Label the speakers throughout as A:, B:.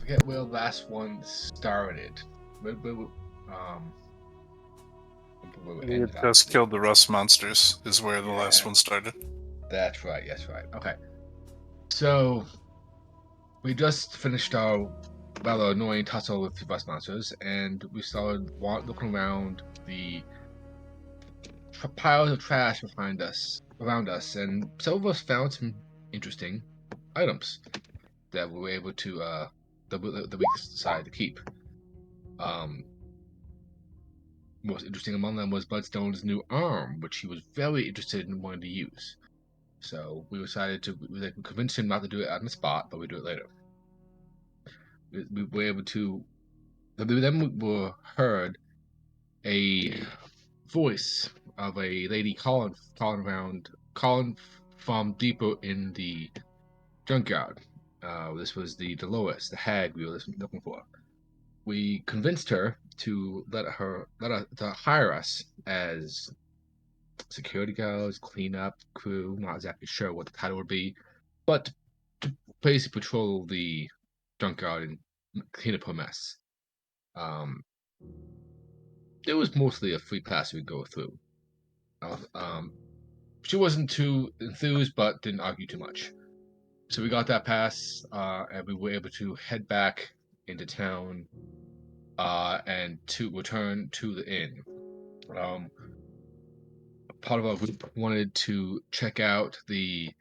A: forget where the last one started. Um, where we
B: You
A: ended up.
B: just killed the rust monsters, is where the last
A: Yeah,
B: one started.
A: that's right. That's right. Okay, so we just finished our rather annoying tussle with the bus monsters, and we started looking around the piles of trash around us, and some of us found some interesting items that we were able to that we decided to keep. Um, Most interesting among them was Bloodstone's new arm, which he was very interested in wanting to use. So we decided to we convinced him not to do it on the spot, but we do it later. We were able to. Then we were heard a voice of a lady calling from deeper in the junkyard. This was the Dolores, the hag we were looking for. We convinced her to let us to hire us as security guards, cleanup crew. Not exactly sure what the title would be, but to basically patrol the junkyard and clean up a mess. Um, it was mostly a free pass we'd go through. Um, she wasn't too enthused, but didn't argue too much. So we got that pass, and we were able to head back into town, and to return to the inn. Um, Part of our group wanted to check out the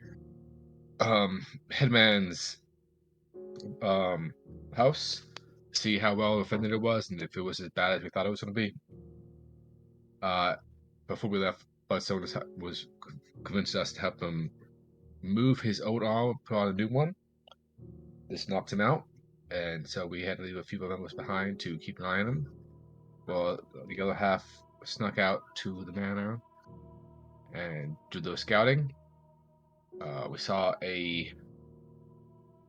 A: headman's house, see how well defended it was, and if it was as bad as we thought it was going to be. Uh, Before we left, Bloodstone was convinced us to help him move his old arm, put on a new one. This knocked him out, and so we had to leave a few members behind to keep an eye on him. Well, the other half snuck out to the manor and did their scouting. We saw a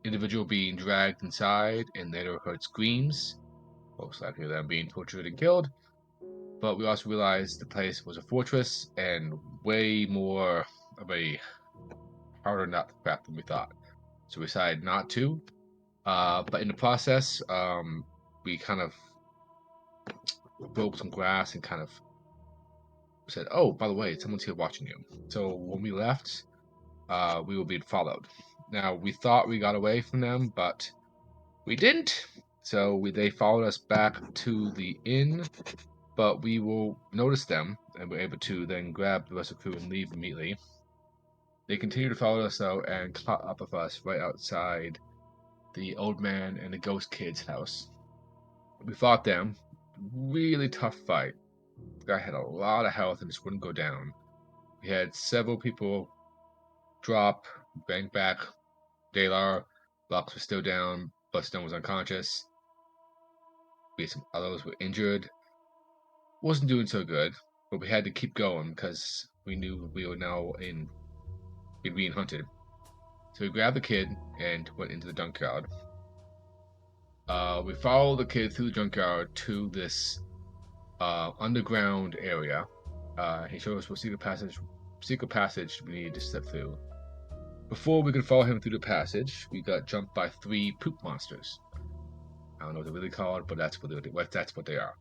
A: individual being dragged inside, and later heard screams, most likely them being tortured and killed. But we also realized the place was a fortress and way more of a harder nut to crack than we thought. So we decided not to. But in the process, we kind of broke some grass and kind of said, "Oh, by the way, someone's here watching you." So when we left, we were being followed. Now we thought we got away from them, but we didn't. So they followed us back to the inn, but we will notice them and were able to then grab the rest of the crew and leave immediately. They continued to follow us though and caught up with us right outside the old man and the ghost kid's house. We fought them. Really tough fight. The guy had a lot of health and just wouldn't go down. We had several people drop, bang back. Dalar, Lux was still down, Bloodstone was unconscious. We had some others were injured. Wasn't doing so good, but we had to keep going because we knew we were now being hunted. So we grabbed the kid and went into the junkyard. We followed the kid through the junkyard to this underground area. He showed us a secret passage we needed to step through. Before we could follow him through the passage, we got jumped by 3 poop monsters. I don't know what they're really called, but that's what they are.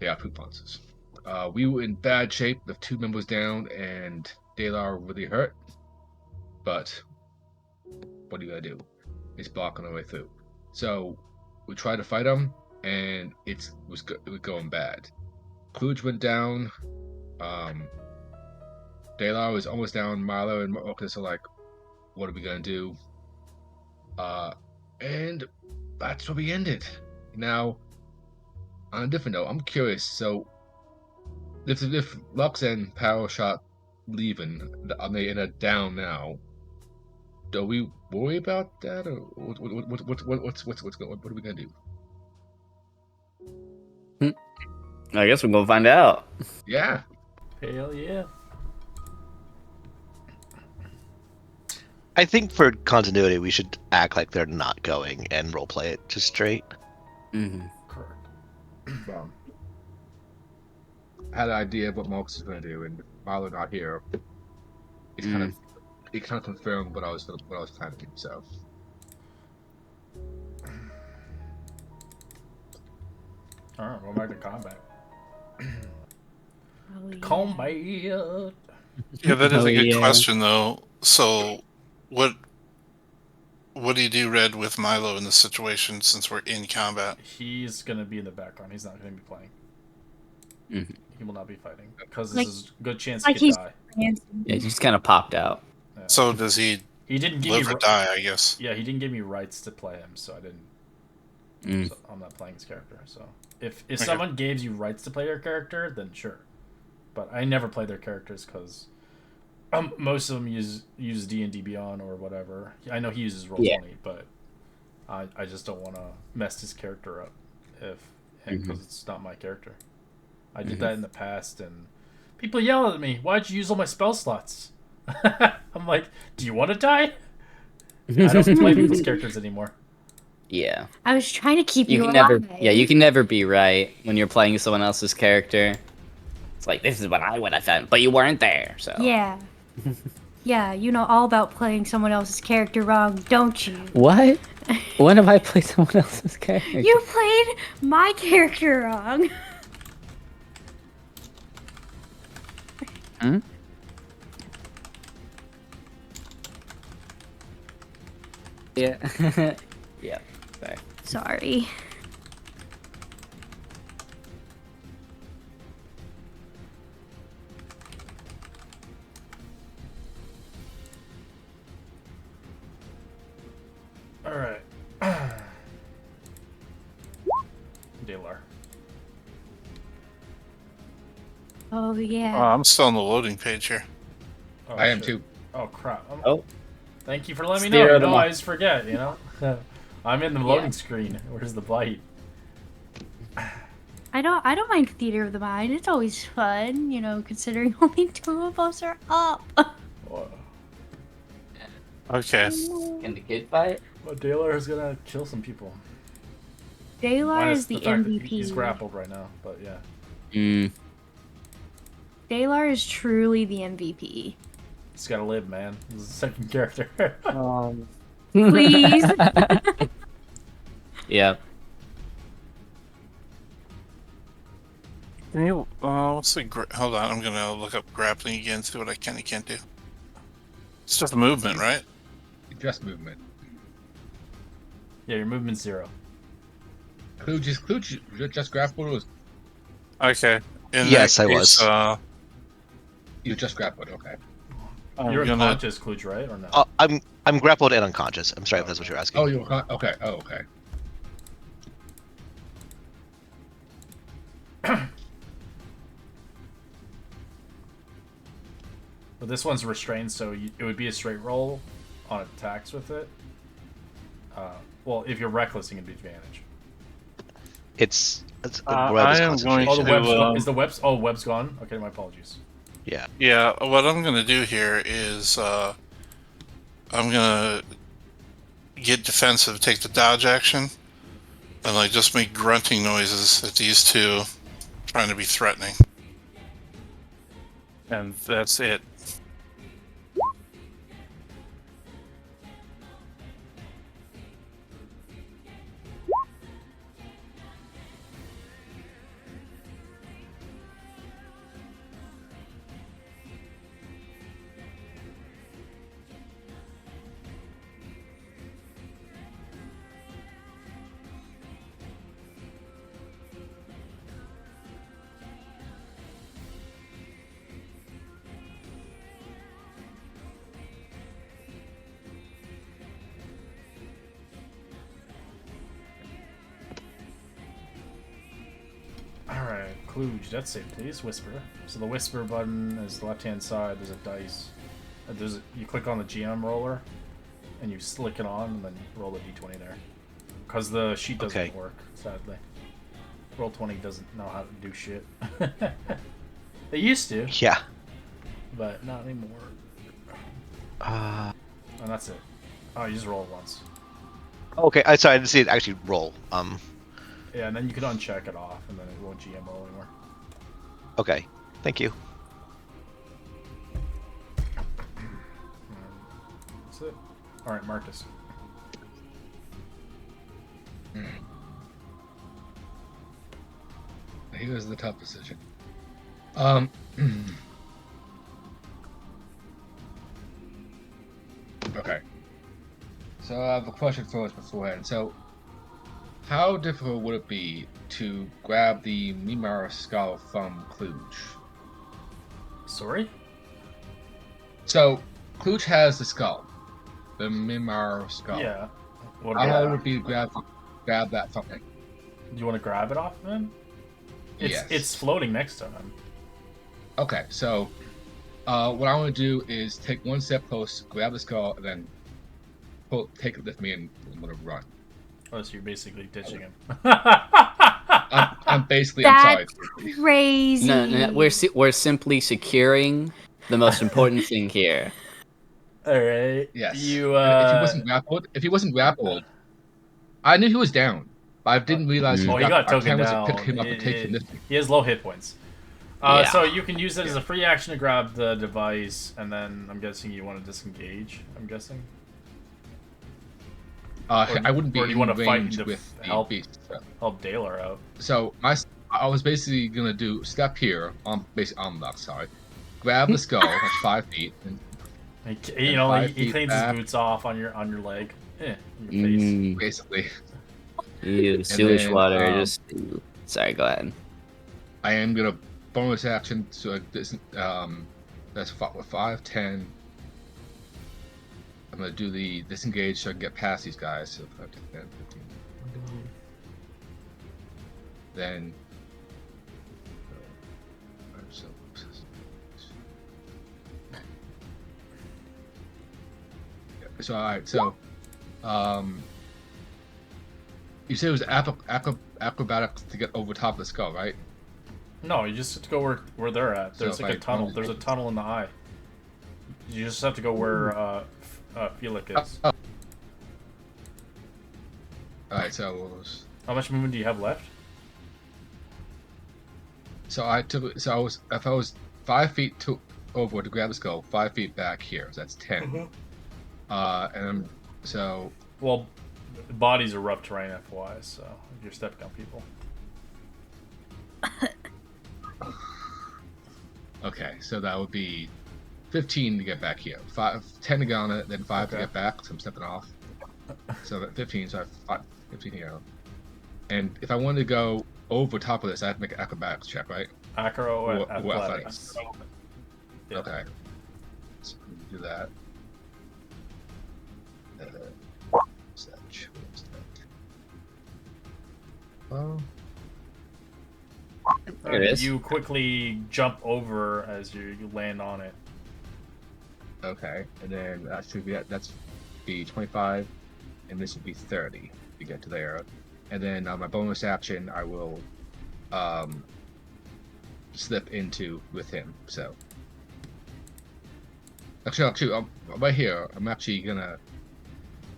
A: They are poop monsters. We were in bad shape with 2 members down, and Dalar really hurt. But what are you gonna do? It's blocking our way through. So we tried to fight him, and it was going bad. Kluge went down. Dalar was almost down. Milo and Marcus are like, "What are we gonna do?" And that's where we ended. Now, on a different note, I'm curious. So, if Lux and Power Shot leaving, are they in a down now? Do we worry about that, or what are we gonna do?
C: I guess we're gonna find out.
A: Yeah,
D: Hell yeah.
E: I think for continuity, we should act like they're not going and roleplay it just straight.
C: Mm-hmm.
D: Correct.
A: I had an idea of what Marcus is gonna do, and Milo not here. It kind of confirmed what I was planning. So
D: All right, we're back to combat.
F: Oh, yeah.
D: Combat.
B: Yeah, that is
C: Oh,
B: a good
C: yeah.
B: question, though. So, what do you do, Red, with Milo in this situation since we're in combat?
D: He's gonna be in the background. He's not gonna be playing.
C: Mhm.
D: He will not be fighting because
F: Like-
D: this is a good chance
F: Like
D: he could
F: he's
D: die.
F: dancing.
C: Yeah, he just kind of popped out.
D: Yeah.
B: So, does he
D: He didn't give
B: live
D: me.
B: or die, I guess?
D: Yeah, he didn't give me rights to play him, so I didn't.
C: Mm.
D: So I'm not playing his character. So if
B: Okay.
D: someone gave you rights to play your character, then sure. But I never play their characters because most of them use D&D Beyond or whatever. I know he uses Roll20, but I just don't want to mess his character up because it's not my character. I did that in the past, and people yell at me, "Why'd you use all my spell slots?" I'm like, "Do you want to die?" I don't play people's characters anymore.
C: Yeah.
F: I was trying to keep
C: You
F: you
C: can never.
F: alive.
C: Yeah, you can never be right when you're playing someone else's character. It's like this is what I would have done, but you weren't there, so.
F: Yeah. Yeah, you know all about playing someone else's character wrong, don't you?
C: What? When have I played someone else's character?
F: You played my character wrong.
C: Hmm? Yeah. Yeah. Sorry.
F: Sorry.
D: All right. Dalar.
F: Oh yeah.
B: I'm still on the loading page here.
D: Oh,
A: I am
D: shit.
A: too.
D: Oh crap.
C: Oh.
D: Thank you for letting me
C: Steer
D: know. You
C: them
D: know, I
C: off.
D: just forget. You know. I'm in the loading screen. Where's the bite?
F: I don't mind Theater of the Mind. It's always fun, you know, considering only 2 of us are up.
D: Whoa.
B: Okay.
C: Can the kid fight?
D: Well, Dalar is gonna kill some people.
F: Dalar
D: Minus
F: is the
D: fact that
F: MVP.
D: He's grappled right now, but yeah.
C: Mm.
F: Dalar is truly the MVP.
D: He's gotta live, man. This is the second character.
F: Please.
C: Yeah.
B: Can you, what's the, hold on, I'm gonna look up grappling again, see what I can and can't do. It's just movement, right?
A: Just movement.
D: Yeah, your movement's 0.
A: Klooch just grappled. Was
B: Okay. In
E: Yes,
B: that
E: I
B: case,
E: was.
A: you just grappled? Okay.
B: I'm
D: You're
B: gonna,
D: unconscious, Klooch, right? Or no?
E: I'm grappled and unconscious. I'm sorry if that's what you're asking.
A: Oh, you were okay. Oh, okay.
D: But this one's restrained, so it would be a straight roll on attacks with it. Well, if you're reckless, you can be advantage.
E: It's the
B: I
E: web is
B: am going
D: Oh, the
B: to,
D: web's is the web's? Oh, web's gone. Okay, my apologies.
E: Yeah.
B: yeah, what I'm gonna do here is, I'm gonna get defensive, take the dodge action, and like just make grunting noises at these two trying to be threatening. And that's it.
D: Alright, Klooch, that's it, please. Whisper. So the whisper button is the left-hand side. There's a dice. You click on the GM roller, and you slick it on, and then roll a d20 there. Because the sheet doesn't work, sadly. Roll20 doesn't know how to do shit. They used to,
E: Yeah.
D: but not anymore.
E: Uh,
D: And that's it. Oh, you just roll it once.
E: okay. I sorry. I didn't see it actually roll.
D: Yeah, and then you can uncheck it off, and then it won't GM roll anymore.
E: Okay. Thank you.
D: That's it. Alright, Marcus.
A: here's the tough decision. Um. Okay. So I have a question for us beforehand. So, how difficult would it be to grab the Mimar skull from Kluge?
D: Sorry?
A: So, Kluge has the skull, the Mimar skull.
D: Yeah. What
A: How
D: about
A: hard would it be to grab that from him?
D: Do you want to grab it off of him?
A: Yes.
D: It's floating next to him.
A: Okay, so what I want to do is take one step close, grab the skull, and then take it with me, and I'm gonna run.
D: Oh, so you're basically ditching him.
A: I'm basically. I'm sorry.
F: That's crazy.
C: No, we're simply securing the most important thing here.
D: All right.
A: Yes.
D: You.
A: If he wasn't grappled, I knew he was down, but I didn't realize
C: Oh,
D: he got
A: our
D: taken
A: plan was to
D: down.
A: pick him up and take him this way.
D: He has low hit points.
C: Yeah.
D: So you can use it as a free action to grab the device, and then I'm guessing you want to disengage. I'm guessing.
A: I wouldn't be
D: or do you
A: in
D: want to fight
A: range
D: to
A: with the
D: help
A: beast. So.
D: help Dalar out?
A: So I was basically gonna do step here on the side, grab the skull at 5 feet, and
D: He
A: 5
D: he
A: feet
D: cleans
A: back.
D: his boots off on your leg. In your face.
A: basically
C: You sewage
A: then,
C: water. Just sorry. Go ahead.
A: I am gonna bonus action. So this that's 5, 10. I'm gonna do the disengage so I can get past these guys. So 5, 10, 15. Then. So alright, so you said it was acrobatics to get over top of the skull, right?
D: No, you just have to go where they're at. There's
A: So
D: like a
A: if I-
D: tunnel. There's a tunnel in the eye. You just have to go where Felix is.
A: Alright, so
D: How much movement do you have left?
A: I was if I was 5 feet over to grab the skull, 5 feet back here, so that's 10. And so
D: Well, bodies are rough terrain, FY, so you're stepping on people.
A: okay, so that would be 15 to get back here, 10 to get on it, then 5 to
D: Okay.
A: get back. So I'm stepping off. So that 15, so I have 15 here. And if I wanted to go over top of this, I have to make an acrobatics check, right?
D: Acro
A: Or
D: athletics. Yeah.
A: Okay. So do that. What's that? What's that? Oh.
C: There it is.
D: You quickly jump over as you land on it.
A: Okay, and then that's be 25, and this would be 30 to get to there. And then my bonus action, I will slip into with him. So actually, I'm right here. I'm actually gonna.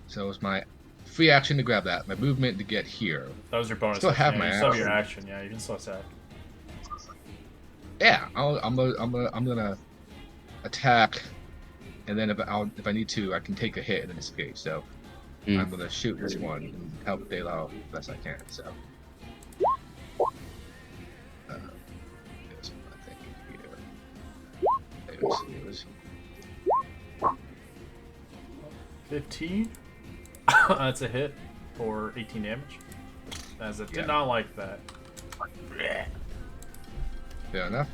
A: So it's my free action to grab that, my movement to get here.
D: That was your bonus.
A: Still
D: action.
A: have
D: Yeah,
A: my
D: you still have
A: action.
D: your action. Yeah, you can still attack.
A: Yeah, I'm gonna attack, and then if I need to, I can take a hit and then escape. So I'm gonna shoot this one and help Dayla as best I can. So there's my thing here. There's
D: 15. That's a hit for 18 damage. As it did not like that.
A: fair enough.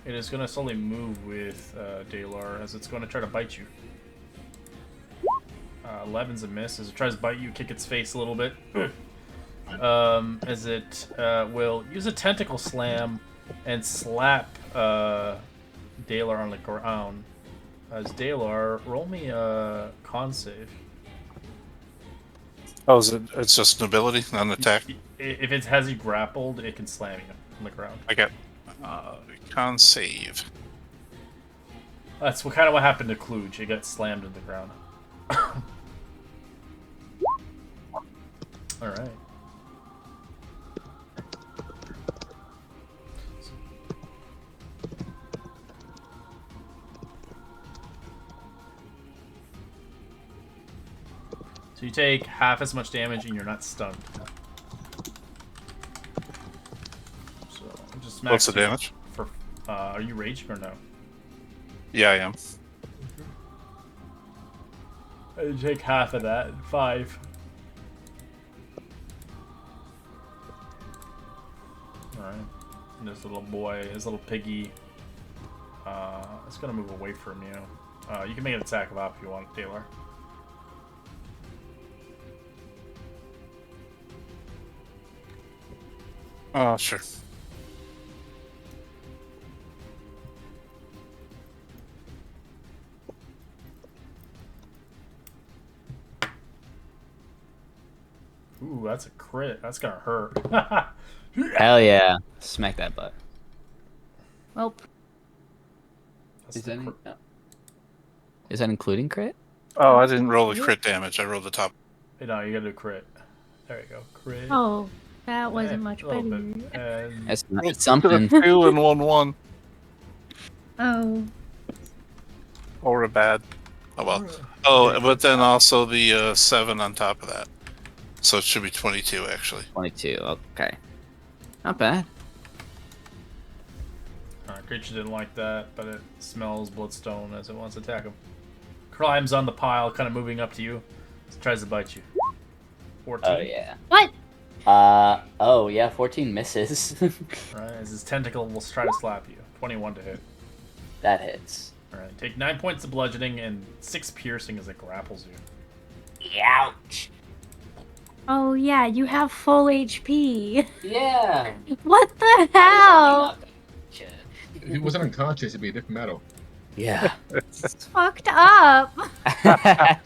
D: It is going to slowly move with Dalar as it's going to try to bite you. 11's a miss. As it tries to bite you, kick its face a little bit. As it will use a tentacle slam and slap Dalar on the ground. As Dalar, roll me a con save.
B: Oh, it's just an ability, not an attack?
D: If it has you grappled, it can slam you on the ground.
B: I got con save.
D: That's kind of what happened to Kluge. It got slammed in the ground. All right. So you take half as much damage and you're not stunned. So just max
B: What's the
D: you
B: damage?
D: For are you raging or no?
B: Yeah, I am.
D: You take half of that. 5. Alright. And this little boy, his little piggy, it's gonna move away from you. You can make an attack of op if you want, Taylor.
B: Oh, sure.
D: Ooh, that's a crit. That's gonna hurt.
C: Hell yeah. Smack that butt.
F: Well,
D: That's
C: Is
D: the
C: that,
D: crit.
C: is that including crit?
B: Oh, I didn't roll the crit damage. I rolled the top.
D: No, you gotta do crit. There you go. Crit.
F: oh, that wasn't
D: And
F: much
D: a little
F: better.
D: bit. And
C: That's not
B: It's
C: something.
B: 2 and 1-1.
F: Oh,
B: Or a bad. Oh well. Oh, but then also the 7 on top of that. So it should be 22 actually.
C: 22. Okay. Not bad.
D: Creature didn't like that, but it smells bloodstone as it wants to attack him. Climbs on the pile, kind of moving up to you. Tries to bite you. 14.
C: Oh, yeah.
F: what?
C: Oh, yeah. 14 misses.
D: Right, as his tentacle will try to slap you. 21 to hit.
C: That hits.
D: Alright, take 9 points of bludgeoning and 6 piercing as it grapples you.
C: Ouch.
F: Oh yeah, you have full HP.
C: Yeah.
F: What the hell?
A: If he wasn't unconscious, it'd be a different metal.
C: Yeah.
F: It's fucked up.
D: As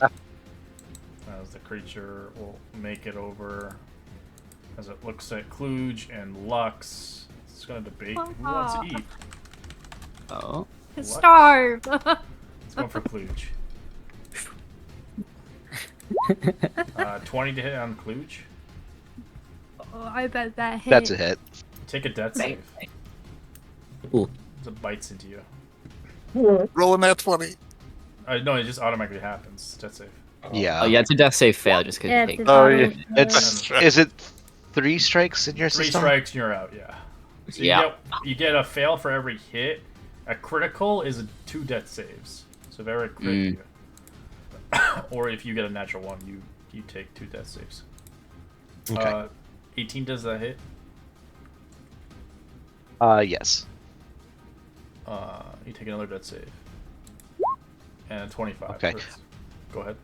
D: the creature will make it over. As it looks at Kluge and Lux. It's gonna debate who wants to eat.
C: Oh.
F: Starve.
D: It's going for Kluge. 20 to hit on Kluge.
F: Oh, I bet that hit.
E: That's a hit.
D: Take a death save.
C: Ooh.
D: As it bites into you.
B: Rolling that 20.
D: No, it just automatically happens. Death save.
E: Yeah.
C: Oh, yeah, it's a death save fail just because
F: Yeah,
C: you take.
F: it's
B: Oh,
F: auto-
B: yeah.
E: It's is it 3 strikes in your
D: 3
E: system?
D: strikes and you're out, yeah. So you get a fail for every hit. A critical is 2 death saves. So if ever crit you. Or if you get a natural 1, you take 2 death saves.
E: Okay.
D: 18 does that hit?
E: Yes.
D: You take another death save. And 25.
E: Okay.
D: hurts. Go ahead.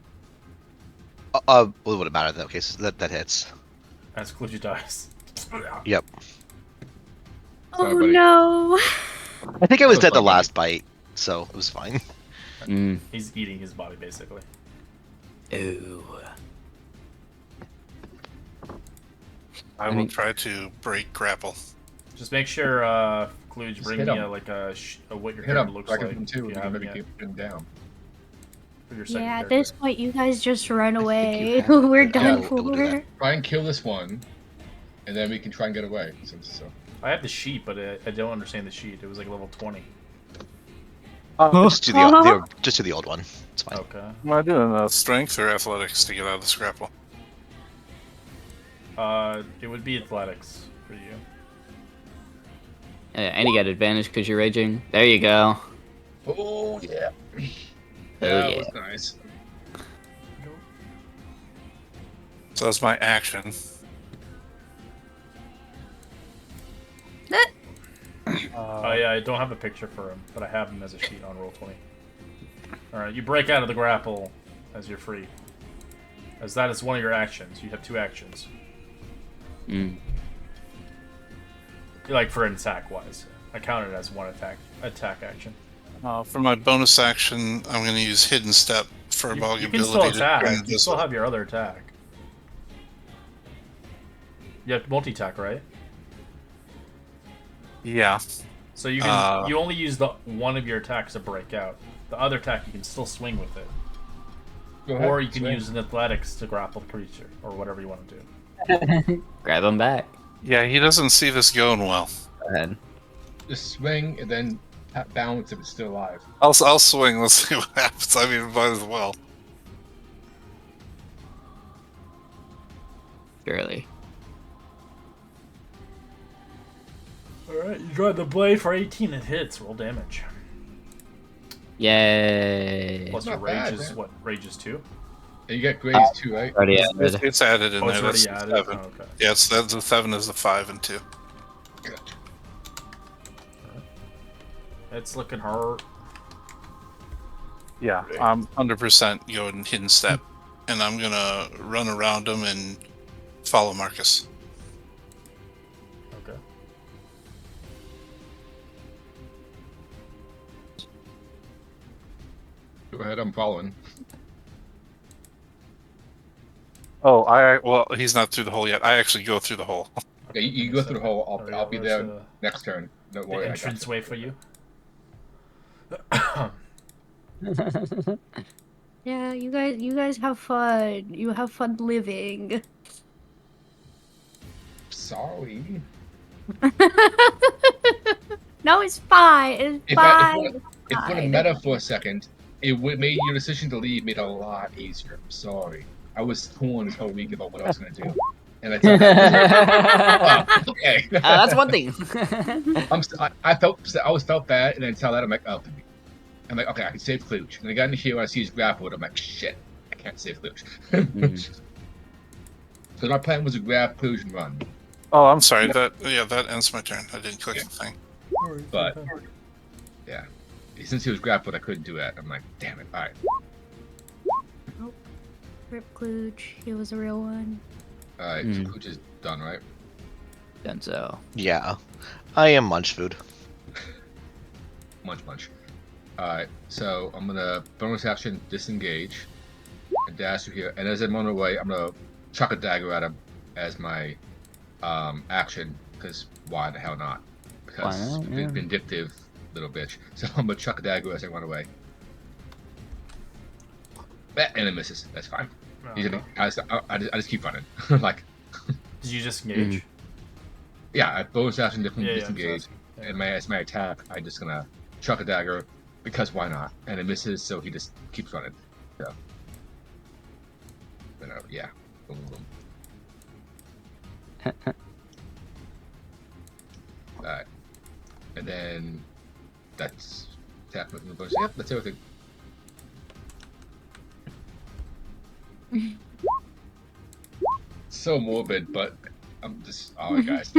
E: Well, it wouldn't matter in that case. That hits.
D: As Kluge dies.
E: Yep.
F: Oh
A: buddy.
F: no.
E: I think I was
A: So
E: dead the
A: fun, buddy.
E: last bite, so it was fine.
D: He's eating his body, basically.
C: Ooh.
B: I will try to break grapple.
D: Just make sure, Kluge,
A: Just
D: bring
A: hit
D: me
A: him.
D: what your
A: Hit
D: character
A: him.
D: looks
A: I
D: like.
A: can hit him too.
D: if
A: We
D: you
A: can
D: haven't
A: maybe
D: yet,
A: keep him down.
D: for your second
F: Yeah, at
D: character.
F: this point, you guys just run away.
C: have
F: We're
C: it.
F: done
E: Yeah, we'll do
F: for.
E: that.
A: Try and kill this one, and then we can try and get away. So.
D: I have the sheet, but I don't understand the sheet. It was like level 20.
E: Just do the old one. It's fine.
D: Okay.
B: Am I doing strength or athletics to get out of this grapple?
D: It would be athletics for you.
C: Yeah, and you get advantage because you're raging. There you go.
A: Oh yeah.
C: Oh,
A: That
C: yeah.
A: was nice.
B: So that's my action.
D: Oh yeah, I don't have a picture for him, but I have him as a sheet on roll 20. Alright, you break out of the grapple as you're free. As that is one of your actions. You have 2 actions. Like for an attack wise. I count it as one attack action.
B: For my bonus action, I'm going to use Hidden Step for
D: You
B: ability
D: can still
B: to
D: attack.
B: turn
D: You still
B: invisible.
D: have your other attack. You have multi-attack, right?
B: Yeah.
D: So you can you only use the one of your attacks to break out. The other attack you can still swing with it.
A: Go ahead,
D: Or you can
A: swing.
D: use an athletics to grapple the creature, or whatever you want to do.
C: Grab him back.
B: Yeah, he doesn't see this going well.
C: Go ahead.
A: Just swing and then balance if it's still alive.
B: I'll swing. Let's see what happens. I mean, might as well.
C: early.
D: Alright, you draw the blade for 18. It hits. Roll damage.
C: Yay!
D: Plus your
A: Not
D: rage
A: bad,
D: is
A: man.
D: what? Rage is 2?
A: And you get grades too, right?
C: Already
B: It's,
C: added.
B: it's added in
D: Oh, it's
B: there.
D: already
B: That's
D: added?
B: the 7.
D: Oh, okay.
B: Yeah, that's the 7 is the 5 and 2.
A: Gotcha.
D: It's looking hard.
B: Yeah, I'm 100% going hidden step, and I'm gonna run around him and follow Marcus.
D: Okay.
A: Go ahead, I'm following.
B: Oh, well, he's not through the hole yet. I actually go through the hole.
A: Yeah, you go through the hole.
D: Oh, yeah,
A: I'll be
D: where's
A: there
D: the-
A: next turn. Don't
D: The
A: worry, I got
D: entrance
A: you.
D: way for you.
F: Yeah, you guys have fun. You have fun living.
A: Sorry.
F: No, it's fine. It's
A: If
F: fine.
A: we're in meta for a second, it would made your decision to leave made it a lot easier. I'm sorry. I was torn this whole week about what I was gonna do, and I thought, oh, okay.
C: That's one thing.
A: I felt bad, and then until that I'm like, oh, I'm like, okay, I can save Klooch. And I got into here when I see his grappled, I'm like, shit, I can't save Klooch. So my plan was to grab Klooch and run.
B: Oh, I'm sorry. That ends my turn. I didn't click the thing.
A: But yeah, since he was grappled, I couldn't do that. I'm like, damn it. All right.
F: Rip Klooch. He was a real one.
A: All right. So Klooch is done, right?
C: Done so.
E: Yeah, I am munch food.
A: Munch. All right. So I'm gonna bonus action disengage and dash through here. And as I'm on the way, I'm gonna chuck a dagger at him as my action. Because why the hell not? Because
C: Why not? Yeah.
A: vindictive little bitch. So I'm gonna chuck a dagger as I run away. And it misses. That's fine. I just keep running. Like,
D: Did you just engage?
A: yeah, I bonus action
D: Yeah,
A: disengage, and as my attack, I'm just gonna chuck a dagger because why not? And it misses, so he just keeps running. So, yeah, boom, boom. All right, and then that's attack with the bonus. Yep, that's everything. So morbid, but I'm just alright, guys.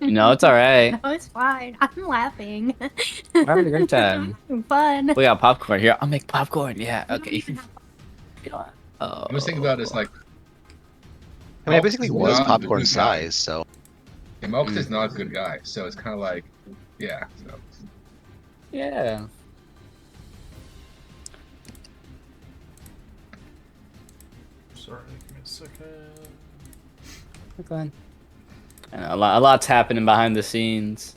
C: No, it's all right.
F: No, it's fine. I'm laughing.
C: We're having a great time.
F: Having fun.
C: We got popcorn here. I'll make popcorn. Yeah. Okay. Oh.
A: I'm just thinking about this, like,
E: I mean, I basically
A: He's
E: was
A: not a
E: popcorn
A: good guy.
E: size, so
A: and Marcus is not a good guy, so it's kind of like, yeah. So.
C: Yeah.
D: Sorry, give me a second.
C: Okay. I know, a lot's happening behind the scenes.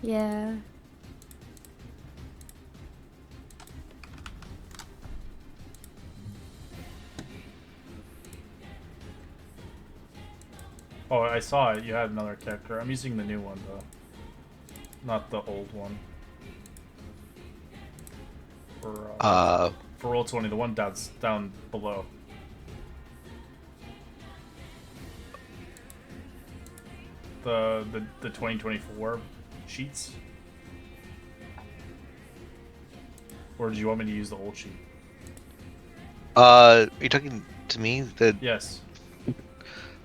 F: Yeah.
D: Oh, I saw it. You had another character. I'm using the new one though, not the old one. For roll 20, the one down below. The 2024 sheets. Or do you want me to use the old sheet?
E: are you talking to me?
D: Yes.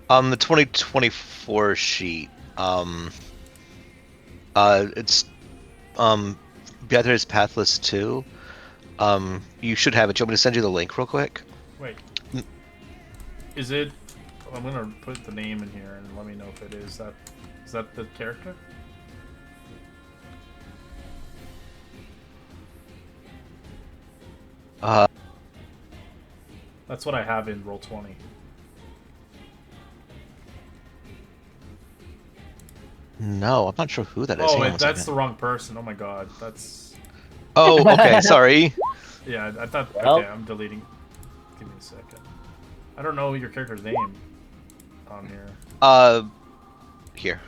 E: The 2024 sheet. It's Beatrice Pathless 2. You should have it. Do you want me to send you the link real quick?
D: Wait. Is it? I'm gonna put the name in here and let me know if it is. Is that the character? That's what I have in roll 20.
E: No, I'm not sure who that is.
D: Oh,
E: Hang on
D: wait,
E: one
D: that's the
E: second.
D: wrong person. Oh my god, that's.
E: Oh, okay. Sorry.
D: Yeah, I thought.
C: Well.
D: Okay, I'm deleting. Give me a second. I don't know your character's name on here.
E: Here.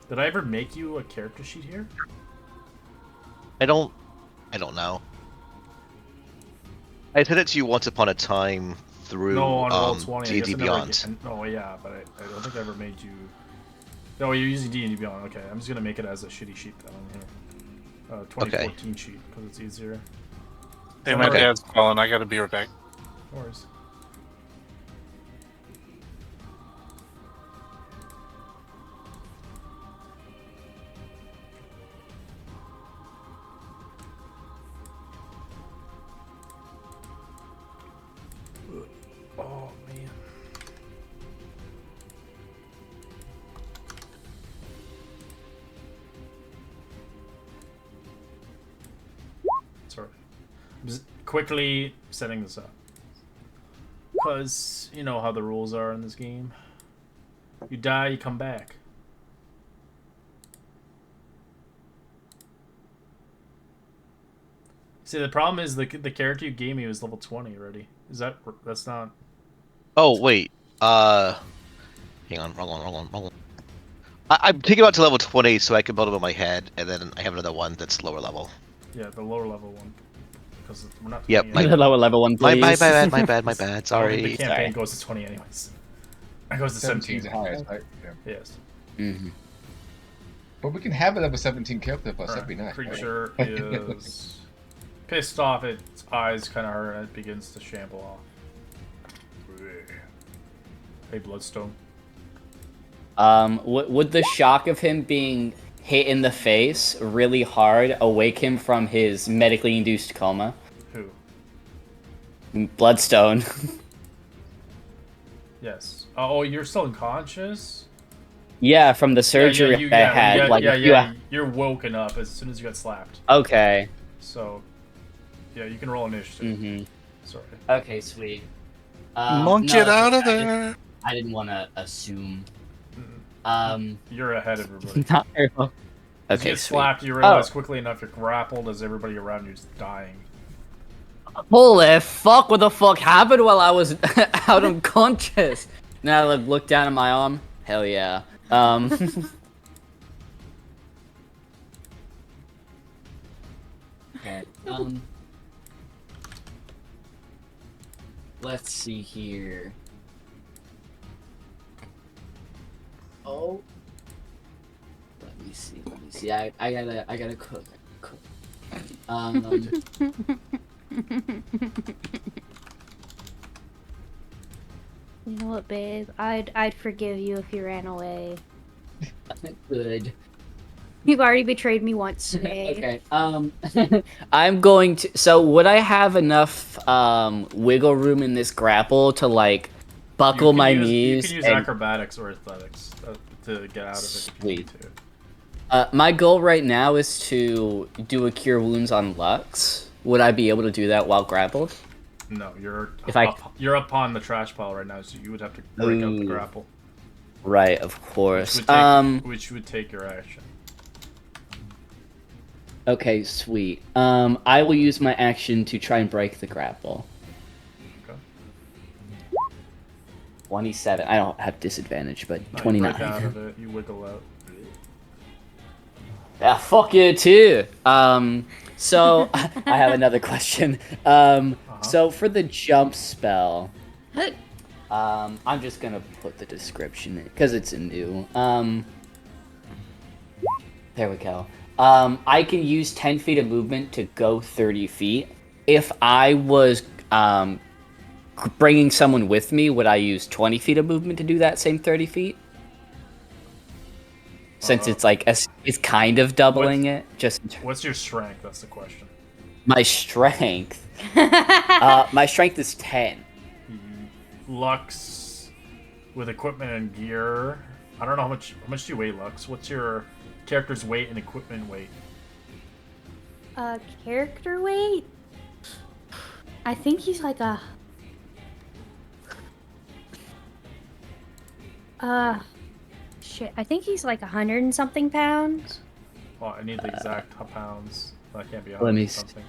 D: Did I ever make you a character sheet here?
E: I don't know. I sent it to you once upon a time through
D: No, on Roll20. I
E: D&D
D: guess I never
E: Beyond.
D: Oh yeah, but I don't think I ever made you. No, you're using D&D Beyond. Okay, I'm just gonna make it as a shitty sheet then on here. 2014 sheet because it's easier.
B: Hey, my
E: Okay.
B: dad's calling. I gotta be right back.
D: No worries. Oh man. Sorry. I'm just quickly setting this up. Because you know how the rules are in this game. You die, you come back. See, the problem is the character you gave me was level 20 already. That's not...
E: Oh wait. Hang on. Wrong one. I'm taking it out to level 20 so I can build it in my head, and then I have another one that's lower level.
D: Yeah, the lower level one. Because we're not 20
E: Yep,
D: yet.
C: The lower level one,
E: My
C: please.
E: bad.
D: I don't think
E: Sorry.
D: the campaign
C: Sorry.
D: goes to 20 anyways. It goes to
A: 17 is
D: 17.
A: the highest, right? Yeah.
D: Yes.
C: Mhm.
A: But we can have a level 17 character plus. That'd be nice. right?
D: Creature is pissed off, its eyes kind of hurt, and it begins to shamble off. Hey, Bloodstone.
C: Would the shock of him being hit in the face really hard awake him from his medically induced coma?
D: Who?
C: Bloodstone.
D: Yes. Oh, you're still unconscious?
C: Yeah, from the surgery I had.
D: You're woken up as soon as you got slapped.
C: Okay.
D: So, yeah, you can roll initiative.
C: Mm-hmm.
D: Sorry.
C: Okay, sweet.
B: Monk,
C: no,
B: get out of
C: I
B: there!
C: I didn't want to assume.
D: You're ahead of everybody.
C: Not very well.
D: As
C: Okay,
D: you get
C: sweet.
D: slapped, you realize quickly enough you're grappled as everybody around you's dying.
C: Holy fuck, what the fuck happened while I was out unconscious? Now I look down at my arm. Hell yeah. Okay, let's see here. Oh. Let me see. I gotta cook.
F: You know what, babe? I'd forgive you if you ran away.
C: Good.
F: You've already betrayed me once today.
C: Okay. I'm going to. So would I have enough wiggle room in this grapple to like buckle my knees?
D: You can use
C: and...
D: acrobatics or athletics to get out of it.
C: Sweet. My goal right now is to do a cure wounds on Lux. Would I be able to do that while grappled?
D: No, you're
C: If
D: you're up on the trash pile right now, so you would have to break out the grapple.
C: Right, of course.
D: Which would take your action.
C: Okay, sweet. I will use my action to try and break the grapple.
D: Okay.
C: 27. I don't have disadvantage, but
D: No,
C: 29.
D: You break out of it, you wiggle out.
C: Yeah, fuck you too. So I have another question. So for the jump spell, I'm just gonna put the description in because it's a new. There we go. I can use 10 feet of movement to go 30 feet. If I was bringing someone with me, would I use 20 feet of movement to do that same 30 feet? Since it's like it's kind of doubling it. Just
D: What's your strength? That's the question.
C: my strength. My strength is 10.
D: Lux with equipment and gear. I don't know how much do you weigh, Lux? What's your character's weight and equipment weight?
F: Character weight? I think he's like a... Shit, I think he's like 100 and something pounds.
D: Oh, I need the exact pounds. That can't be
C: Let me
D: 100 something.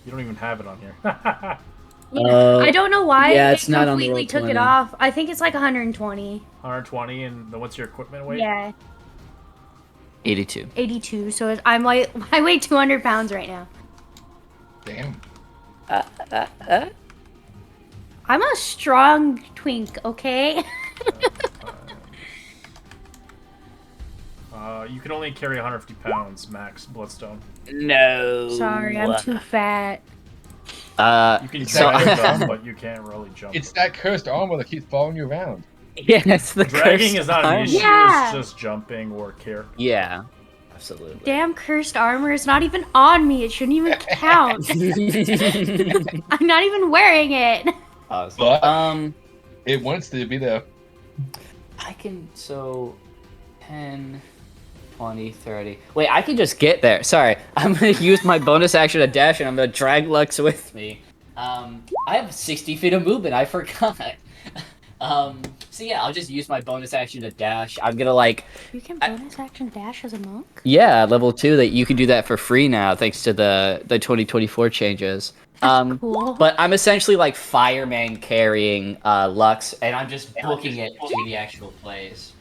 D: You don't even have it on here.
F: I don't know why
C: yeah,
F: it
C: it's not on the
F: completely took
C: Roll20.
F: it off. I think it's like 120.
D: 120, and what's your equipment weight?
F: Yeah,
C: 82.
F: 82. So I'm like, I weigh 200 pounds right now.
A: Damn.
F: I'm a strong twink, okay?
D: You can only carry 150 pounds max Bloodstone.
C: No.
F: Sorry, I'm too fat.
D: You can
A: So-
D: drag them, but you can't really jump.
A: It's that cursed armor that keeps following you around.
C: Yeah, it's the
D: Dragging
C: cursed
D: is not an
C: armor.
D: issue.
F: Yeah.
D: It's just jumping or care.
C: Yeah, absolutely.
F: Damn cursed armor is not even on me. It shouldn't even count. I'm not even wearing it.
C: Awesome.
A: But- It wants to be there.
C: I can, so 10, 20, 30. Wait, I can just get there. Sorry. I'm going to use my bonus action to dash and I'm going to drag Lux with me. I have 60 feet of movement. I forgot. So yeah, I'll just use my bonus action to dash. I'm going to like...
F: You can bonus action dash as a monk?
C: Yeah, level 2, that you can do that for free now thanks to the 2024 changes.
F: That's cool.
C: But I'm essentially like fireman carrying Lux, and I'm just booking it to the actual place.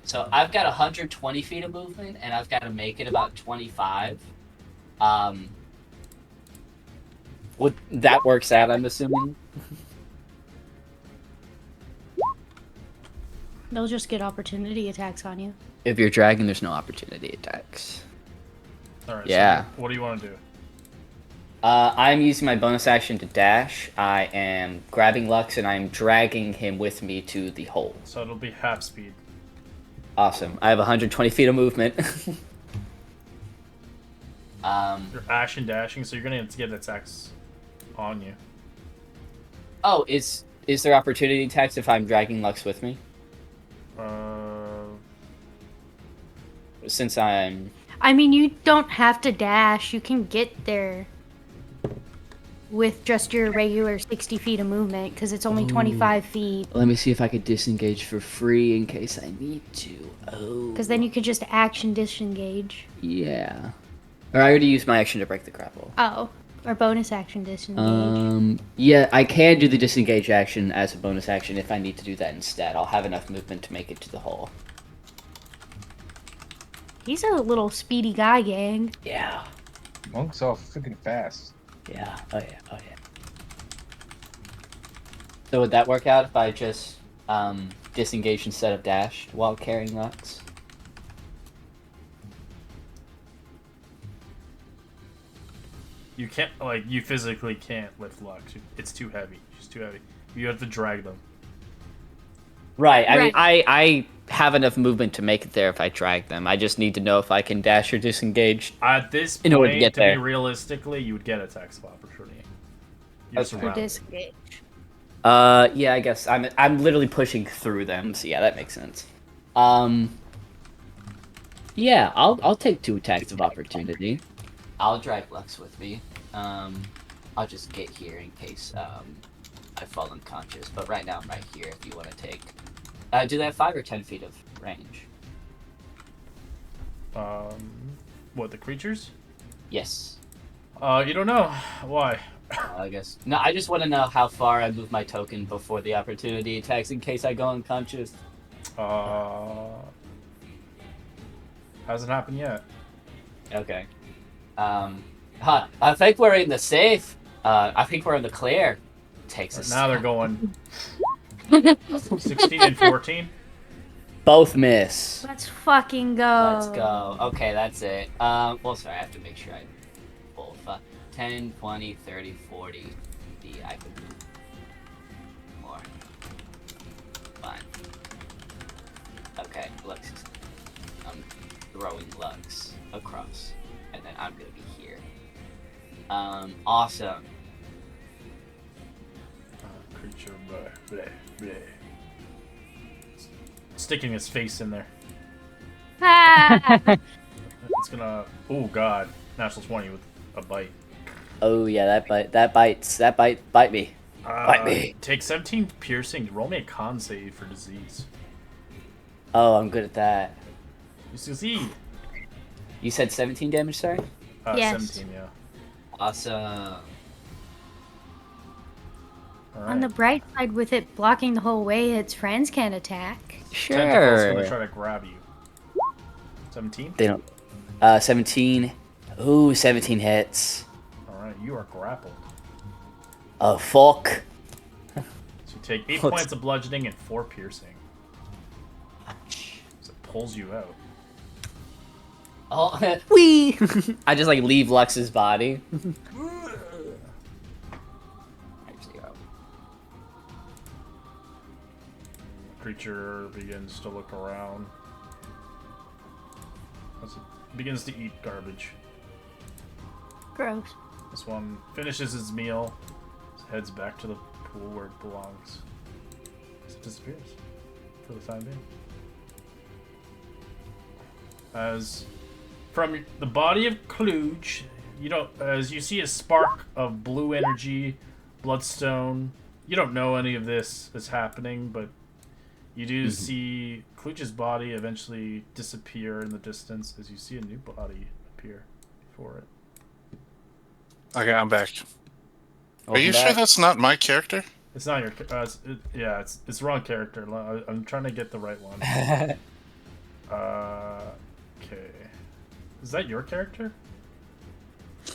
C: So I've got 120 feet of movement, and I've got to make it about 25. That works out, I'm assuming.
F: They'll just get opportunity attacks on you.
C: If you're dragging, there's no opportunity attacks.
D: Alright,
C: Yeah.
D: so what do you want to do?
C: I'm using my bonus action to dash. I am grabbing Lux, and I'm dragging him with me to the hole.
D: So it'll be half speed.
C: Awesome. I have 120 feet of movement.
D: You're action dashing, so you're gonna have to get attacks on you.
C: Oh, is there opportunity attacks if I'm dragging Lux with me? Since I'm...
F: I mean, you don't have to dash. You can get there with just your regular 60 feet of movement, because it's only 25 feet.
C: Let me see if I could disengage for free in case I need to. Oh.
F: Because then you could just action disengage.
C: Yeah. Or I already used my action to break the grapple.
F: Oh, or bonus action disengage.
C: Yeah, I can do the disengage action as a bonus action if I need to do that instead. I'll have enough movement to make it to the hole.
F: He's a little speedy guy, gang.
C: Yeah.
A: Monks are freaking fast.
C: Yeah. Oh yeah. Oh yeah. So would that work out if I just disengage instead of dash while carrying Lux?
D: You can't, like, you physically can't lift Lux. It's too heavy. She's too heavy. You have to drag them.
C: Right. I mean,
F: Right.
C: I have enough movement to make it there if I drag them. I just need to know if I can dash or disengage.
D: At this
C: In order
D: point,
C: to get
D: be
C: there.
D: realistically, you would get attacks of opportunity. You're
C: Okay.
F: Or
D: surrounded.
F: disengage.
C: Yeah, I guess I'm literally pushing through them, so yeah, that makes sense. Yeah, I'll take 2 attacks of opportunity. I'll drag Lux with me. I'll just get here in case I fall unconscious. But right now I'm right here. If you want to take, do they have 5 or 10 feet of range?
D: What, the creatures?
C: Yes.
D: You don't know. Why?
C: I guess. No, I just want to know how far I move my token before the opportunity attacks in case I go unconscious.
D: Hasn't happened yet.
C: Okay. I think we're in the safe. I think we're in the clear. Takes us.
D: Now they're going 16 and 14.
C: Both miss.
F: Let's fucking go.
C: Let's go. Okay, that's it. Well, sorry, I have to make sure I both 10, 20, 30, 40. I could move more. Fine. Okay, Lux. I'm throwing Lux across, and then I'm gonna be here. Awesome.
D: Creature, bleh, bleh, bleh. Sticking his face in there.
F: Ah!
D: It's gonna. Oh god, natural 20 with a bite.
C: Oh yeah, that bite me. Bite me.
D: Take 17 piercing. Roll me a con save for disease.
C: Oh, I'm good at that.
D: You succeed.
C: You said 17 damage, sorry?
F: Yes.
D: 17, yeah.
C: Awesome.
D: All
F: On the
D: right.
F: bright side, with it blocking the whole way, its friends can't attack.
D: Tentacles gonna
C: Sure.
D: try to grab you. 17?
C: They don't. 17. Ooh, 17 hits.
D: Alright, you are grappled.
C: Oh, fuck.
D: Take 8
C: Looks-
D: points of bludgeoning and 4 piercing. So it pulls you out.
C: Oh, wee! I just like leave Lux's body.
D: Creature begins to look around. As it begins to eat garbage.
F: Gross.
D: This one finishes his meal, heads back to the pool where it belongs. It disappears for the time being. As from the body of Kluge, as you see a spark of blue energy, bloodstone. You don't know any of this is happening, but you do see Kluge's body eventually disappear in the distance as you see a new body appear for it.
B: Okay, I'm back. Are you
C: Welcome
B: sure
C: back.
B: that's not my character?
D: It's not your. It's the wrong character. I'm trying to get the right one. Okay. Is that your character?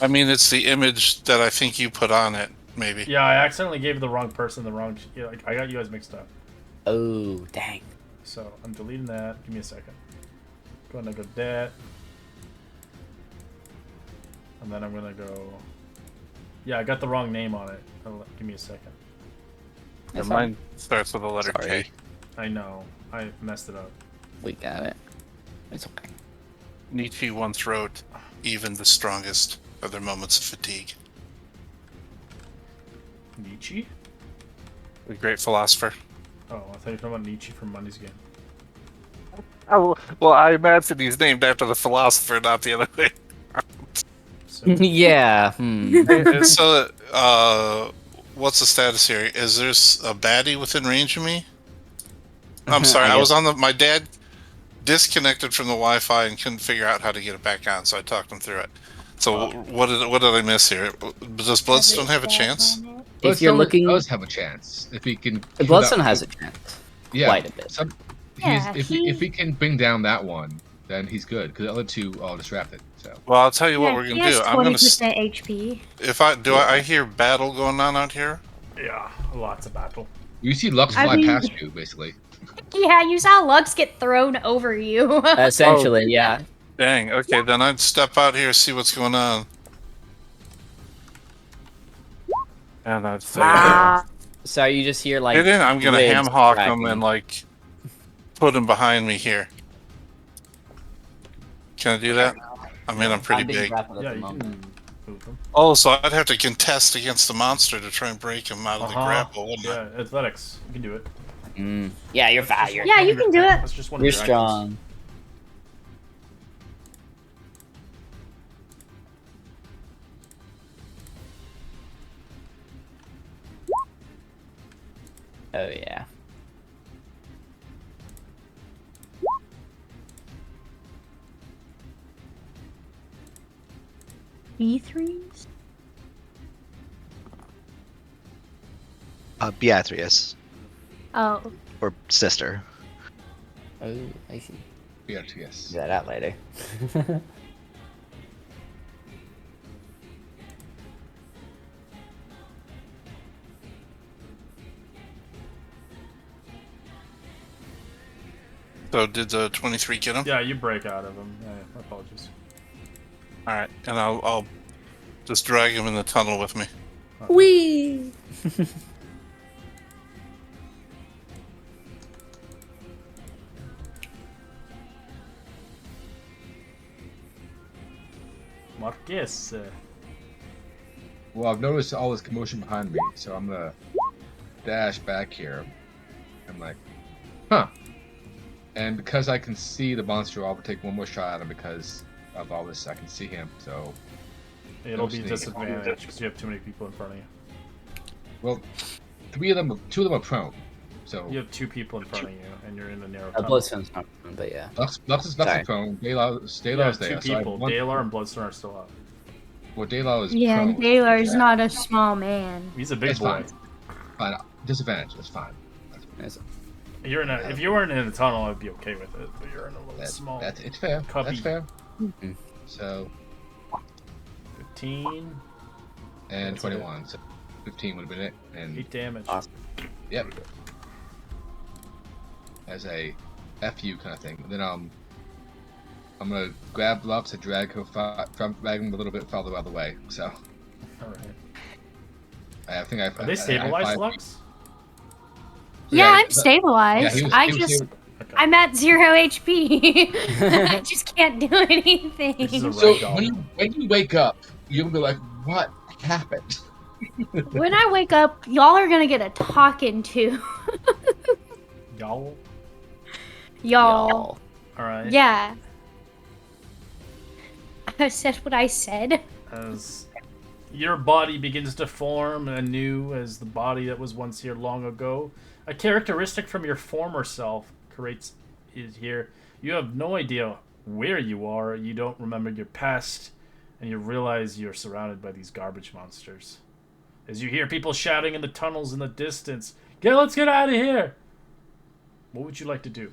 B: I mean, it's the image that I think you put on it, maybe.
D: Yeah, I accidentally gave the wrong person the wrong. Yeah, like I got you guys mixed up.
C: Oh, dang.
D: So I'm deleting that. Give me a second. Going to go that, and then I'm gonna go. Yeah, I got the wrong name on it. Give me a second.
C: That's
B: Mine starts with a letter
E: Sorry.
B: K.
D: I know. I messed it up.
C: We got it. It's okay.
B: Nietzsche once wrote, "Even the strongest have their moments of fatigue."
D: Nietzsche?
B: The great philosopher.
D: Oh, I thought you were talking about Nietzsche from Monday's game.
B: Oh, well, I imagine he's named after the philosopher, not the other way.
D: So,
C: Yeah.
B: So, what's the status here? Is there a baddie within range of me? I'm sorry, I was on my dad disconnected from the Wi-Fi and couldn't figure out how to get it back on, so I talked him through it. So, what did I miss here? Does Bloodstone have a chance?
C: If you're
A: Bloodstone
C: looking,
A: does have a chance if he can. kill
C: Bloodstone
A: that-
C: has a chance.
A: yeah,
C: Quite a bit.
F: Yeah,
A: if he can bring down that one, then he's good because the other two are distracted. So
B: Well, I'll tell you what
F: Yeah,
B: we're
F: he
B: gonna
F: has
B: do. I'm gonna
F: 20% HP.
B: I hear battle going on out here.
D: yeah, lots of battle.
A: you see Lux
F: I
A: fly
F: mean-
A: past you, basically.
F: Yeah, you saw Lux get thrown over you.
C: Essentially, yeah.
B: Dang. Okay, then I'd step out here see what's going on. And I'd say,
C: So you just hear like.
B: get in. I'm gonna
C: ribs
B: ham hawk him
C: cracking.
B: and like put him behind me here. Can I do that? I mean, I'm pretty
C: being
B: big.
C: grappled at
D: Yeah,
C: the
D: you
C: moment.
D: can move them.
B: Oh, so I'd have to contest against the monster to try and break him out of the grapple, wouldn't I?
D: Yeah, athletics. You can do it.
C: Yeah, you're fast.
F: Yeah, you can do it.
D: That's just one of
C: You're
D: your actions.
C: strong. Oh yeah.
F: B3s?
E: Beatrice,
F: Oh.
E: or sister.
C: Oh, I see.
A: Yeah, yes.
C: Do that out later.
B: So did the 23 get him?
D: Yeah, you break out of them. Yeah, my apologies.
B: All right, and I'll just drag him in the tunnel with me.
C: Wee.
D: Marquez.
A: Well, I've noticed all this commotion behind me, so I'm gonna dash back here. I'm like, huh. And because I can see the monster, I'll take one more shot at him because of all this. I can see him, so.
D: It'll be
A: sneak.
D: disadvantage because you have too many people in front of you.
A: Well, two of them are prone. So
D: You have 2 people in front of you, and you're in the narrow
C: A
D: tunnel.
C: Bloodstone's not, but yeah.
A: Lux is
C: Sorry.
A: prone. Daylar's
D: You
A: there.
D: have 2
A: So I have
D: people.
A: one-
D: Dalar and Bloodstone are still up.
A: Well, Daylar is
F: Yeah,
A: prone.
F: Dalar's not a small man.
D: He's a big
A: It's
D: boy.
A: fine. Disadvantage. That's fine.
C: It's-
D: You're in if you weren't in a tunnel, I'd be okay with it. But you're in a little small.
A: It's fair.
D: Cubby.
A: That's fair.
C: Mhm.
A: So
D: 15.
A: and
D: That's it.
A: 21. So 15 would have been it. And
D: 8 damage.
C: Awesome.
A: yep. As a FU kind of thing. And then I'm gonna grab Lux to drag him a little bit farther out of the way. So
D: All right.
A: I think
D: Are they stabilized, Lux?
F: Yeah, I'm
A: Yeah,
F: stabilized.
A: he was
D: Okay.
F: I'm at 0 HP. I just can't do anything.
D: This is a
A: So
D: ragdoll.
A: when you wake up, you'll be like, "What happened?"
F: When I wake up, y'all are gonna get a talking to.
D: Y'all.
F: Y'all.
D: All right.
F: Yeah. I said what I said.
D: As your body begins to form anew as the body that was once here long ago, a characteristic from your former self is here. You have no idea where you are. You don't remember your past, and you realize you're surrounded by these garbage monsters. As you hear people shouting in the tunnels in the distance, let's get out of here! What would you like to do?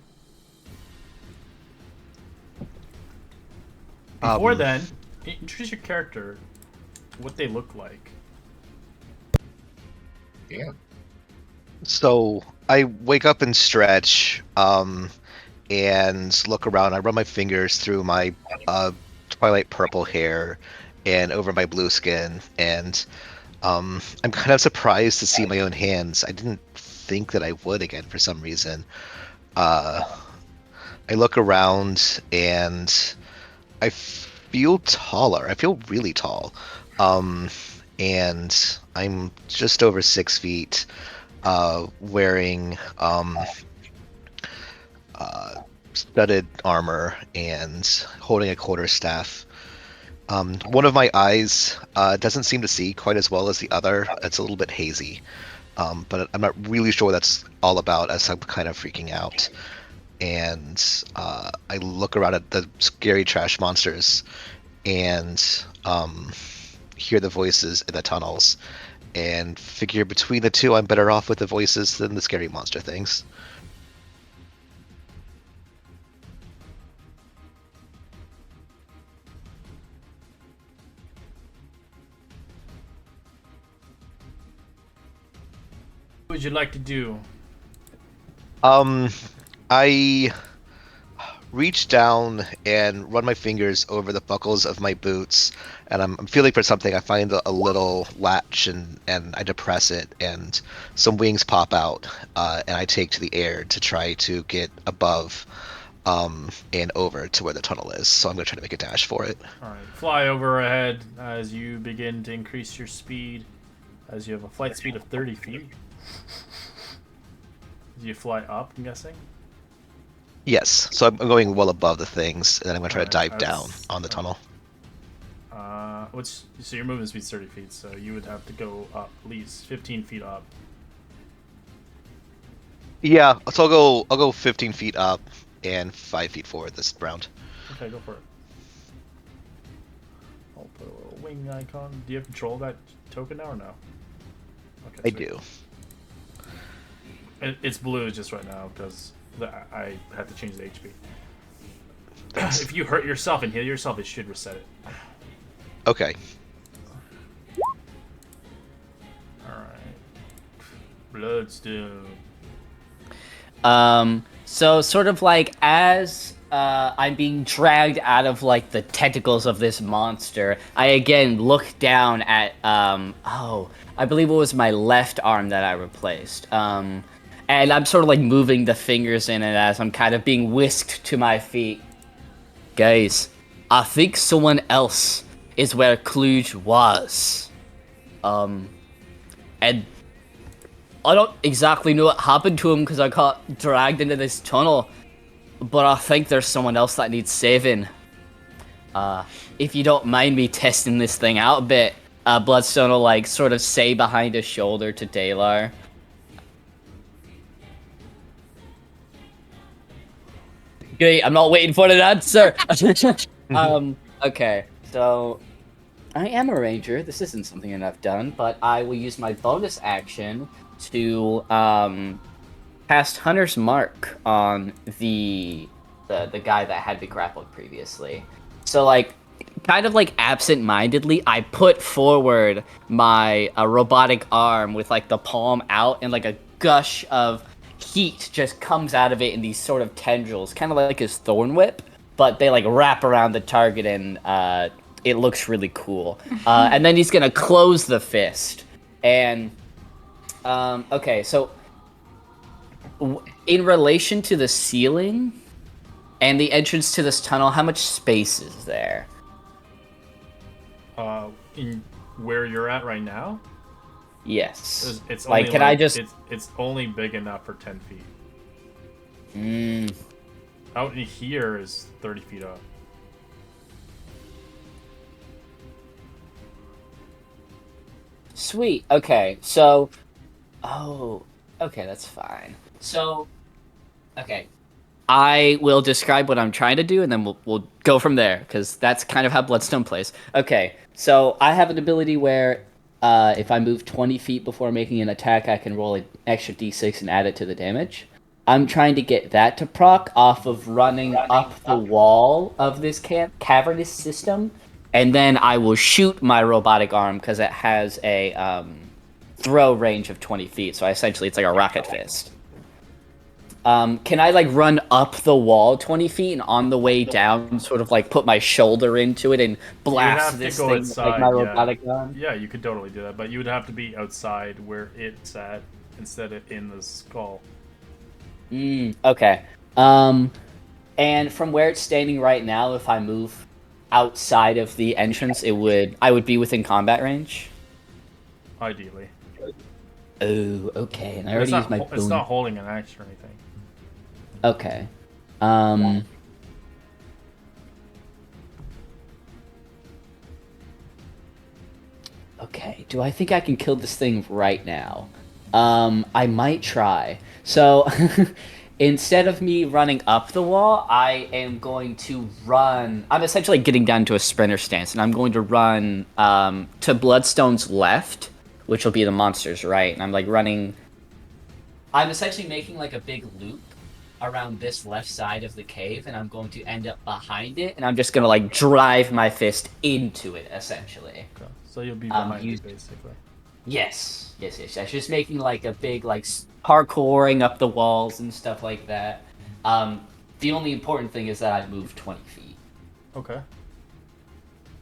D: Before then, introduce your character, what they look like.
A: Yeah.
E: So I wake up and stretch, and look around. I run my fingers through my twilight purple hair and over my blue skin, and I'm kind of surprised to see my own hands. I didn't think that I would again for some reason. I look around and I feel taller. I feel really tall. And I'm just over 6 feet, wearing studded armor and holding a quarterstaff. One of my eyes doesn't seem to see quite as well as the other. It's a little bit hazy, but I'm not really sure what that's all about, as I'm kind of freaking out. And I look around at the scary trash monsters and hear the voices in the tunnels, and figure between the two, I'm better off with the voices than the scary monster things.
D: What would you like to do?
E: I reach down and run my fingers over the buckles of my boots, and I'm feeling for something. I find a little latch, and I depress it, and some wings pop out, and I take to the air to try to get above and over to where the tunnel is. So I'm going to try to make a dash for it.
D: Alright, fly over ahead as you begin to increase your speed, as you have a flight speed of 30 feet. Do you fly up, I'm guessing?
E: Yes, so I'm going well above the things, and then I'm going to try to
D: Alright,
E: dive down on the tunnel.
D: So your movement speed's 30 feet, so you would have to go up at least 15 feet up.
E: Yeah, so I'll go 15 feet up and 5 feet forward this round.
D: Okay, go for it. I'll put a little wing icon. Do you have control of that token now or no? Okay,
E: I
D: sweet.
E: do.
D: It's blue just right now because I had to change the HP.
E: Thanks.
D: If you hurt yourself and heal yourself, it should reset it.
E: Okay.
D: Alright. Bloodstone.
C: So sort of like as I'm being dragged out of like the tentacles of this monster, I again look down at I believe it was my left arm that I replaced. And I'm sort of like moving the fingers in it as I'm kind of being whisked to my feet. Guys, I think someone else is where Kluge was. And I don't exactly know what happened to him because I got dragged into this tunnel, but I think there's someone else that needs saving. If you don't mind me testing this thing out a bit, Bloodstone will like sort of say behind his shoulder to Dalar. Great, I'm not waiting for an answer. Okay, so I am a ranger. This isn't something that I've done, but I will use my bonus action to cast Hunter's Mark on the guy that had me grappled previously. So like kind of like absent-mindedly, I put forward my robotic arm with like the palm out, and like a gush of heat just comes out of it in these sort of tendrils, kind of like his thorn whip, but they like wrap around the target, and it looks really cool. And then he's gonna close the fist, and okay, so in relation to the ceiling and the entrance to this tunnel, how much space is there?
D: In where you're at right now,
C: Yes.
D: it's
C: like,
D: only
C: can I just?
D: it's only big enough for 10 feet.
C: Mm,
D: Out in here is 30 feet up.
C: sweet. Okay. So, oh, okay, that's fine. So, okay, I will describe what I'm trying to do, and then we'll go from there, because that's kind of how Bloodstone plays. Okay, so I have an ability where if I move 20 feet before making an attack, I can roll an extra d6 and add it to the damage. I'm trying to get that to proc off of running up the wall of this cavernous system, and then I will shoot my robotic arm because it has a throw range of 20 feet. So essentially, it's like a rocket fist. Can I like run up the wall 20 feet and on the way down, sort of like put my shoulder into it and blast this thing with like my robotic arm?
D: Yeah, you could totally do that, but you would have to be outside where it's at instead of in the skull.
C: Okay. And from where it's standing right now, if I move outside of the entrance, I would be within combat range.
D: Ideally.
C: Oh, okay. And I already used my boom.
D: It's not holding an action or anything.
C: Okay. Okay, do I think I can kill this thing right now? I might try. So, instead of me running up the wall, I am going to run. I'm essentially getting down to a sprinter stance, and I'm going to run to Bloodstone's left, which will be the monster's right. And I'm like running. I'm essentially making like a big loop around this left side of the cave, and I'm going to end up behind it, and I'm just going to like drive my fist into it, essentially.
D: Okay. So you'll be behind it, basically.
C: Yes. Just making like a big like parkouring up the walls and stuff like that. The only important thing is that I moved 20 feet.
D: Okay.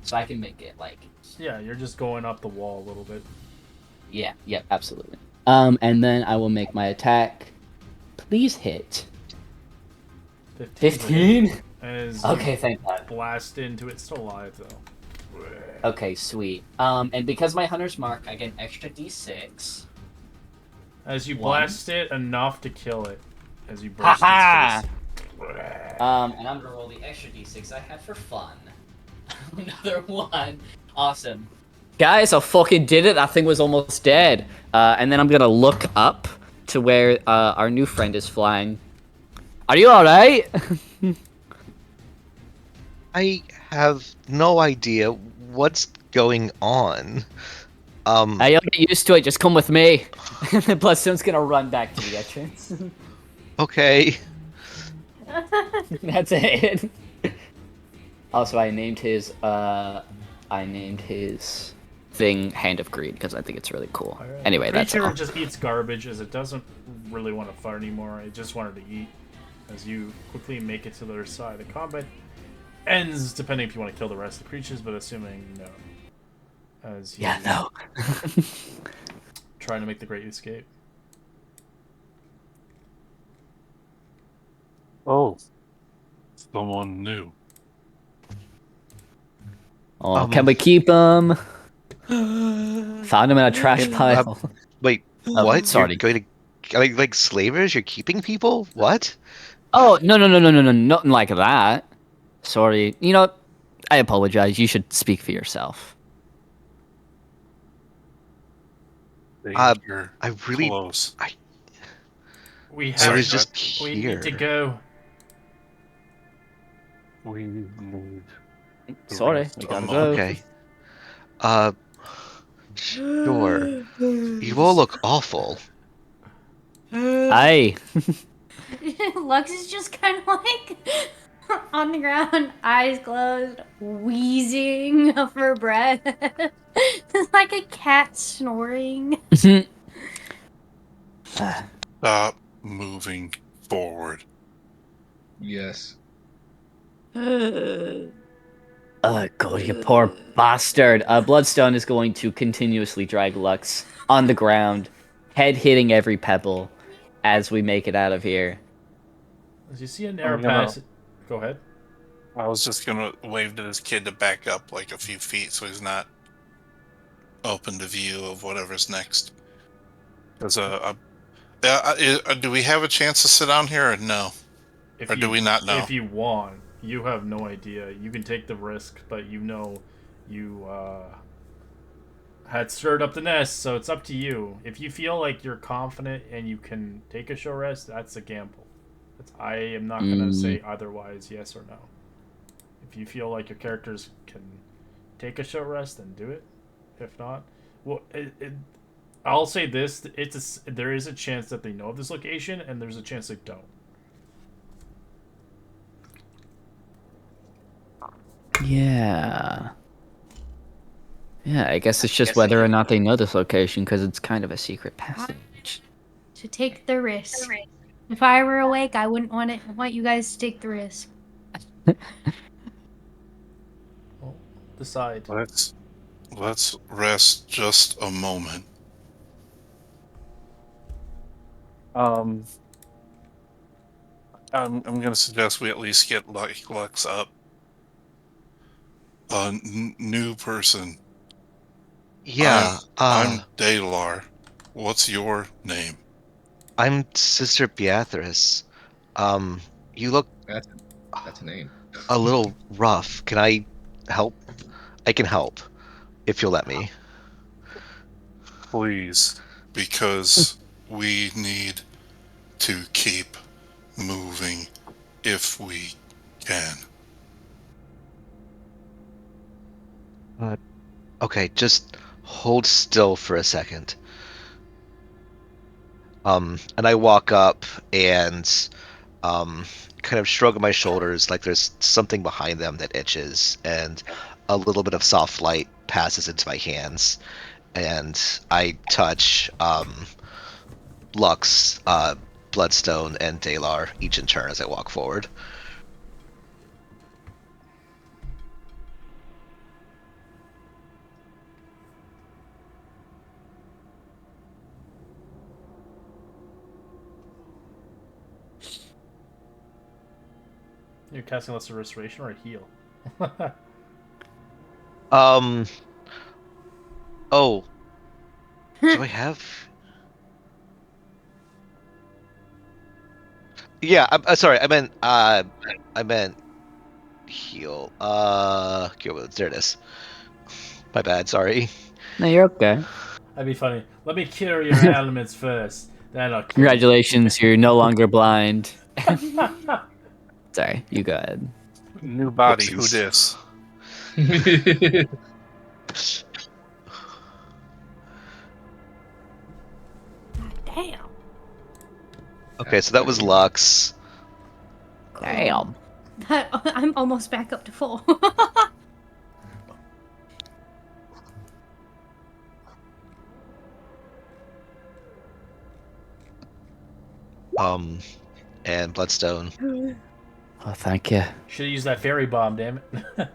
C: So I can make it like...
D: Yeah, you're just going up the wall a little bit.
C: Yeah, absolutely. And then I will make my attack. Please hit. 15? Okay, thank God.
D: Blast into it, still alive though.
C: Okay, sweet. And because my Hunter's Mark, I get an extra d6.
D: As you blast it enough to kill it. As you
C: burst
D: its face.
C: And I'm gonna roll the extra d6 I have for fun. Another one. Awesome. Guys, I fucking did it. That thing was almost dead. And then I'm gonna look up to where our new friend is flying. Are you alright?
E: I have no idea what's going on.
C: You'll get used to it. Just come with me. And then Bloodstone's gonna run back to the entrance.
E: Okay.
C: That's it. Also, I named his thing Hand of Greed because I think it's really cool. Right. Anyway, that's all.
D: Creature just eats garbage as it doesn't really want to fight anymore. It just wanted to eat. As you quickly make it to the other side, the combat ends depending if you want to kill the rest of the creatures, but assuming no. As you
C: no.
D: trying to make the great escape.
B: Oh, someone new.
C: Oh, can we keep him? Found him in a trash pile.
E: Wait, what?
C: Sorry.
E: You're going to like slavers? You're keeping people? What?
C: Oh, no, nothing like that. Sorry. You know, I apologize. You should speak for yourself.
E: I really...
B: Close.
D: We need to go.
B: We need...
C: Sorry, we gotta go.
E: Okay. Sure. You all look awful.
C: Aye.
F: Lux is just kind of like... on the ground, eyes closed, wheezing for breath. It's like a cat snoring.
B: Stop moving forward.
A: Yes.
C: Oh, God, you poor bastard. Bloodstone is going to continuously drag Lux on the ground, head hitting every pebble as we make it out of here.
D: As you see a narrow passage. Go ahead.
B: I was just gonna wave to this kid to back up like a few feet so he's not open to view of whatever's next. There's do we have a chance to sit down here or no? Or do we not know?
D: If you want, you have no idea. You can take the risk, but you had stirred up the nest, so it's up to you. If you feel like you're confident and you can take a short rest, that's a gamble. I am not going to say otherwise, yes or no. If you feel like your characters can take a short rest, then do it. If not, well, I'll say this: there is a chance that they know of this location, and there's a chance they don't.
C: Yeah. Yeah, I guess it's just whether or not they know this location, because it's kind of a secret passage.
F: To take the risk. If I were awake, I wouldn't want you guys to take the risk.
D: Well, decide.
B: Let's rest just a moment. I'm gonna suggest we at least get Lux up. New person.
E: Yeah.
B: I'm Dalar. What's your name?
E: I'm Sister Beatrice. You look
A: That's a name.
E: a little rough. Can I help? I can help, if you'll let me.
B: Please, because we need to keep moving if we can.
E: Okay, just hold still for a second. And I walk up and kind of shrug my shoulders like there's something behind them that itches, and a little bit of soft light passes into my hands, and I touch Lux, Bloodstone, and Dalar each in turn as I walk forward.
D: You're casting Lesser Restoration or a heal?
E: Oh. Do I have... Yeah, I'm sorry, I meant heal. Cure wounds, there it is. My bad, sorry.
C: No, you're okay.
D: That'd be funny. Let me cure your ailments first. Then I'll cure
C: Congratulations, you're no longer blind. Sorry, you go ahead.
B: New body, who
E: Whoopsies.
B: dis?
F: Damn.
E: Okay, so that was Lux.
C: Damn.
F: I'm almost back up to full.
E: And Bloodstone.
C: Oh, thank you.
D: Should have used that fairy bomb, damn it.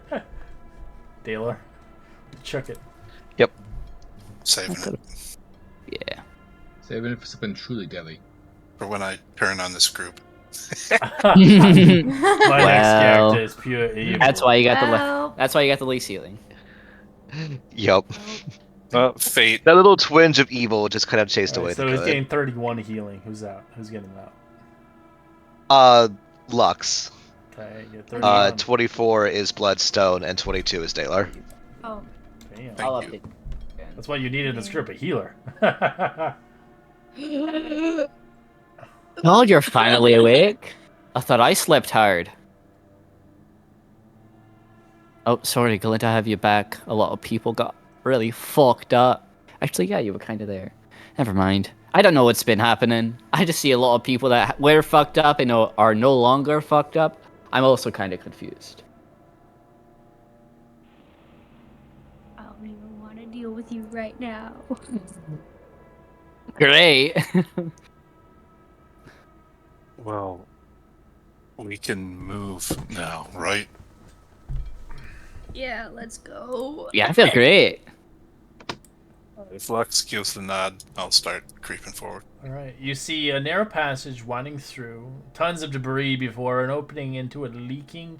D: Dalar. Chuck it.
E: Yep.
B: Saving it
C: Yeah.
A: Saving it for something truly deadly.
B: for when I turn on this group.
D: My next character is pure evil.
C: That's why you got
F: Well.
C: that's why you got the least healing.
E: Yep.
B: Fate.
E: That little twinge of evil just kind of chased away
D: Alright, so
E: the
D: he's
E: good.
D: getting 31 healing. Who's out? Who's getting that?
E: Lux.
D: Okay, get 31.
E: 24 is Bloodstone, and 22 is Dalar.
F: Oh.
D: Damn.
C: I'll
B: Thank you.
C: update.
D: That's why you need in this group a healer.
C: Oh, you're finally awake. I thought I slept hard. Oh, sorry, glad to have you back. A lot of people got really fucked up. Actually, yeah, you were kind of there. Never mind. I don't know what's been happening. I just see a lot of people that were fucked up and are no longer fucked up. I'm also kind of confused.
F: I don't even want to deal with you right now.
C: Great.
B: Well, we can move now, right?
F: Yeah, let's go.
C: Yeah, I feel great.
B: If Lux gives the nod, I'll start creeping forward.
D: All right. You see a narrow passage winding through, tons of debris before an opening into a leaking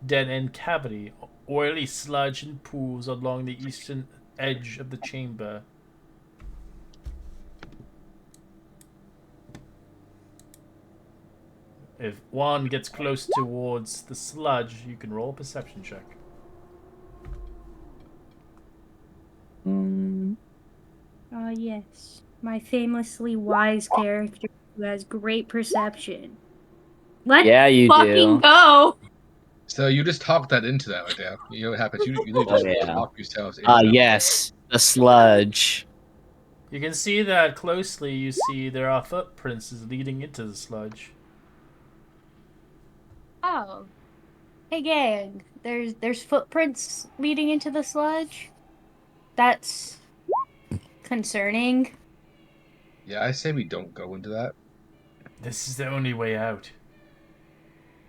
D: dead-end cavity. Oily sludge and pools along the eastern edge of the chamber. If one gets close towards the sludge, you can roll a perception check.
F: Yes. My famously wise character who has great perception. Let's
C: Yeah, you
F: fucking
C: do.
F: go!
A: So you just talk that into that right there. You know what happens? You literally
C: Oh,
A: just
C: yeah.
A: talk yourselves into that.
C: Yes. The sludge.
D: You can see that closely. You see there are footprints leading into the sludge.
F: Oh. Hey gang, there's footprints leading into the sludge? That's concerning.
A: Yeah, I say we don't go into that.
D: This is the only way out.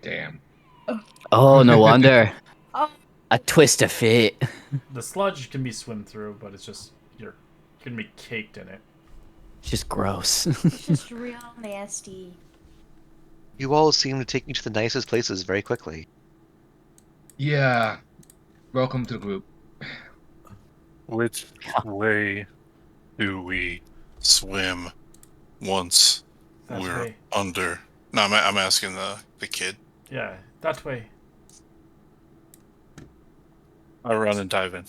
A: Damn.
C: Oh, no wonder.
F: Oh,
C: A twist of fate.
D: The sludge can be swum through, but it's just you're gonna be caked in it.
C: Just gross.
F: it's just real nasty.
E: You all seem to take me to the nicest places very quickly.
A: Yeah. Welcome to the group.
B: Which way do we swim once
D: That
B: we're
D: way.
B: under? No, I'm asking the kid.
D: Yeah, that way.
B: I run and dive in.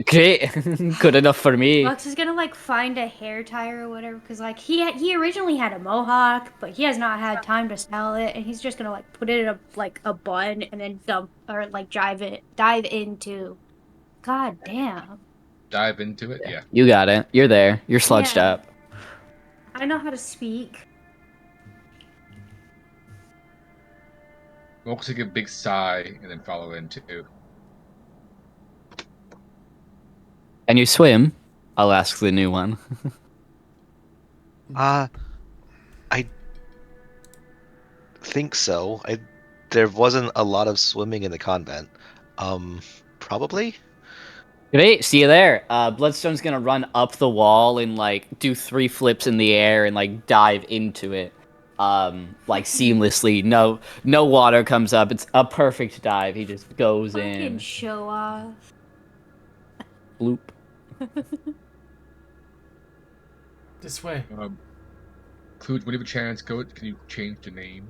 C: Great. Good enough for me.
F: Lux is gonna like find a hair tie or whatever, because like he originally had a mohawk, but he has not had time to style it, and he's just gonna like put it in a bun and then dump or like dive into. God damn.
A: Dive into it. Yeah.
C: You got it. You're there. You're sludged
F: Yeah.
C: up.
F: I know how to speak.
A: We'll take a big sigh and then follow in too.
C: And you swim? I'll ask the new one.
E: I think so. There wasn't a lot of swimming in the convent. Probably.
C: Great, see you there. Bloodstone's gonna run up the wall and like do 3 flips in the air and like dive into it. Like seamlessly. No water comes up. It's a perfect dive. He just goes
F: Fucking
C: in.
F: show off.
C: Bloop.
D: This way.
A: Clued, when you have a chance, can you change the name?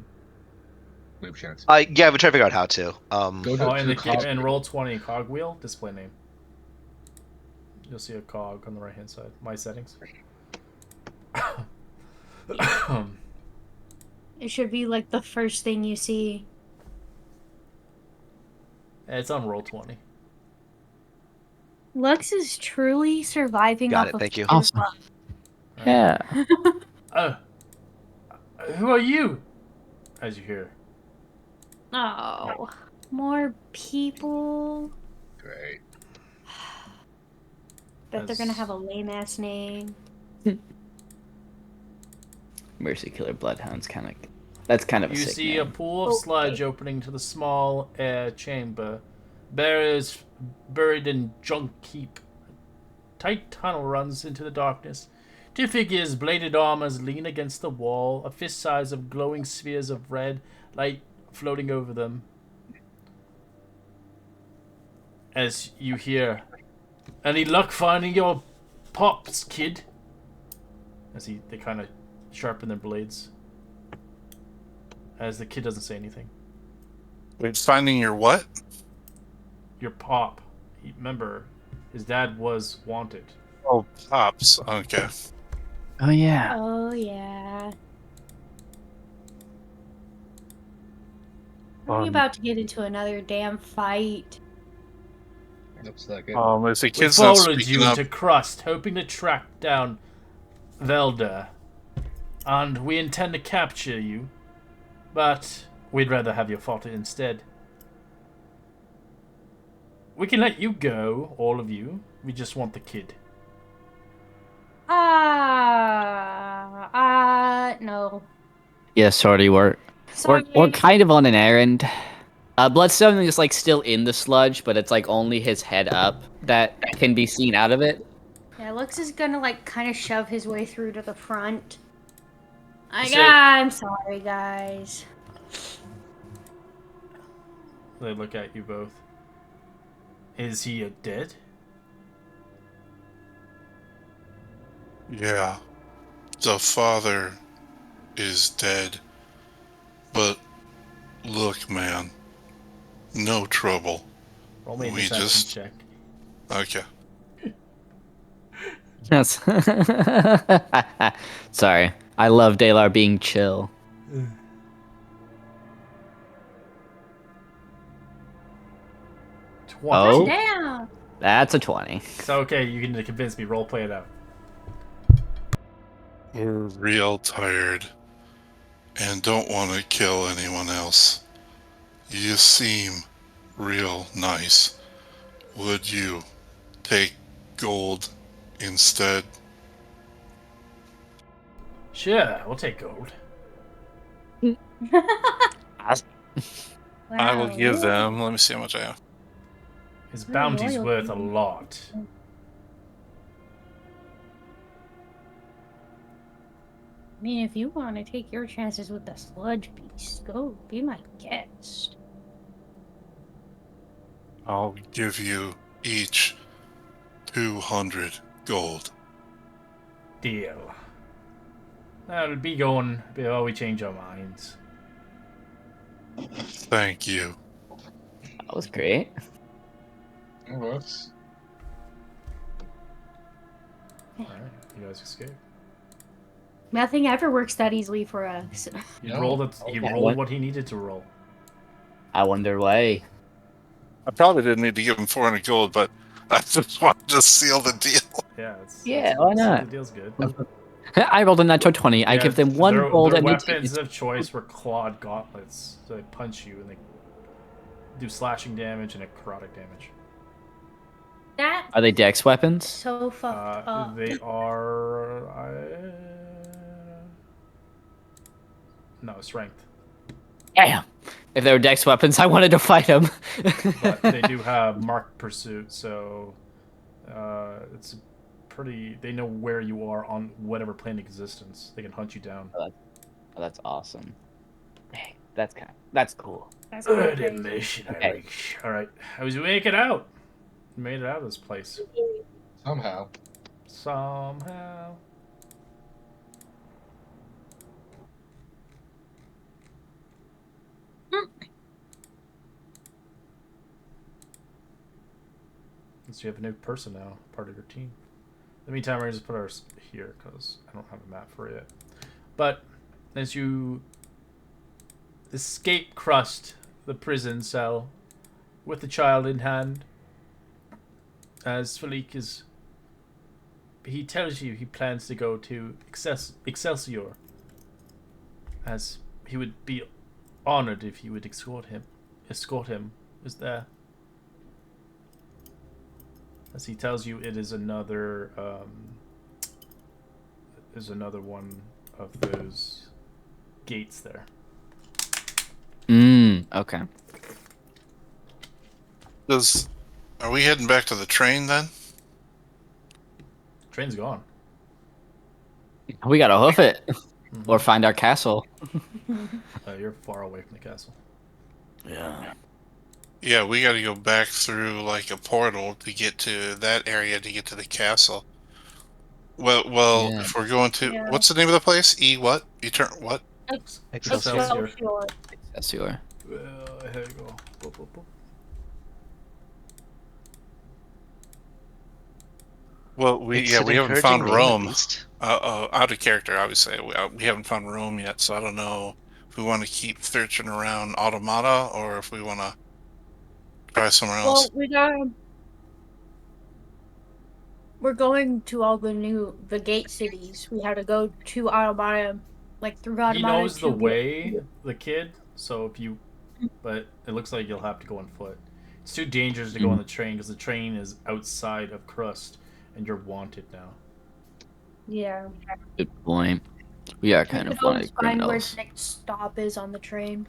A: When you have a chance.
E: Yeah, I've been trying to figure out how to.
A: Go to,
D: Oh,
A: to
D: and
A: the
D: the
A: cog.
D: and roll 20 cogwheel display name. You'll see a cog on the right hand side. My settings.
F: It should be like the first thing you see.
D: It's on roll 20.
F: Lux is truly surviving
E: Got
F: off
E: it,
F: of
E: thank you.
F: pure
C: Awesome.
F: luck.
C: Yeah.
D: Who are you? As you hear.
F: Oh, more people.
A: Great.
F: Bet they're gonna have a lame ass name.
C: Mercy Killer Bloodhound's that's kind of a
D: You
C: sick
D: see a
C: name.
D: pool of sludge opening to the small air chamber. Bear is buried in junk heap. Tight tunnel runs into the darkness. 2 figures, bladed armors, lean against the wall, a fist size of glowing spheres of red light floating over them. As you hear, any luck finding your pops, kid? As they kind of sharpen their blades. As the kid doesn't say anything.
B: Wait, finding your what?
D: Your pop. Remember, his dad was wanted.
B: Oh, pops. Okay.
C: Oh yeah.
F: Oh yeah. Are we about to get into another damn fight?
A: Looks like it.
B: If the
D: We
B: kid's not
D: followed you
B: speaking up,
D: into Crust, hoping to track down Velda. And we intend to capture you. But We'd rather have you fought it instead. We can let you go, all of you. We just want the kid.
F: No.
C: Yeah, sorry, we're
F: Sorry.
C: kind of on an errand. Bloodstone is like still in the sludge, but it's like only his head up that can be seen out of it.
F: Yeah, Lux is gonna like kind of shove his way through to the front.
D: So-
F: I'm sorry, guys.
D: They look at you both. Is he dead?
B: Yeah. The father is dead. But look, man. No trouble.
D: Roll me a
B: We
D: deception
B: just-
D: check.
B: Okay.
C: Yes. Sorry, I love Dalar being chill. Oh.
F: Damn.
C: That's a 20.
D: So okay, you can convince me. Role play it out.
B: We're real tired. And don't want to kill anyone else. You seem real nice. Would you take gold instead?
D: Sure, we'll take gold.
B: I will give them. Let me see how much I have.
D: His
F: Very
D: bounty's
F: loyal
D: worth a
F: people.
D: lot.
F: I mean, if you want to take your chances with the sludge beast, go be my guest.
B: I'll give you each 200 gold.
D: Deal. That'll be going before we change our minds.
B: Thank you.
C: That was great.
A: It works.
D: Alright, you guys escape.
F: Nothing ever works that easily for us.
D: He
A: No.
D: rolled it. He
C: Okay,
D: rolled
C: what-
D: what he needed to roll.
C: I wonder why.
B: I probably didn't need to give him 400 gold, but I just wanted to seal the deal.
D: Yeah,
C: Yeah, why not?
D: The deal's good.
C: I rolled a natural 20. I
D: Yeah,
C: give them one gold
D: their
C: and they
D: weapons
C: take
D: of choice were clawed gauntlets. So they punch you and they do slashing damage and necrotic damage.
F: That
C: Are they dex weapons?
F: so fucked up.
D: They are. No, strength.
C: Damn. If they were dex weapons, I wanted to fight them.
D: But they do have marked pursuit, so it's pretty. They know where you are on whatever plane of existence. They can hunt you down.
C: Oh, that's awesome. Dang, that's cool.
F: That's kinda
D: Good
F: crazy.
D: mission,
C: Okay.
D: Eric. All right, how was you make it out? You made it out of this place
A: Somehow.
D: somehow. So you have a new person now, part of your team. In the meantime, we're going to put ours here because I don't have a map for it yet. But as you escape Crust, the prison cell, with the child in hand, as Philippe is... He tells you he plans to go to Excelsior, as he would be honored if you would escort him. Is there? As he tells you, it is another one of those gates there.
C: Okay.
B: Are we heading back to the train then?
D: Train's gone.
C: We gotta hoof it. Or find our castle.
D: You're far away from the castle.
C: Yeah.
B: Yeah, we got to go back through like a portal to get to that area to get to the castle. Well,
C: Yeah.
B: if we're going to,
F: Yeah.
B: what's the name of the place? What? What?
D: Excelsior.
C: Excelsior.
D: Well, here you go. Boop, boop, boop.
B: Well, we
E: It's an
B: haven't
E: encouraging
B: found
E: name, at
B: Rome.
E: least.
B: Out of character, obviously. We haven't found Rome yet, so I don't know if we want to keep searching around Automata or if we want to try somewhere else.
F: Well, we're going to all the gate cities. We had to go to Automata, like through Automata.
D: He knows the
F: to get-
D: way, the kid, So but it looks like you'll have to go on foot. It's too dangerous to go on the train because the train is outside of Crust, and you're wanted now.
F: Yeah.
C: Good point. We are kind
F: You
C: of
F: can always
C: wanted
F: find where
C: criminals.
F: the next stop is on the train.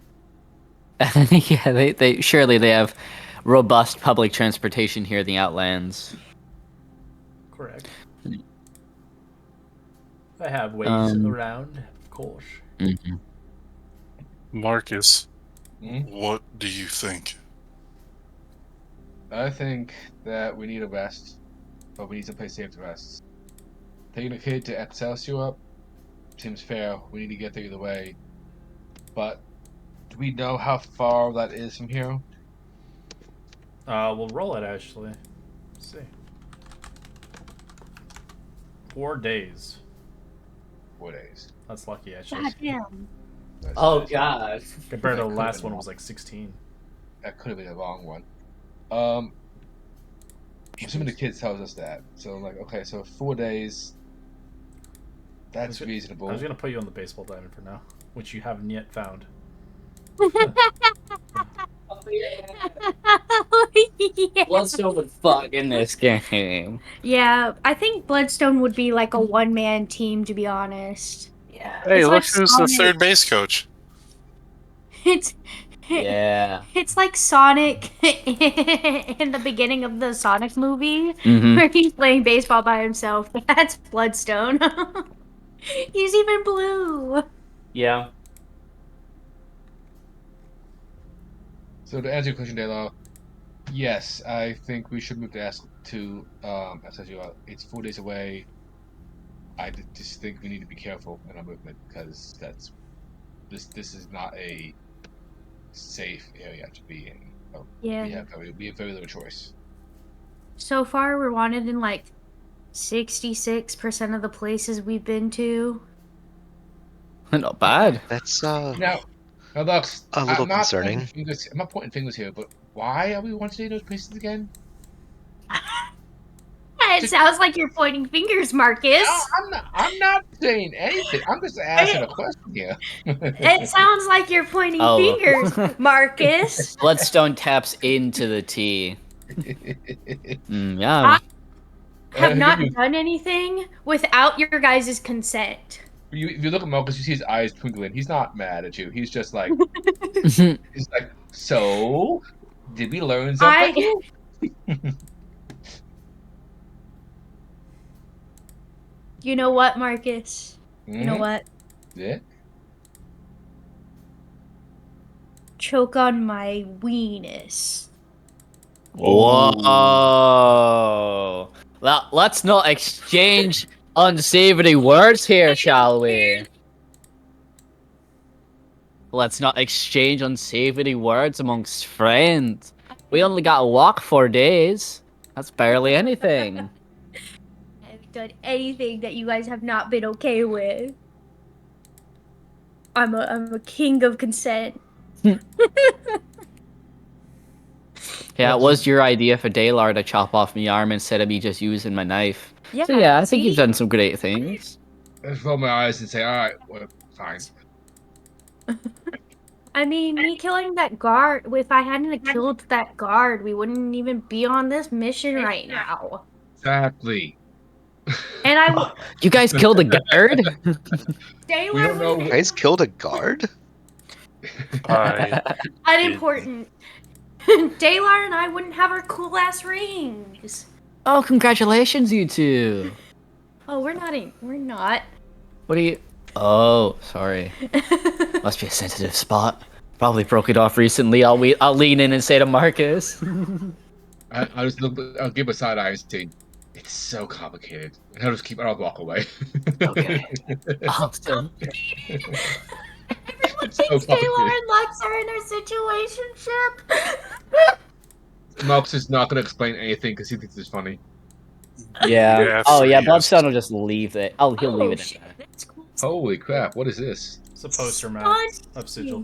C: Yeah, they surely they have robust public transportation here in the Outlands.
D: Correct. I have ways around, of course.
C: Mhm.
B: Marcus,
A: Mhm.
B: what do you think?
A: I think that we need a rest, but we need someplace safe to rest. Taking a kid to Excelsior seems fair. We need to get there either way. But do we know how far that is from here?
D: We'll roll it actually. Let's see. 4 days.
A: 4 days.
D: That's lucky actually.
F: God damn.
C: Oh god.
D: Compared to the
A: That
D: last
A: could've
D: one
A: been
D: was like 16.
A: That could have been a wrong one. I'm assuming the kid tells us that. So I'm like, okay, so 4 days. That's reasonable.
D: I was gonna put you on the baseball diamond for now, which you haven't yet found.
F: Yeah.
C: Bloodstone would fuck in this game.
F: Yeah, I think Bloodstone would be like a one-man team, to be honest.
C: Yeah.
B: Hey,
F: It's
B: look
F: like
B: who's the
F: Sonic.
B: third base coach.
F: It's
C: Yeah.
F: it's like Sonic in the beginning of the Sonic movie
C: Mhm.
F: where he's playing baseball by himself. That's Bloodstone. He's even blue.
C: Yeah.
A: So to answer your question, Dayla, yes, I think we should move to Excelsior. It's 4 days away. I just think we need to be careful in our movement because this is not a safe area to be in.
F: Yeah.
A: We have very little choice.
F: So far, we're wanted in like 66% of the places we've been to.
C: Not bad.
E: That's
A: Now, Lux,
E: a little
A: I'm not
E: concerning.
A: I'm not pointing fingers here, but why are we wanting to those places again?
F: It sounds like you're pointing fingers, Marcus.
A: No, I'm not saying anything. I'm just asking a question here.
F: It sounds like you're pointing
C: Oh.
F: fingers, Marcus.
C: Bloodstone taps into the T. Yeah.
F: Have not
A: you,
F: done anything without your guys' consent.
A: if you look at Marcus, you see his eyes twinkling. He's not mad at you. He's just like, so did we learn something?
F: You know what, Marcus? You know
A: Mhm.
F: what?
A: Yeah.
F: Choke on my weenus.
C: Whoa. Let's not exchange unsavory words here, shall we? Let's not exchange unsavory words amongst friends. We only got to walk 4 days. That's barely anything.
F: I've done anything that you guys have not been okay with. I'm a king of consent.
C: Yeah, it was your idea for Daylar to chop off my arm instead of me just using my knife.
F: Yeah,
C: So yeah, I think
F: see?
C: you've done some great things.
A: I just roll my eyes and say, all right, well, fine.
F: I mean, me killing that guard, if I hadn't killed that guard, we wouldn't even be on this mission right now.
A: Exactly.
F: And I
C: You guys killed a guard?
A: We
F: Taylor
A: don't know.
F: would
E: You guys killed a guard?
F: unimportant. Daylar and I wouldn't have our cool ass rings.
C: Oh, congratulations, you two.
F: Oh, we're not.
C: What are you? Oh, sorry. Must be a sensitive spot. Probably broke it off recently. I'll lean in and say to Marcus.
A: I'll just look. I'll give a side eye and say, "It's so complicated," and I'll walk away.
C: Okay. Awesome.
F: Everyone
A: It's so
F: thinks Taylor
A: complicated.
F: and Lux are in a situationship.
A: Mark's is not going to explain anything because he thinks it's funny.
C: Yeah.
B: Yeah,
C: Oh yeah,
B: yes.
C: Bloodstone will just leave it. Oh, he'll leave it in
F: shit,
C: there.
F: that's cool.
A: Holy crap! What is this?
D: It's a poster map of Sigil.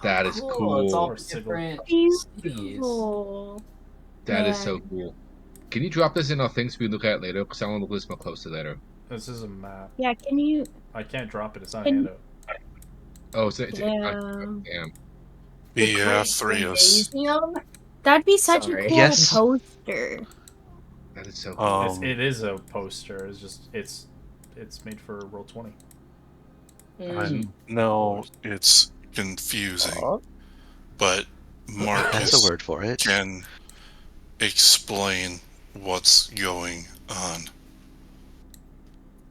A: That is
C: It's
A: cool.
C: all
D: Or Sigil.
C: different cities.
F: Beautiful.
A: That is so
F: Man.
A: cool. Can you drop this in our things we can look at later? Because I want to look this more closely later.
D: This is a map.
F: Yeah, can you?
D: I can't drop it. It's not a
F: Can-
D: handout.
A: Oh, so it's
F: Damn.
A: damn.
F: The
B: Yeah,
F: Crust
B: 3 is.
F: Gymnasium? That'd be such a
C: Sorry.
F: cool
E: Yes.
F: poster.
A: That is so cool.
D: It is a poster. It's just it's made for Roll 20.
B: I know it's confusing, but
E: That's a
B: Marcus
E: word for it.
B: can explain what's going on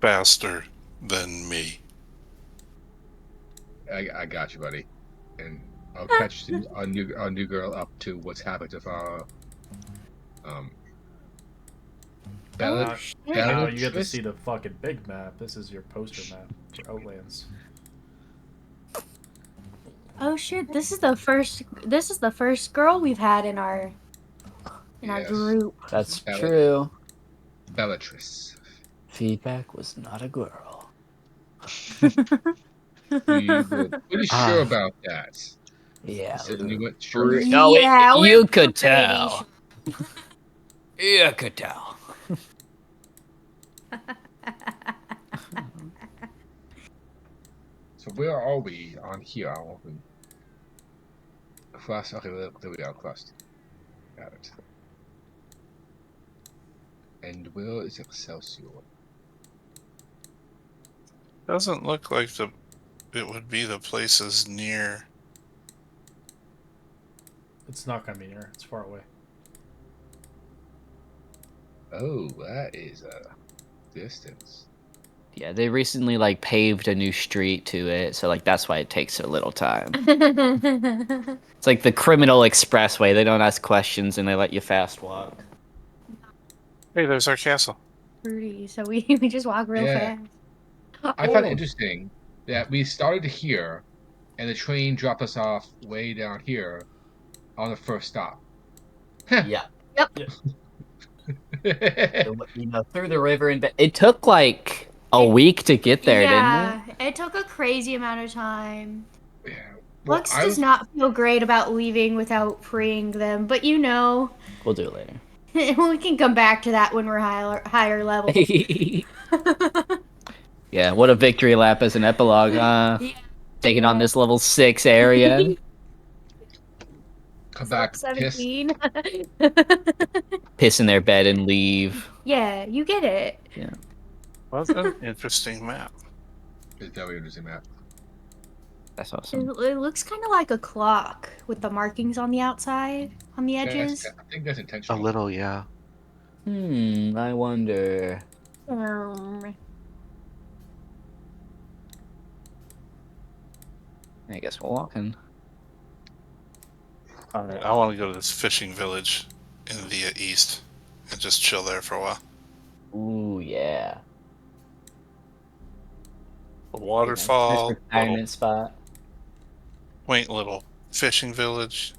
B: faster than me.
A: I got you, buddy. And I'll catch our new girl up to what's happened to our
D: Now, now you get to
A: Bellatrix?
D: see the fucking big map. This is your poster map for Outlands.
F: Oh shit! This is the first girl we've had in our
A: Yes.
F: group.
C: That's
A: Bella-
C: true.
A: Bellatrix.
C: Feedback was not a girl.
A: We were pretty sure about that.
C: Yeah.
A: Said you weren't sure.
C: No,
F: Yeah,
C: you
F: we're
C: could
F: pretty
C: tell. You could tell.
A: So where are we on here? Crust. Okay, there we are. Crust. Got it. And where is Excelsior?
B: Doesn't look like it would be the places near.
D: It's not gonna be near. It's far away.
A: Oh, that is a distance.
C: Yeah, they recently like paved a new street to it, so like that's why it takes a little time. It's like the criminal expressway. They don't ask questions and they let you fast walk.
B: Hey, there's our castle.
F: Pretty. So we just walk real
A: Yeah.
F: fast.
A: I found it interesting that we started here, and the train dropped us off way down here on the first stop.
C: Yeah.
A: Yeah.
C: You know, through the river and it took like a week to get there, didn't
F: Yeah, it took a crazy amount of time.
A: Well,
F: Lux does not feel great about leaving without freeing them, but you know,
C: it? We'll do it later.
F: we can come back to that when we're higher level.
C: Yeah, what a victory lap as an epilogue, huh?
F: Yeah.
C: Taking on this level 6 area.
A: Come back, piss.
F: 17.
C: Piss in their bed and leave.
F: Yeah, you get it.
C: Yeah.
B: What an interesting map.
A: It's very interesting map.
C: That's
F: It,
C: awesome.
F: it looks kind of like a clock with the markings on the outside, on the edges.
A: I think that's
E: A
A: intentional.
E: little, yeah.
C: I wonder. I guess we're walking.
B: Alright, I want to go to this fishing village in the east and just chill there for a while.
C: Ooh, yeah.
B: A waterfall,
C: Nice retirement spot.
B: quaint little fishing village.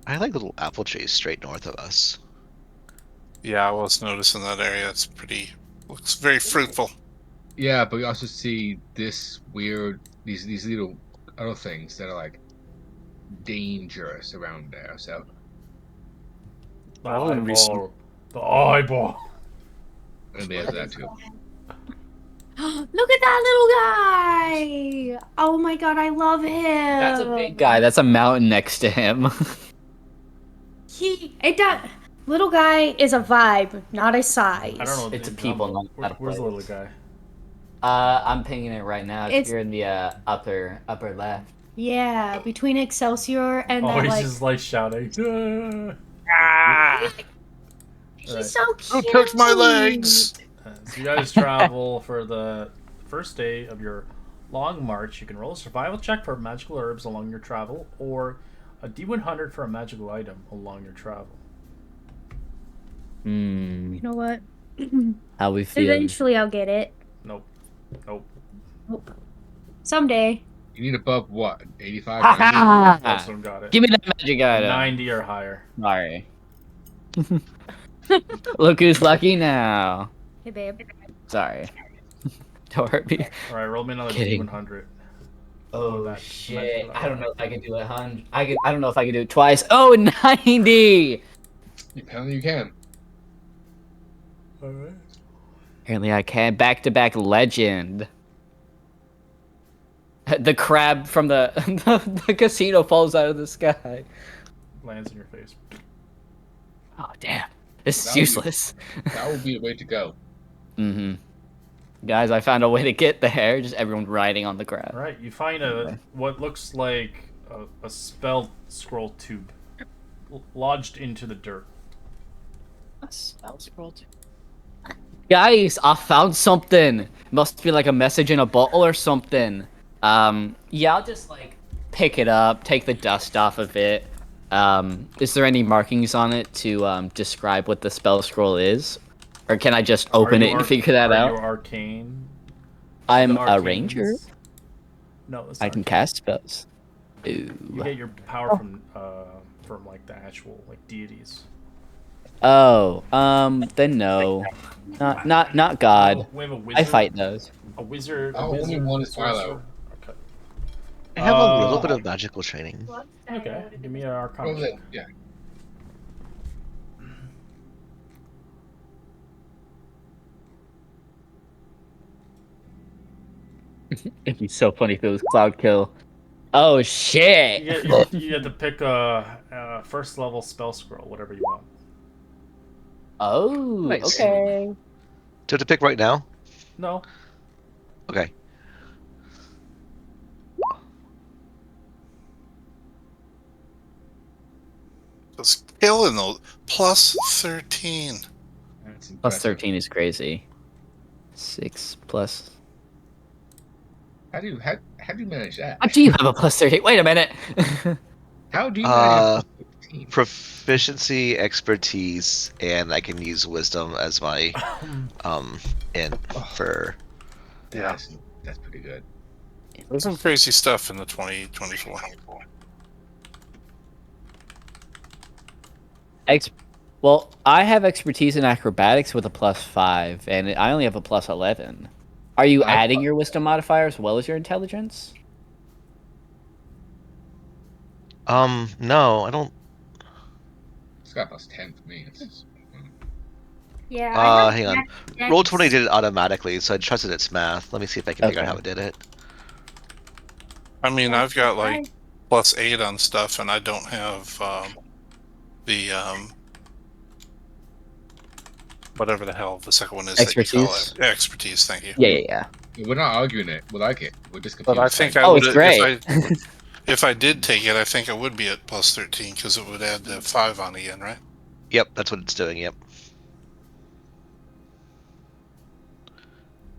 E: I like the little apple trees straight north of us.
B: Yeah, I was noticing that area. It's looks very fruitful.
A: Yeah, but we also see this weird, these little other things that are like dangerous around there. So
D: The
B: I wouldn't be
D: eyeball. The eyeball.
A: and there's that too.
F: Look at that little guy! Oh my god, I love him.
C: That's a big guy. That's a mountain next to him.
F: Little guy is a vibe, not a size.
D: I don't know.
C: It's a people, not a
D: Where's the little
C: place.
D: guy?
C: I'm pinging it right now.
F: It's-
C: You're in the upper left.
F: Yeah, between Excelsior and that
D: He's
F: like
D: just like shouting.
F: he's so
B: Who
F: cute.
B: took my legs?
D: So you guys travel for the first day of your long march. You can roll a survival check for magical herbs along your travel, or a D100 for a magical item along your travel.
F: You know what?
C: How we feel?
F: Eventually I'll get it.
D: Nope.
F: Someday.
A: You need above what? 85?
C: Ha
A: 90?
C: ha!
D: Most of them got it.
C: Give me that magic item.
D: 90 or higher.
C: Sorry. Look who's lucky now.
F: Hey babe.
C: Sorry. Don't hurt me.
D: All right, roll me another
C: Kidding.
D: D100.
C: Oh
D: that
C: shit!
D: magical
C: I don't know if I can do 100. I don't know if I can do it twice. Oh, 90.
A: Apparently you can.
D: All right.
C: Apparently I can. Back-to-back legend. The crab from the, the casino falls out of the sky.
D: Lands in your face.
C: Oh, damn. This is
A: That would be-
C: useless.
A: That would be a way to go.
C: Mm-hmm. Guys, I found a way to get there. Just everyone riding on the crab.
D: All right, you find what looks like a spell scroll tube lodged into the dirt.
C: A spell scroll tube. Guys, I found something. Must be like a message in a bottle or something. Yeah, I'll just like pick it up, take the dust off of it. Is there any markings on it to describe what the spell scroll is? Or can I just open it and figure that out?
D: Are you arcane?
C: I'm
D: The
C: a
D: arcanes?
C: ranger.
D: No, that's
C: I
D: not
C: can
D: arcane.
C: cast spells.
D: You
C: Ooh.
D: get your power from like the actual like deities.
C: Oh, then no. Not God.
D: We have a wizard.
C: I fight those.
D: A wizard.
A: Oh,
D: A wizard.
A: only one is
D: sorcerer.
A: Milo.
D: Okay.
E: I have a little
D: Uh,
E: bit of magical training.
D: Okay. Give me an arcana
A: Well,
D: check.
A: yeah.
C: It'd be so funny if it was Cloud Kill. Oh shit!
D: You get to pick a first level spell scroll, whatever you want.
C: Oh,
E: Nice.
C: okay.
E: Do I have to pick right now?
D: No.
E: Okay.
B: Just killing those. Plus 13.
A: That's
C: Plus
A: impressive.
C: 13 is crazy. 6 plus.
A: How do you manage that?
C: How do you have a plus 13? Wait a minute.
A: How do you manage a 15?
E: Proficiency, expertise, and I can use wisdom as my int for.
B: Yeah.
A: That's pretty good.
B: There's some crazy stuff in the 2024.
C: Well, I have expertise in acrobatics with a plus 5, and I only have a plus 11. Are you adding your wisdom modifier as well as your intelligence?
E: No, I don't.
A: It's got plus 10 for me.
F: Yeah. I have
E: Hang on.
F: dex.
E: Roll 20 did it automatically, so I trusted its math. Let me see if I can figure out
C: Okay.
E: how it did it.
B: I mean, I've got like plus 8 on stuff, and I don't have the whatever the hell the second one is. That you call
C: Expertise?
B: it. Yeah, expertise. Thank you.
C: Yeah.
A: We're not arguing it. We like it. We're just
B: But
A: confused.
B: I think I
C: Oh,
B: would.
C: it's great.
B: If I did take it, I think it would be at plus 13 because it would add the 5 on again, right?
E: Yep, that's what it's doing. Yep.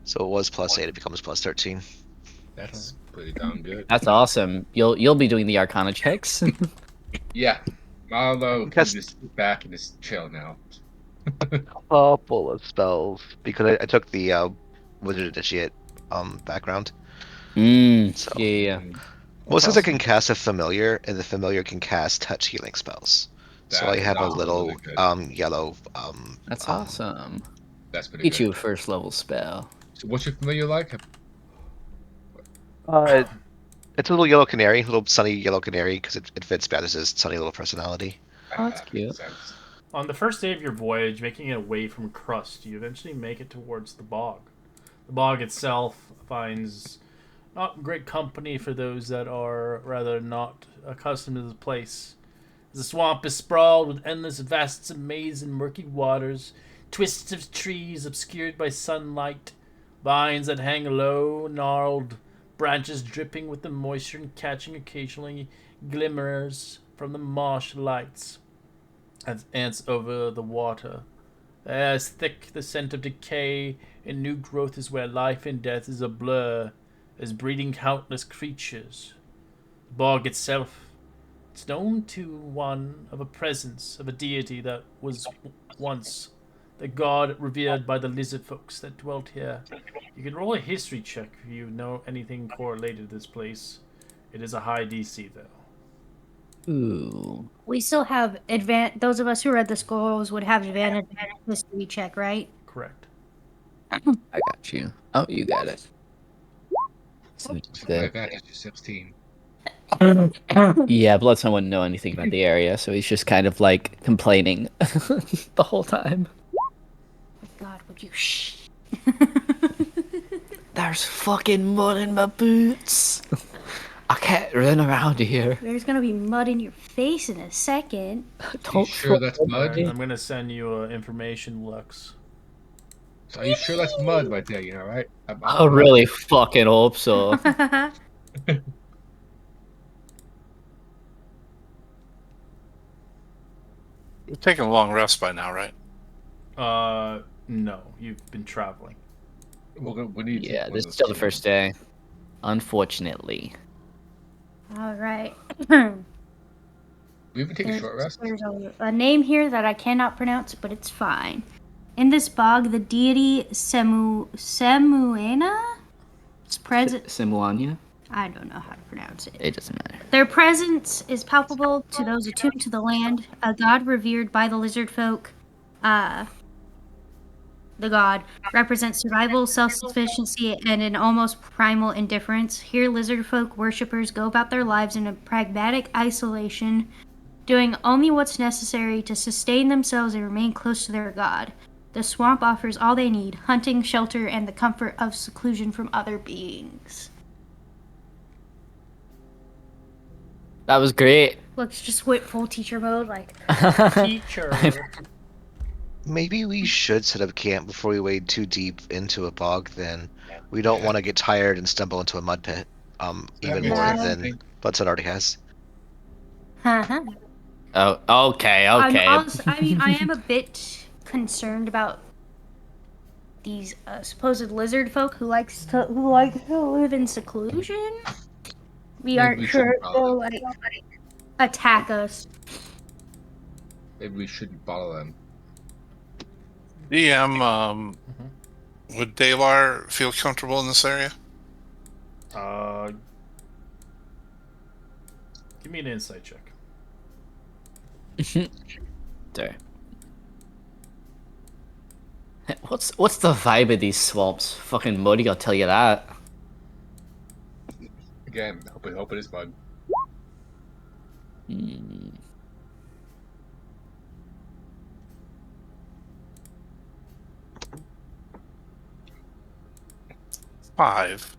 E: So it was plus 8. It becomes plus 13.
A: That's pretty darn good.
C: That's awesome. You'll be doing the Arcana checks.
A: Yeah. Marlo can
E: Because-
A: just back and just chill now.
E: Couple of spells because I took the Wizard Initiate background. So-
C: Yeah.
E: Well, since I can cast a familiar, and the familiar can cast touch healing spells, so I
A: That
E: have a
A: sounds
E: little
A: really good.
E: yellow.
C: That's awesome.
A: That's pretty
C: Get
A: good.
C: you a first level spell.
A: So what's your familiar like?
E: It's a little yellow canary, little sunny yellow canary, because it fits Battis's sunny little personality.
C: Oh, that's
A: Makes
C: cute.
A: sense.
D: On the first day of your voyage, making it away from Crust, you eventually make it towards the bog. The bog itself finds not great company for those that are rather not accustomed to the place. The swamp is sprawled with endless vasts of maze and murky waters, twists of trees obscured by sunlight, vines that hang low, gnarled, branches dripping with the moisture and catching occasionally glimmers from the marsh lights as ants over the water. As thick the scent of decay and new growth is where life and death is a blur, as breeding countless creatures. The bog itself, it's known to one of a presence of a deity that was once the god revered by the lizard folks that dwelt here. You can roll a history check if you know anything correlated to this place. It is a high DC though.
C: Ooh.
F: We still have those of us who read the scrolls would have advantage on a history check, right?
D: Correct.
C: I got you. Oh, you got it. So
A: My
C: the-
A: advantage is 16.
C: yeah, Bloodstone wouldn't know anything about the area, so he's just kind of like complaining the whole time.
F: God, would you shh?
C: There's fucking mud in my boots. I can't run around here.
F: There's gonna be mud in your face in a second.
A: You sure that's mud?
D: Alright, I'm gonna send you information, Lux.
A: So are you sure that's mud right there? You know, right?
C: I really fucking hope so.
B: You're taking a long rest by now, right?
D: No, you've been traveling.
A: We need to
C: Yeah,
A: take one
C: this
A: of
C: is still the
A: those
C: first day. Unfortunately.
F: All right.
A: We even take a short rest.
F: There's a name here that I cannot pronounce, but it's fine. In this bog, the deity Semuena is present.
C: Simuania?
F: I don't know how to pronounce it.
C: It doesn't matter.
F: Their presence is palpable to those attuned to the land, a god revered by the lizard folk. The god represents survival, self-sufficiency, and an almost primal indifference. Here, lizard folk worshippers go about their lives in a pragmatic isolation, doing only what's necessary to sustain themselves and remain close to their god. The swamp offers all they need: hunting, shelter, and the comfort of seclusion from other beings.
C: That was great.
F: Looks just went full teacher mode, like.
D: Teacher.
E: Maybe we should set up camp before we wade too deep into a bog. Then we don't want to get tired and stumble into a mud pit. Even
A: makes
E: more
F: sense.
E: than Bloodset already has.
C: Oh, okay.
F: I am a bit concerned about these supposed lizard folk who like to live in seclusion. We aren't
A: we
F: sure
A: should
F: if they'll like attack us.
A: Maybe we shouldn't follow them.
B: DM, would Dalar feel comfortable in this area?
D: Give me an insight check.
C: There. What's the vibe of these swamps? Fucking muddy, I'll tell you that.
A: Again, hope it is mud.
C: Hmm.
B: Five.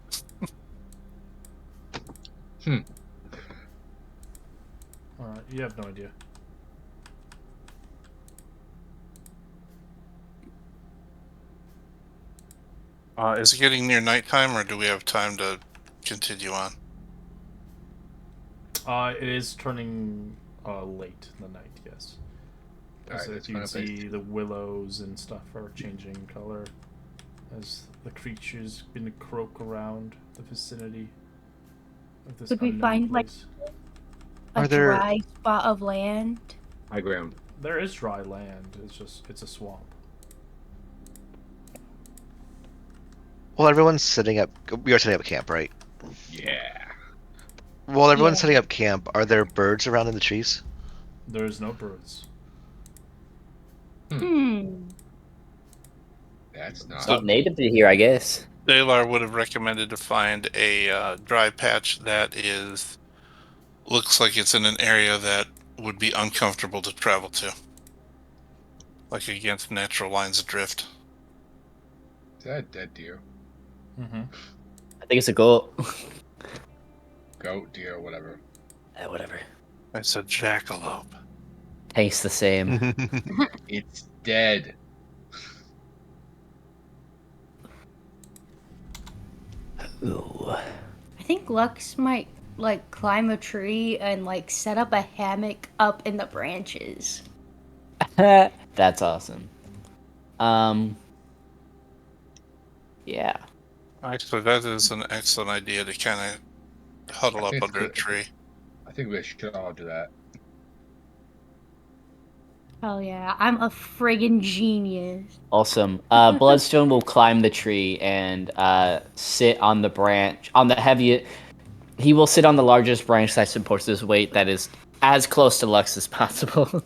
D: Alright, you have no idea.
B: Is it getting near nighttime, or do we have time to continue on?
D: It is turning late in the night, yes.
A: Alright,
D: So
A: that's
D: you can
A: fine.
D: see the willows and stuff are changing color as the creatures begin to croak around the vicinity of this
F: Could we
D: unknown
F: find, like,
D: place.
F: A
E: Are there-
F: dry spot of land.
A: High ground.
D: There is dry land. It's a swamp.
E: Well, everyone's setting up. We are setting up camp, right?
A: Yeah.
E: While everyone's
F: Yeah.
E: setting up camp, are there birds around in the trees?
D: There's no birds.
A: That's not.
C: It's not native to here, I guess.
B: Dalar would have recommended to find a dry patch that looks like it's in an area that would be uncomfortable to travel to, like against natural lines of drift.
A: Is that a dead deer?
D: Mm-hmm.
C: I think it's a goat.
A: Goat, deer, whatever.
C: Whatever.
B: It's a jackalope.
C: Tastes the same.
A: It's dead.
C: Ooh.
F: I think Lux might like climb a tree and like set up a hammock up in the branches.
C: That's awesome. Yeah.
B: Actually, that is an excellent idea to kind of huddle
A: I
B: up
A: think it's
B: under a
A: good.
B: tree.
A: I think we should all do that.
F: Oh yeah, I'm a friggin' genius.
C: Awesome. Bloodstone will climb the tree and sit on the branch. He will sit on the largest branch that supports his weight that is as close to Lux as possible.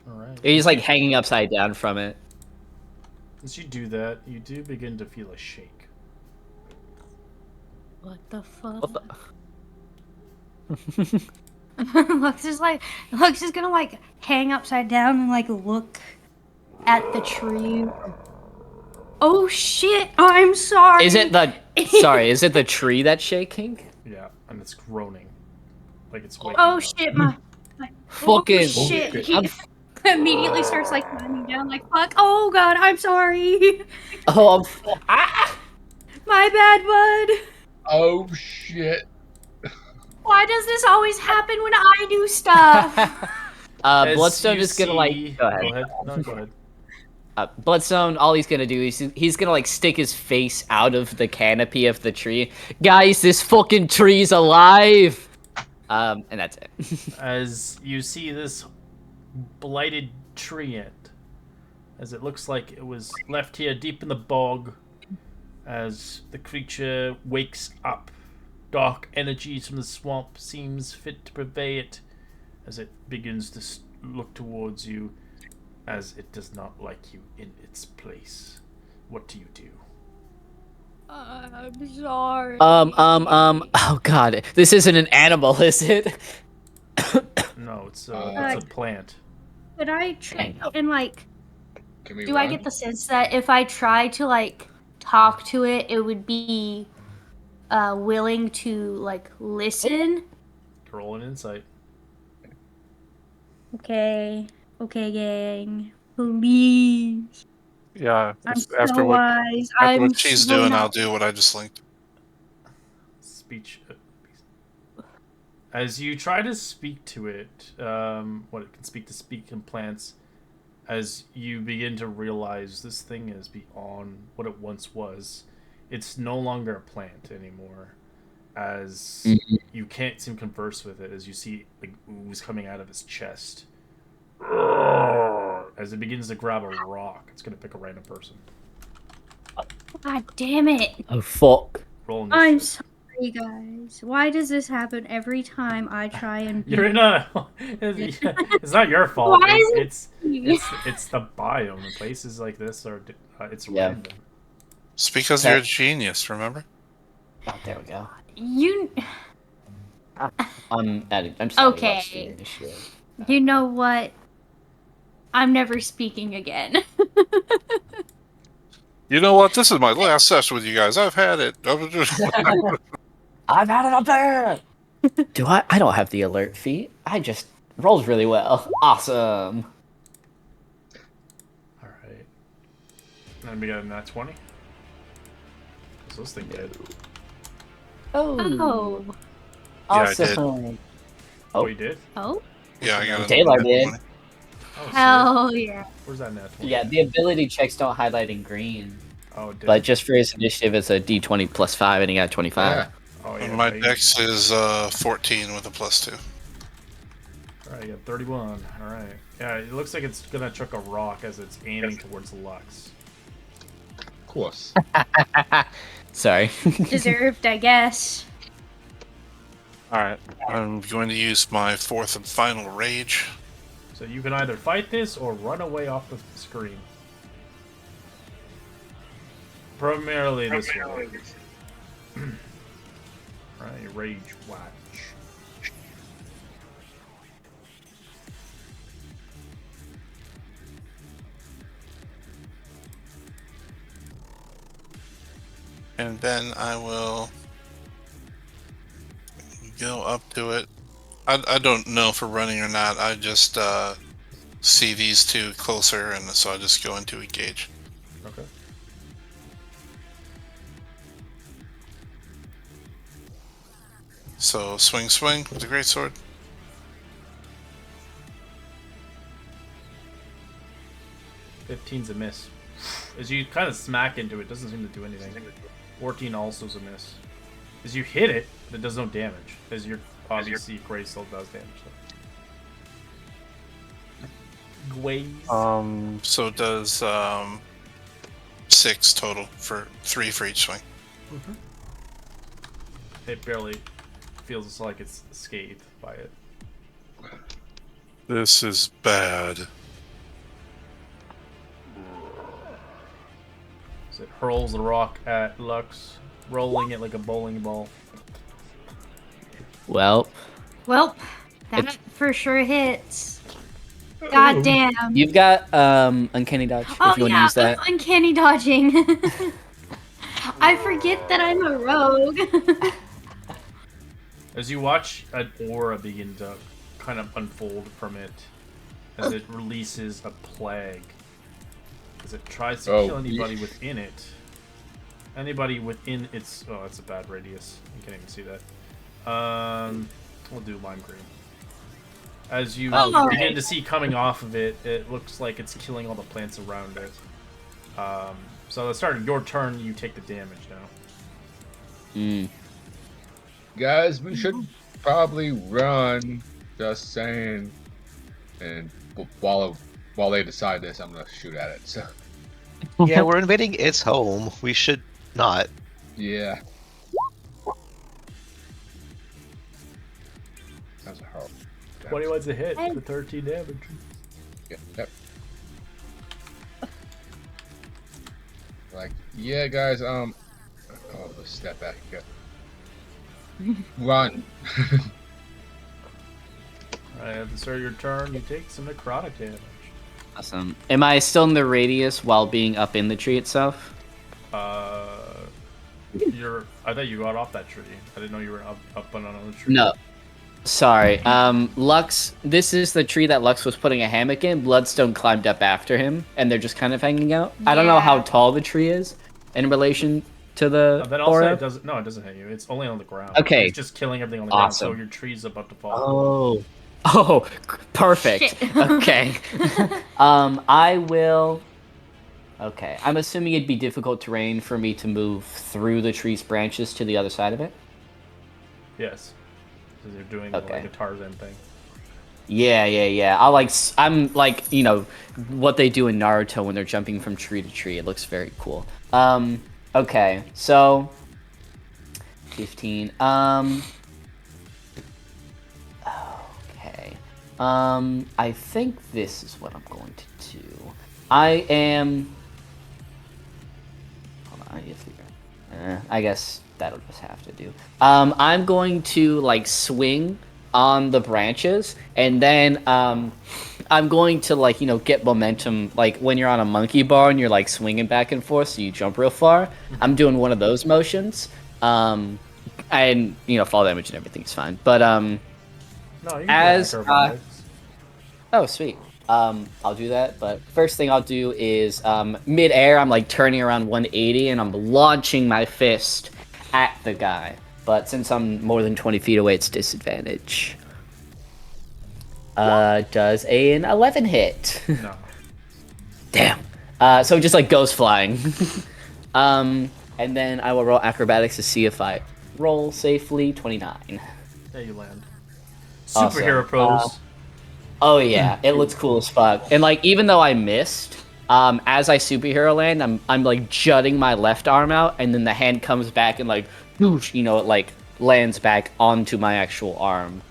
D: Alright.
C: He's like hanging upside down from it.
D: As you do that, you do begin to feel a shake.
F: What the fuck?
C: What the?
F: Lux is gonna like hang upside down and like look at the tree. Oh shit! I'm sorry.
C: Is it the Is it the tree that's shaking?
D: Yeah, and it's groaning, like it's waking
F: Oh
D: up.
F: shit! My
C: Fucking
F: oh, shit!
A: shit.
F: He immediately starts like climbing down, like fuck. Oh god, I'm sorry.
C: Oh,
F: My bad, bud.
A: Oh shit.
F: Why does this always happen when I do stuff?
D: As
C: Bloodstone
D: you
C: is gonna
D: see-
C: like go ahead.
D: Go ahead. No, go ahead.
C: Bloodstone, all he's gonna do is he's gonna like stick his face out of the canopy of the tree. Guys, this fucking tree's alive. And that's it.
D: As you see this blighted tree end, as it looks like it was left here deep in the bog, as the creature wakes up. Dark energies from the swamp seems fit to pervade it, as it begins to look towards you, as it does not like you in its place. What do you do?
F: I'm sorry.
C: Oh god, this isn't an animal, is it?
D: No, it's
A: Uh,
D: a plant.
F: Could I try and like?
A: Can we
F: Do
A: run?
F: I get the sense that if I try to like talk to it, it would be willing to like listen?
D: Roll an insight.
F: Okay, gang, please.
B: Yeah.
F: I'm
B: After
F: so
B: what
F: wise.
B: after
F: I'm
B: what she's
F: so
B: doing,
F: not-
B: I'll do what I just linked.
D: Speech. As you try to speak to it, what it can speak in plants, as you begin to realize this thing is beyond what it once was. It's no longer a plant anymore, as you can't seem to converse with it, as you see like ooze coming out of its chest. As it begins to grab a rock, it's going to pick a random person.
F: God damn it!
C: Oh fuck.
D: Roll
F: I'm
D: initiative.
F: sorry, guys. Why does this happen every time I try and?
D: You're in a. It's not your fault.
F: Why is
D: It's the biome. The places like this are. It's
C: Yeah.
D: random.
B: It's because you're a genius, remember?
C: Oh, there we go.
F: You
C: I'm sorry.
F: Okay.
C: Watch the initiative.
F: you know what? I'm never speaking again.
B: You know what? This is my last session with you guys. I've had it.
C: I've had it up there. Do I? I don't have the alert feat. I just rolled really well. Awesome.
D: All right. And we got a nat 20. So this thing dead.
F: Oh.
B: Yeah, I did.
C: Awesome.
D: Oh, you did?
F: Oh.
B: Yeah, I got it.
C: Taylor did.
D: Oh,
F: Hell yeah.
D: where's that nat 20?
C: Yeah, the ability checks don't highlight in green.
D: Oh, it did.
C: But just for his initiative, it's a D20 plus 5, and he got 25.
A: Yeah.
D: Oh, yeah.
B: And my
D: right.
B: dex is 14 with a +2.
D: Alright, you got 31. Alright. Yeah, it looks like it's gonna chuck a rock as it's aiming towards the Lux.
A: Of course.
C: Sorry.
F: Deserved, I guess.
B: Alright, I'm going to use my 4th and final rage.
D: So you can either fight this or run away off the screen. Primarily this way. Right, rage watch.
B: And then I will go up to it. I don't know if we're running or not. I just see these two closer, and so I just go into engage.
D: Okay.
B: So swing with the greatsword.
D: Fifteen's a miss. As you kind of smack into it, doesn't seem to do anything. 14 also is a miss. As you hit it, but it does no damage. As your obviously Gray still does damage. Gwaze.
B: So it does 6 total for 3 for each swing.
D: It barely feels like it's scathed by it.
B: This is bad.
D: So it hurls the rock at Lux, rolling it like a bowling ball.
C: Well,
F: Well, that for sure hits. God damn.
C: You've got uncanny dodge if
F: Oh
C: you want to
F: yeah,
C: use that.
F: uncanny dodging. I forget that I'm a rogue.
D: As you watch an aura begin to kind of unfold from it, as it releases a plague, as it tries to kill anybody within it. Anybody within its... Oh, that's a bad radius. You can't even see that. We'll do lime green. As you begin to see coming off of it, it looks like it's killing all the plants around it. So at the start of your turn, you take the damage now.
A: Guys, we should probably run. Just saying. And while they decide this, I'm gonna shoot at it. So.
E: Yeah, we're invading its home. We should not.
A: Yeah. That's a horrible.
D: 21's a hit for 13 damage.
A: Yeah, yep. Like, yeah, guys. Oh, let's step back. Run.
D: Alright, at the start of your turn, you take some necrotic damage.
C: Awesome. Am I still in the radius while being up in the tree itself?
D: I thought you got off that tree. I didn't know you were up on another tree.
C: No. Sorry. Lux, this is the tree that Lux was putting a hammock in. Bloodstone climbed up after him, and they're just kind of hanging out. I don't know how tall the tree is in relation to the
D: Then also
C: aura.
D: it doesn't hit you. It's only on the ground.
C: Okay.
D: It's just killing everything on the ground, so
C: Awesome.
D: your tree's about to fall.
C: Oh, perfect.
F: Shit.
C: Okay. I will... Okay. I'm assuming it'd be difficult terrain for me to move through the tree's branches to the other side of it?
D: Yes. Because they're doing
C: Okay.
D: like a Tarzan thing.
C: Yeah. I'm like, you know, what they do in Naruto when they're jumping from tree to tree. It looks very cool. Okay, so 15. Okay. I think this is what I'm going to do. I am. Hold on, I need to figure. I guess that'll just have to do. I'm going to like swing on the branches, and then I'm going to like, you know, get momentum, like when you're on a monkey bar and you're like swinging back and forth so you jump real far. I'm doing one of those motions, and you know, fall damage and everything's fine, but
D: No, you can
C: as
D: do acrobatics.
C: oh sweet, I'll do that. But first thing I'll do is mid-air I'm like turning around 180 and I'm launching my fist at the guy. But since I'm more than 20 feet away, it's disadvantage. Does an 11 hit?
D: No.
C: Damn. So it just like goes flying. And then I will roll acrobatics to see if I roll safely. 29.
D: Yeah, you land.
C: Awesome.
D: Superhero pose.
C: Oh yeah, it looks cool as fuck. And like, even though I missed, as I superhero land, I'm like jutting my left arm out, and then the hand comes back and like, whoosh, you know, it like lands back onto my actual arm.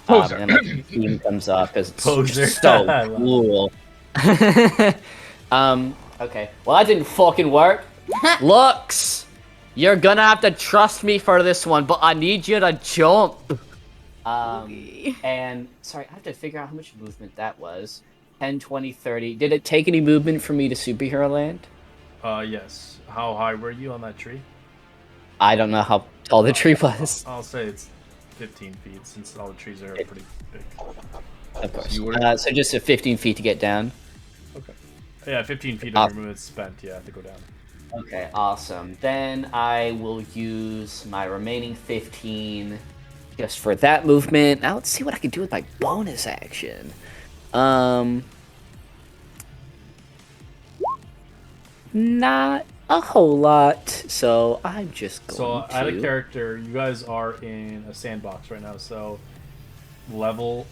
C: And like the theme comes up because it's
D: Poser.
C: just so cool. Okay. Well, that didn't fucking work. Lux, you're gonna have to trust me for this one, but I need you to jump. And sorry, I have to figure out how much movement that was. 10, 20, 30. Did it take any movement for me to superhero land?
D: Yes. How high were you on that tree?
C: I don't know how tall the tree was.
D: I'll say it's 15 feet, since all the trees are pretty big.
C: Of course.
A: You
C: So just a 15 feet to get down.
D: Okay. Yeah, 15 feet of your movement's spent. Yeah, I have to go down.
C: Okay, awesome. Then I will use my remaining 15 just for that movement. Now let's see what I can do with my bonus action. Not a whole lot, so I'm just going
D: So,
C: to...
D: add a character. You guys are in a sandbox right now, so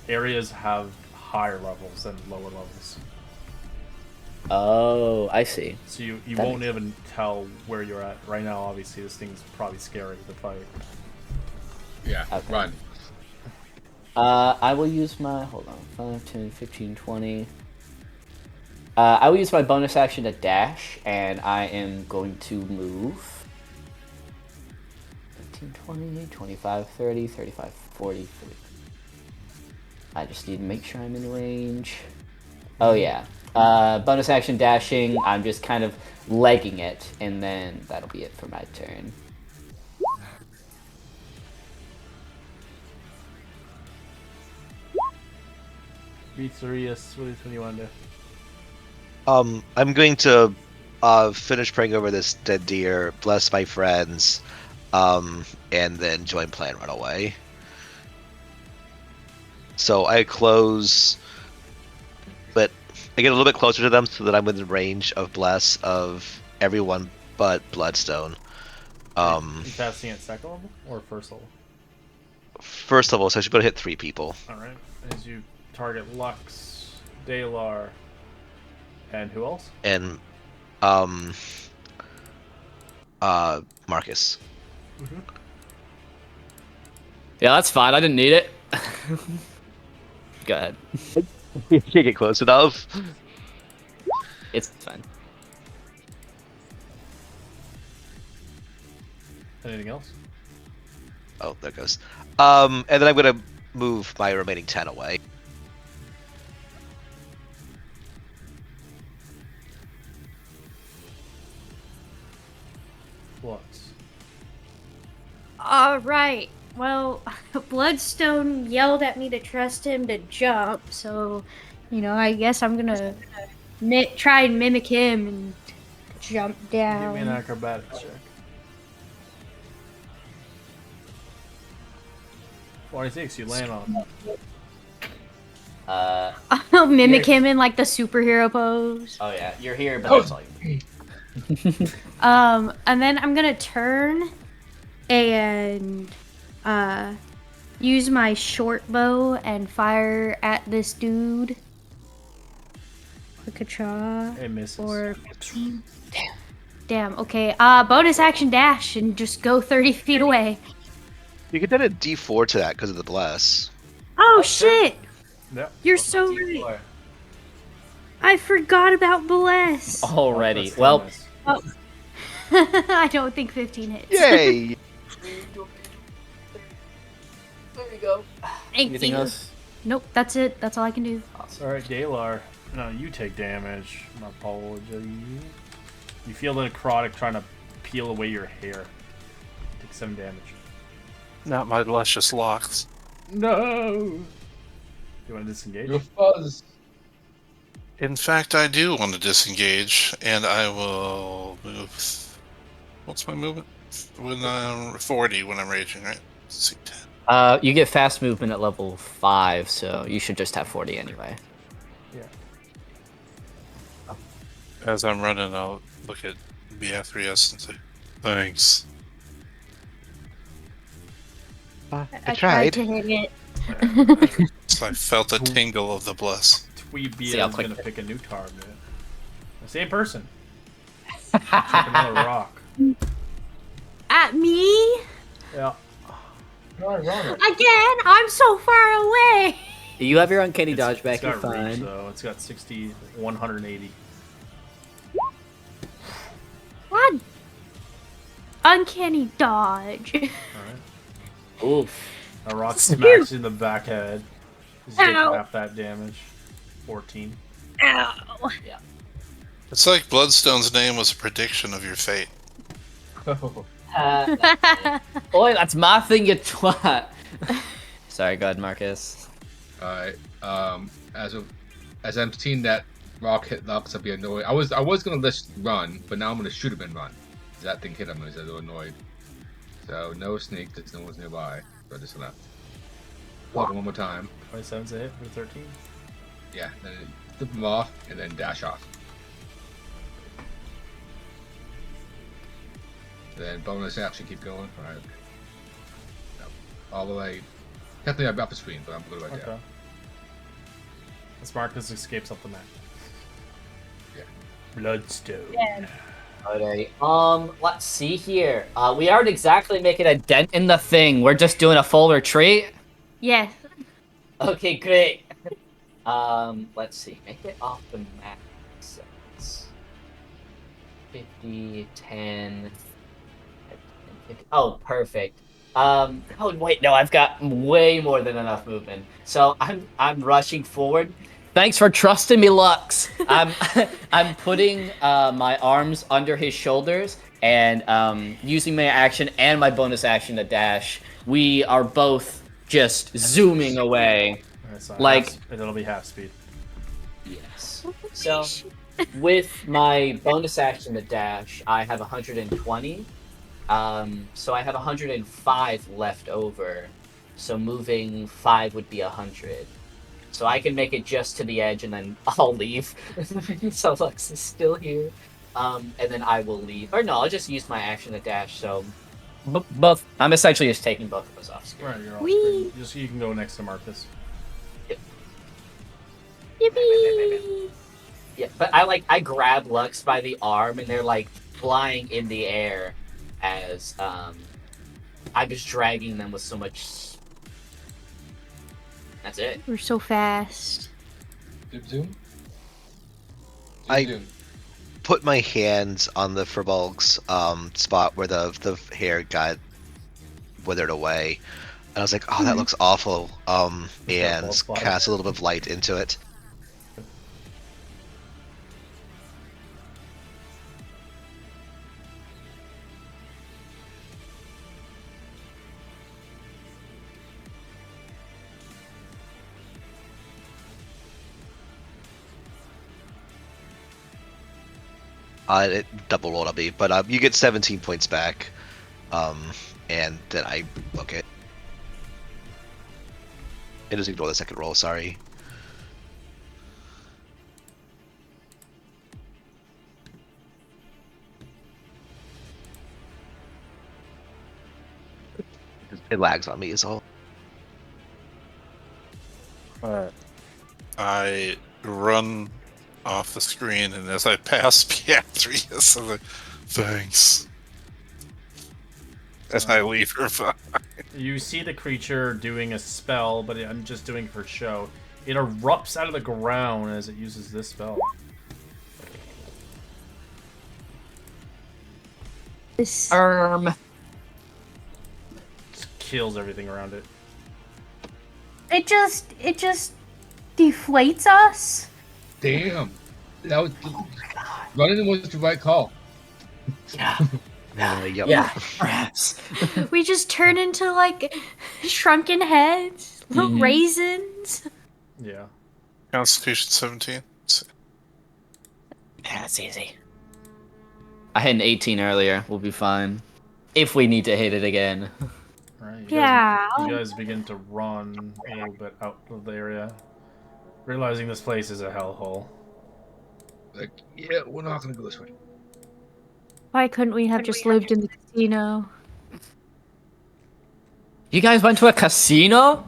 D: areas have higher levels than lower levels.
C: Oh, I see.
D: So you
C: That
D: won't
C: makes-
D: even tell where you're at right now. Obviously, this thing's probably scary to fight.
A: Yeah,
C: Okay.
A: run.
C: I will use my... Hold on. 5, 10, 15, 20... I will use my bonus action to dash, and I am going to move 15, 20, 25, 30, 35, 40, 50. I just need to make sure I'm in range. Oh yeah. Bonus action dashing. I'm just kind of legging it, and then that'll be it for my turn.
D: Beatsarius, what do you want to do?
E: I'm going to finish praying over this dead deer, bless my friends, and then join Plan Runaway. So I close, but I get a little bit closer to them so that I'm within range of bless of everyone but Bloodstone.
D: You casting at second level or first level?
E: First level, so I should be able to hit 3 people.
D: Alright. As you target Lux, Dalar, and who else?
E: And Marcus.
C: Yeah, that's fine. I didn't need it. Go ahead.
E: You can't get close enough.
C: It's fine.
D: Anything else?
E: Oh, there it goes. And then I'm gonna move my remaining 10 away.
D: What?
F: All right. Well, Bloodstone yelled at me to trust him to jump, so, I guess I'm gonna try and mimic him and jump down.
D: Give me an acrobatics check. 46, you land on him.
F: I'll mimic him in like the superhero pose.
C: Oh yeah, you're here, but that's all you need.
F: And then I'm gonna turn and use my short bow and fire at this dude. Quick draw.
D: It misses.
F: Or damn. Okay. Bonus action dash and just go 30 feet away.
E: You could add a D4 to that because of the bless.
F: Oh shit!
D: Yep.
F: You're so right. I forgot about bless.
C: Already.
D: That's
C: Well,
D: miss.
F: Oh. I don't think 15 hits.
E: Yay!
C: there we go.
F: Thank
C: Anything
F: you.
C: else?
F: Nope, that's it. That's all I can do.
D: Alright, Dalar. No, you take damage. My apologies. You feel the necrotic trying to peel away your hair. Take 7 damage.
B: Not my luscious locks.
D: No! You want to disengage?
A: Your fuzz.
B: In fact, I do want to disengage, and I will move. What's my movement? When I'm 40 when I'm raging, right? Let's see, 10.
C: You get fast movement at level 5, so you should just have 40 anyway.
D: Yeah.
B: As I'm running, I'll look at BF3S and say, thanks.
E: I tried.
F: to hit it.
B: So I felt the tingle of the bless.
D: Tweebia
C: See how
D: is
C: quick
D: going to
C: it-
D: pick a new target. The same person. Check another rock.
F: At me?
D: Yeah.
F: Again? I'm so far away.
C: You have your uncanny
D: It's-
C: dodge back,
D: it's
C: you're
D: got reach,
C: fine.
D: though. It's got 60, 180.
F: God. Uncanny dodge.
D: Alright.
C: Oof.
D: A rock smacks you in the back head. Just take
F: Ow.
D: half that damage. 14.
F: Ow.
B: It's like Bloodstone's name was a prediction of your fate.
C: Boy, that's my thing, you twat. Sorry, go ahead, Marcus.
A: Alright. As I'm seeing that rock hit Lux, I'll be annoyed. I was gonna just run, but now I'm gonna shoot him and run. That thing hit him, I was a little annoyed. So no sneak because no one's nearby. So I just gonna walk him one more time.
D: 27's a hit for 13.
A: Yeah, then flip him off and then dash off. Then bonus action, keep going. Alright. No, all the way. Technically I'm off the screen, but I'm blue right
D: Okay.
A: there.
D: As Marcus escapes up the map.
A: Yeah.
D: Bloodstone.
F: Yeah.
C: Alright, let's see here. We aren't exactly making a dent in the thing. We're just doing a full retreat.
F: Yes.
C: Okay, great. Let's see. Make it off the map. So it's 50, 10, 50. Oh, perfect. Oh wait, no, I've got way more than enough movement. So I'm rushing forward. Thanks for trusting me, Lux. I'm putting my arms under his shoulders and using my action and my bonus action to dash. We are both just zooming away.
D: That's
C: Like-
D: it'll be half speed.
C: Yes. So with my bonus action to dash, I have 120. So I have 105 left over. So moving 5 would be 100. So I can make it just to the edge and then I'll leave. So Lux is still here. And then I will leave. Or no, I'll just use my action to dash. So both. I'm essentially just taking both of us off screen.
D: Right, you're off
F: Whee!
D: screen. You can go next to Marcus.
F: Yippee!
C: Yeah, but I grab Lux by the arm and they're like flying in the air as I'm just dragging them with so much. That's it.
F: We're so fast.
A: Zoom.
E: I put my hands on the Furbolg's spot where the hair got withered away, and I was like, "Oh, that looks awful," and cast a little bit of light into it. It double rolled on me, but you get 17 points back, and then I book it. It doesn't ignore the second roll, sorry. It lags on me is all.
B: I run off the screen, and as I pass Beatrice, I'm like, thanks. And I leave her behind.
D: You see the creature doing a spell, but I'm just doing it for show. It erupts out of the ground as it uses this spell.
F: This
D: Just kills everything around it.
F: it just deflates us.
A: Damn. That was running was the right call.
C: Yeah.
E: Yep.
C: Yeah, perhaps.
F: We just turn into like shrunken heads, little
C: Mhm.
F: raisins.
D: Yeah.
B: Constitution 17.
C: Yeah, that's easy. I had an 18 earlier. We'll be fine. If we need to hit it again.
D: Right.
F: Yeah.
D: You guys begin to run a little bit out of the area, realizing this place is a hellhole.
A: Like, yeah, we're not gonna go this way.
F: Why couldn't we have just lived in the casino?
C: You guys went to a casino?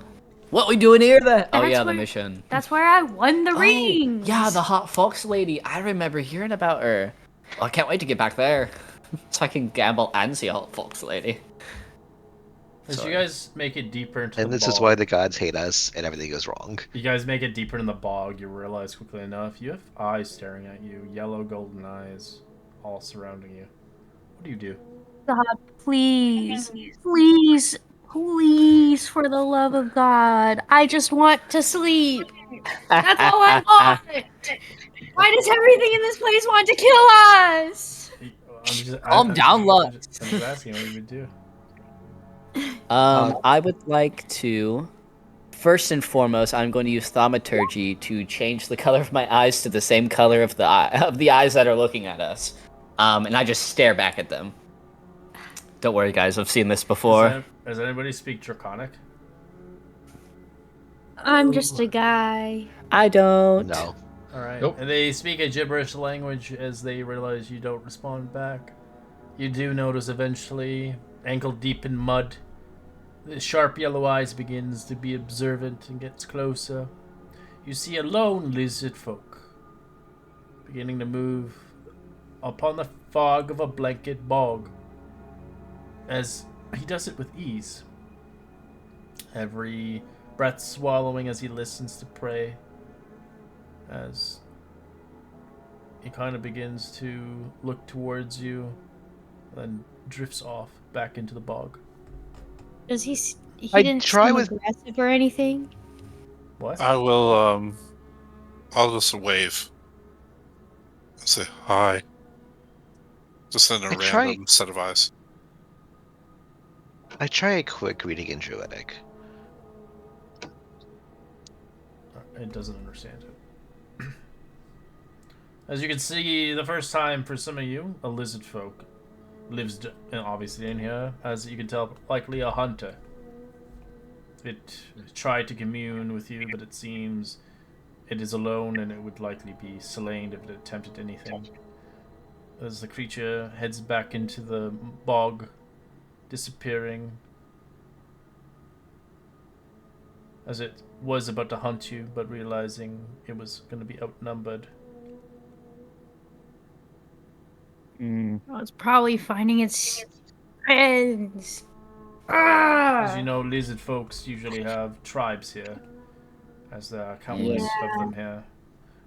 C: What we doing here then? Oh
F: That's
C: yeah, the
F: where-
C: mission.
F: That's where I won the
C: Oh,
F: rings.
C: yeah, the hot fox lady. I remember hearing about her. Oh, I can't wait to get back there. So I can gamble and see a hot fox lady.
D: As
C: Sorry.
D: you guys make it deeper into
E: And
D: the
E: this
D: bog,
E: is why the gods hate us and everything goes wrong.
D: you guys make it deeper in the bog, you realize quickly enough you have eyes staring at you, yellow golden eyes, all surrounding you. What do you do?
F: God, please, please, please, for the love of God, I just want to sleep. That's all I want. Why does everything in this place want to kill us?
C: Calm down,
D: I'm just asking what you would do.
C: I would like to. First and foremost, I'm going to use thaumaturgy to change the color of my eyes to the same color of the eyes that are looking at us. And I just stare back at them. Don't worry, guys. I've seen this before.
D: Does anybody speak Draconic?
F: I'm just a guy.
C: I don't.
E: No.
D: Alright.
A: Nope.
D: And they speak a gibberish language as they realize you don't respond back. You do notice eventually, ankle deep in mud, the sharp yellow eyes begins to be observant and gets closer. You see a lone lizard folk beginning to move upon the fog of a blanket bog, as he does it with ease. Every breath swallowing as he listens to prey, as he kind of begins to look towards you, then drifts off back into the bog.
F: Does he? He
E: I
F: didn't
E: try
F: seem
E: with-
F: aggressive or anything.
D: What?
B: I will I'll just wave. Say hi. Just in a random set of eyes.
E: I try a quick reading in Druidic.
D: It doesn't understand it. As you can see, the first time for some of you, a lizard folk lives obviously in here. As you can tell, likely a hunter. It tried to commune with you, but it seems it is alone and it would likely be slain if it attempted anything. As the creature heads back into the bog, disappearing. As it was about to hunt you, but realizing it was going to be outnumbered.
F: Well, it's probably finding its friends.
D: As you know, lizard folks usually have tribes here, as there are countless of them here.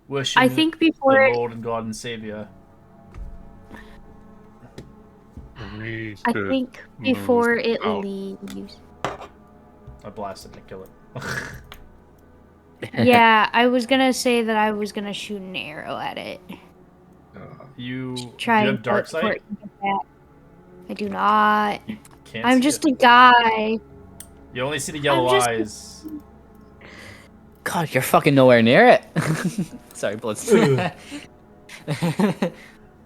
D: Worshiping
F: I think before
D: the
F: it,
D: Lord and God and Savior.
F: I think before it leaves.
D: I blasted and kill it.
F: Yeah, I was gonna say that I was gonna shoot an arrow at it.
D: You
F: Try
D: do you
F: and
D: have dark
F: for
D: sight?
F: it to get back. I do not.
D: Can't
F: I'm
D: see
F: just
D: it.
F: a guy.
D: You only see the yellow
F: just-
D: eyes.
C: God, you're fucking nowhere near it. Sorry, Blitz.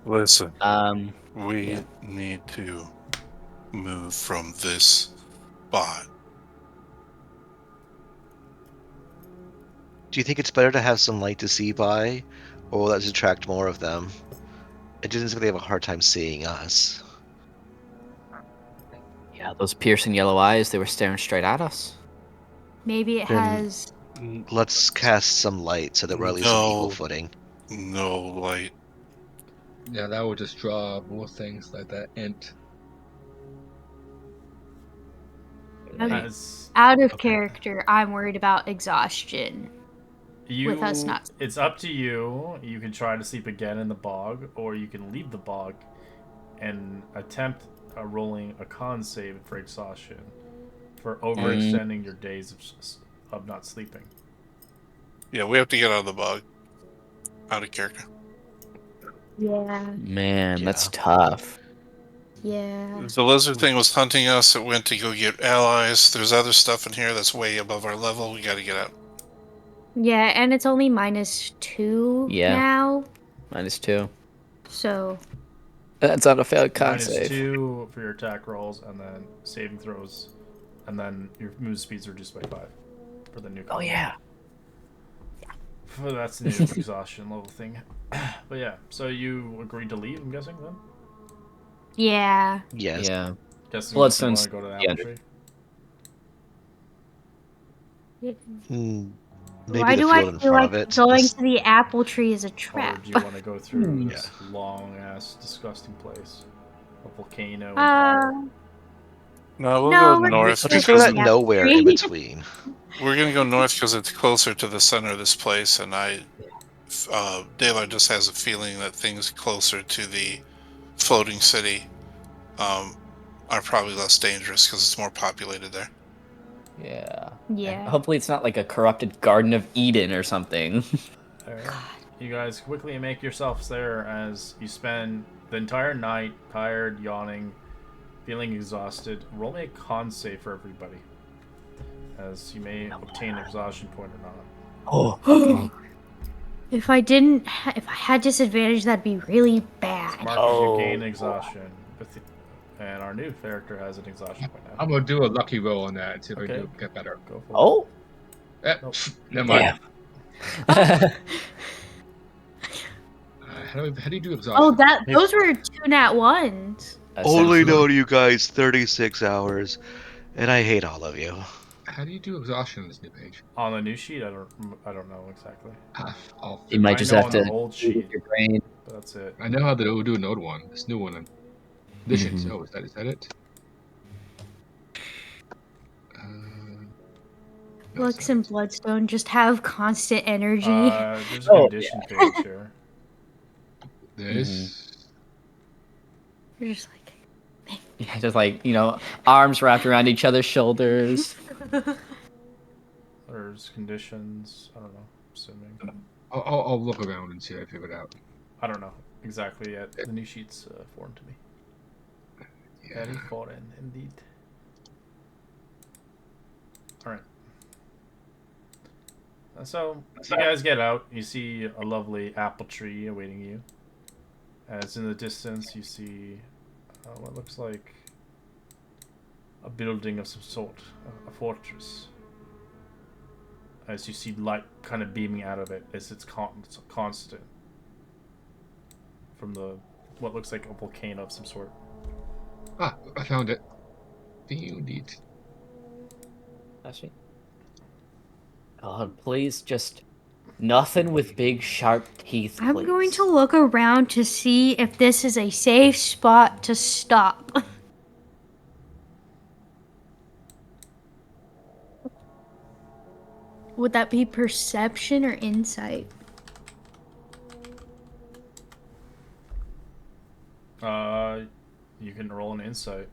B: Listen,
C: um,
B: we need to move from this spot.
E: Do you think it's better to have some light to see by, or will that just attract more of them? It didn't seem like they have a hard time seeing us.
C: yeah, those piercing yellow eyes, they were staring straight at us.
F: Maybe it
E: Then-
F: has.
E: Let's cast some light so that we're at least on equal
B: No.
E: footing.
B: No light.
A: Yeah, that will just draw more things like that int.
D: As
F: Out of character, I'm worried about exhaustion.
D: you,
F: With us not-
D: it's up to you. You can try to sleep again in the bog, or you can leave the bog and attempt rolling a con save for exhaustion for overextending your days of not sleeping.
B: Yeah, we have to get out of the bog. Out of character.
F: Yeah.
C: Man, that's
E: Yeah.
C: tough.
F: Yeah.
B: The lizard thing was hunting us. It went to go get allies. There's other stuff in here that's way above our level. We gotta get out.
F: Yeah, and it's only -2
C: Yeah.
F: now.
C: -2.
F: So
C: That's on a failed con save.
D: -2 for your attack rolls, and then saving throws, and then your move speed's reduced by 5 for the new.
C: Oh yeah.
D: For that's the new exhaustion level thing. But yeah, so you agreed to leave, I'm guessing then?
F: yeah.
E: Yes.
C: Yeah.
D: Guessing you want
C: Bloodstone's
D: to go to the
C: the
D: apple tree?
E: Maybe
F: Why
E: the
F: do I
E: field in
F: feel
E: front
F: like
E: of it.
F: going to the apple tree is a
D: Or
F: trap?
D: do you want to go through
E: Yeah.
D: this long ass disgusting place? A volcano and
F: Uh,
D: fire.
B: No, we'll
F: No,
B: go
F: let's
B: north.
E: Let's
F: just
E: just
F: go
E: go
F: to
E: that
F: the apple
E: nowhere
F: tree.
E: in between.
B: We're gonna go north because it's closer to the center of this place, and Daylight just has a feeling that things closer to the floating city are probably less dangerous because it's more populated there.
C: Yeah.
F: Yeah.
C: Hopefully it's not like a corrupted Garden of Eden or something.
D: Alright. You guys quickly make yourselves there as you spend the entire night tired, yawning, feeling exhausted. Roll me a con save for everybody, as you may obtain an exhaustion point or not.
C: Oh.
F: If I didn't, if I had disadvantage, that'd be really bad.
D: Marcus, you gain exhaustion, and our new character has an exhaustion point now.
A: I'm gonna do a lucky roll on that and see if I
D: Okay.
A: can get better.
D: Go for
C: Oh.
D: Nope.
A: Never mind.
C: Damn.
A: How do you do exhaustion?
F: Oh, those were 2 nat 1s.
E: Only known you guys 36 hours, and I hate all of you.
A: How do you do exhaustion on this new page?
D: On the new sheet, I don't know exactly.
C: You might
D: I
C: just
D: know
C: have
D: on
C: to
D: the old
C: use
D: sheet,
C: your brain.
D: but that's it.
A: I know how to do an old one. This new one. Visions. Oh, is that it? No,
F: Lux
A: it's
F: and
A: not.
F: Bloodstone just have constant energy.
D: There's a
C: Oh,
D: condition page here.
A: This.
F: They're just like,
C: Yeah, just like, arms wrapped around each other's shoulders.
D: There's conditions. I don't know. Assuming.
A: I'll look around and see if I figure it out.
D: I don't know exactly yet. The new sheet's foreign to me.
A: Yeah.
D: Very foreign indeed. All right. So you guys get out. You see a lovely apple tree awaiting you. As in the distance, you see what looks like a building of some sort, a fortress. As you see light kind of beaming out of it, as it's constant from the what looks like a volcano of some sort.
A: Ah, I found it. Do you need?
C: Actually, God, please, just nothing with big sharp teeth.
F: I'm
C: please.
F: going to look around to see if this is a safe spot to stop. Would that be perception or insight?
D: You can roll an insight.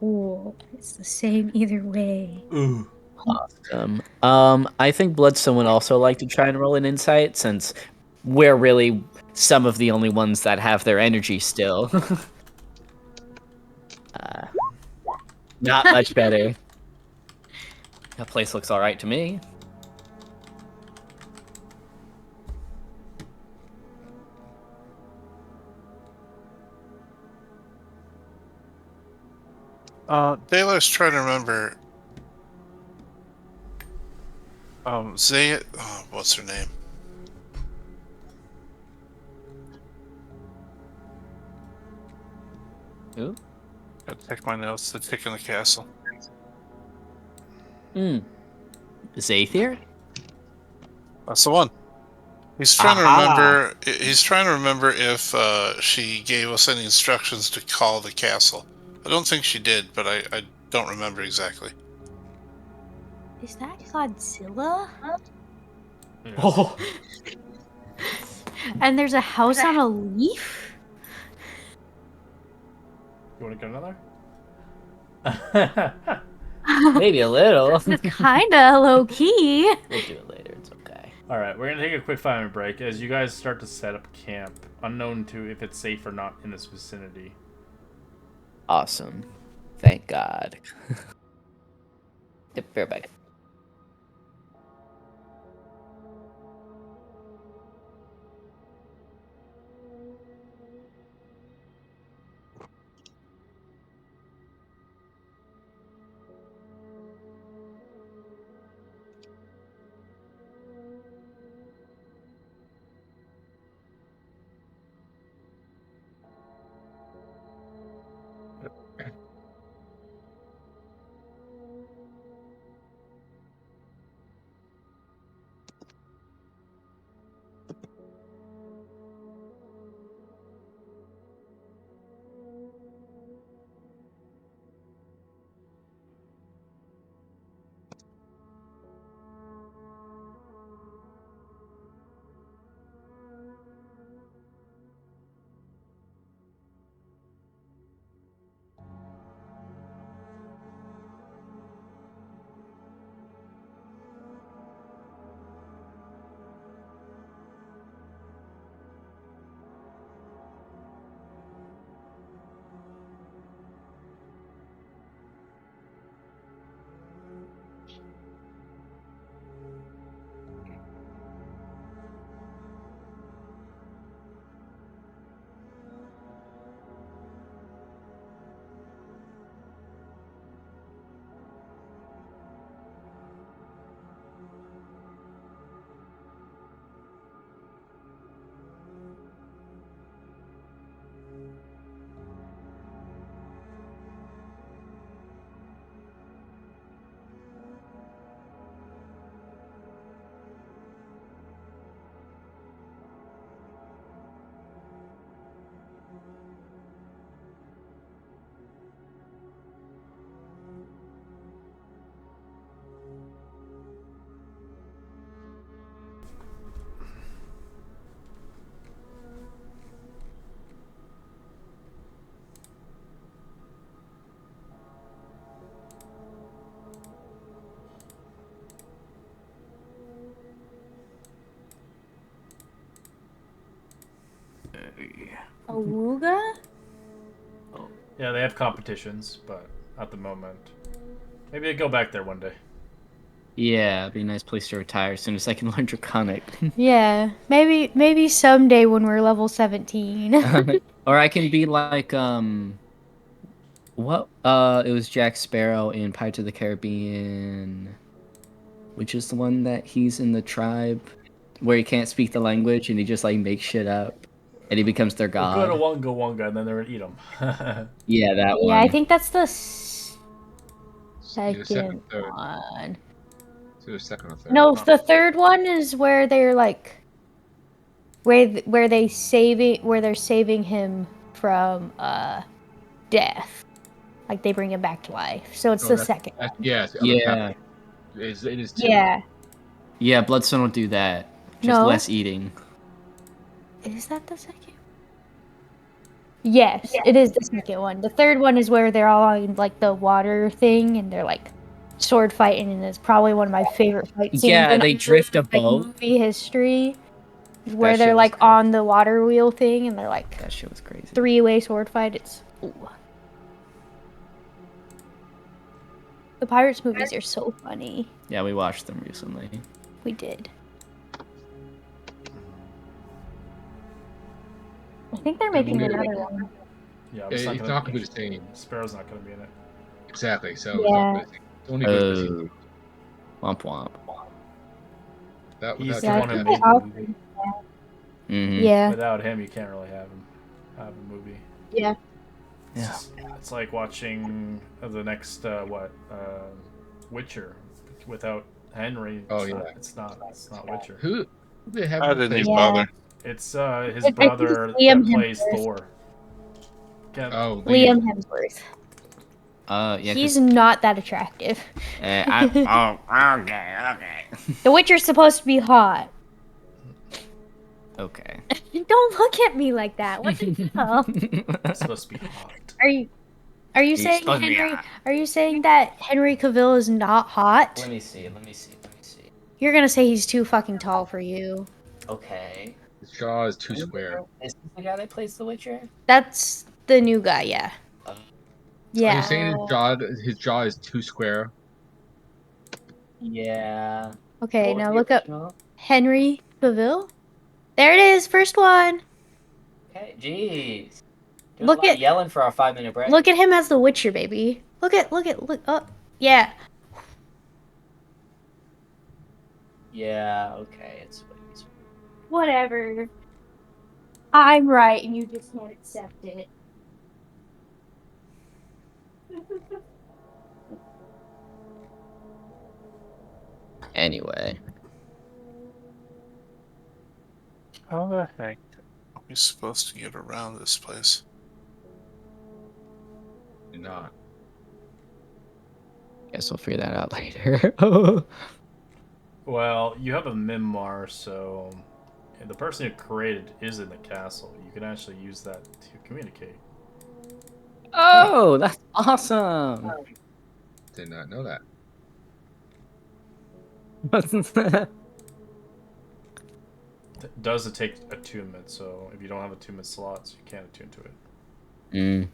F: Oh, it's the same either way.
D: Ooh.
C: Awesome. I think Bloodstone would also like to try and roll an insight since we're really some of the only ones that have their energy still. Not much better. That place looks all right to me.
B: Baylor's trying to remember. Zay. Oh, what's her name?
C: Ooh.
B: Gotta check my notes. The tick in the castle.
C: Zathier?
B: That's the one. He's trying to
C: Aha.
B: remember. He's trying to remember if she gave us any instructions to call the castle. I don't think she did, but I don't remember exactly.
F: Is that Godzilla?
D: Yes.
C: Oh,
F: And there's a house on a leaf?
D: You want to get another?
C: maybe a little.
F: Kinda low key.
C: We'll do it later. It's okay.
D: All right, we're gonna take a quick 5-minute break as you guys start to set up camp, unknown to if it's safe or not in this vicinity.
C: Awesome. Thank God. Yep, fair back.
F: Awooga?
D: Yeah, they have competitions, but at the moment, maybe I go back there one day.
C: Yeah, it'd be a nice place to retire as soon as I can learn Draconic.
F: Yeah, maybe someday when we're level 17.
C: Or I can be like what it was Jack Sparrow in Pirates of the Caribbean, which is the one that he's in the tribe where he can't speak the language and he just like makes shit up and he becomes their
D: We'll go
C: god.
D: to Wonga, and then they're gonna eat them.
C: Yeah, that one.
F: Yeah, I think that's the
A: Either
F: second
A: third.
F: one.
A: It's either second or third.
F: No, the third one is where they're like where they're saving him from death. Like they bring him back to life. So it's
A: Oh,
F: the
A: that's-
F: second
A: that's-
F: one.
A: yeah, it's the other
C: Yeah.
A: path. It is two.
F: Yeah.
C: Yeah, Bloodstone will do that. Just
F: No.
C: less eating.
F: Is that the second? Yes, it is the second one. The third one is where they're all on like the water thing and they're like sword fighting, and it's probably one of my favorite fight scenes.
C: Yeah,
F: in
C: they drift a
F: like,
C: boat.
F: movie history, where
C: That
F: they're
C: shit was
F: like
C: cool.
F: on the water wheel thing and they're like
C: That shit was crazy.
F: 3-way sword fight. It's the Pirates movies are so funny.
C: Yeah, we watched them recently.
F: We did. I think they're making
A: weird.
F: another one.
D: Yeah,
A: It's not gonna be the same.
D: Sparrow's not gonna be in it.
A: Exactly. So
F: Yeah.
A: it's only good to see.
C: Womp womp.
A: That
D: He's
A: without
D: the
F: Yeah, I
D: one who
F: think
D: made
F: they
D: the
F: all-
D: movie.
C: Mm-hmm.
F: Yeah.
D: Without him, you can't really have a movie.
F: Yeah.
C: Yeah.
D: It's like watching the next Witcher without Henry.
A: Oh,
D: It's
A: yeah.
D: not, it's not Witcher.
A: Who they have?
B: I didn't
A: replaced-
B: even
F: Yeah.
B: bother.
D: It's his
F: I think
D: brother
F: it's Liam
D: that plays
F: Hemsworth.
D: Thor.
A: Oh,
F: Liam Hemsworth.
C: Yeah.
F: He's not that attractive.
C: Okay.
F: The Witcher's supposed to be hot.
C: Okay.
F: Don't look at me like that. What the hell?
D: It's supposed to be hot.
F: Are you
C: He's
F: saying
C: supposed to be
F: Henry?
C: hot.
F: Are you saying that Henry Cavill is not hot?
C: Let me see.
F: You're gonna say he's too fucking tall for you.
C: Okay.
A: His jaw is too square.
C: Is this the guy that plays The Witcher?
F: That's the new guy, yeah.
A: Are
F: Yeah.
A: you saying his jaw is too square?
C: Yeah.
F: Okay,
C: What was
F: now
C: the
F: look up
C: original?
F: Henry Cavill. There it is, first one.
C: Okay, jeez.
F: Look at-
C: yelling for our 5-minute break.
F: Look at him as the Witcher, baby. Look. Oh, yeah.
C: Yeah. Okay. It's
F: Whatever. I'm right, and you just can't accept it.
C: anyway.
B: How the heck are we supposed to get around this place?
A: Do not.
C: Guess we'll figure that out later.
D: Well, you have a Mimar, so the person who created is in the castle. You can actually use that to communicate.
C: Oh, that's awesome.
A: Did not know that.
D: Does it take attunement? So if you don't have attunement slots, you can't attune to it.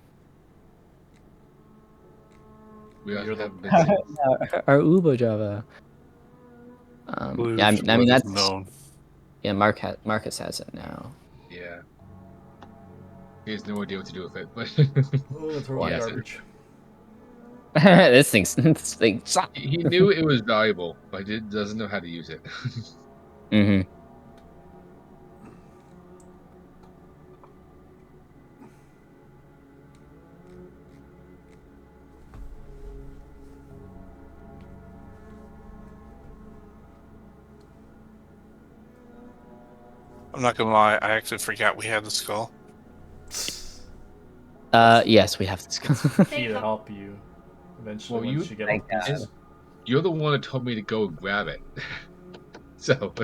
A: We also
D: You're the-
A: haven't been seeing-
C: Our Ubo Java. Yeah, I mean that's
B: known.
C: yeah. Marcus has it now.
A: Yeah. He has no idea what to do with it, but
D: Oh, throw it in
A: Yes.
D: garbage.
C: this thing sucks.
A: he knew it was valuable, but he doesn't know how to use it.
C: Mm-hmm.
B: I'm not gonna lie, I actually forgot we had the skull.
C: Yes, we have this.
D: Key to help you eventually
A: Well,
D: once you get
C: thank
D: all the
C: God.
D: pieces.
A: You're the one that told me to go grab it. So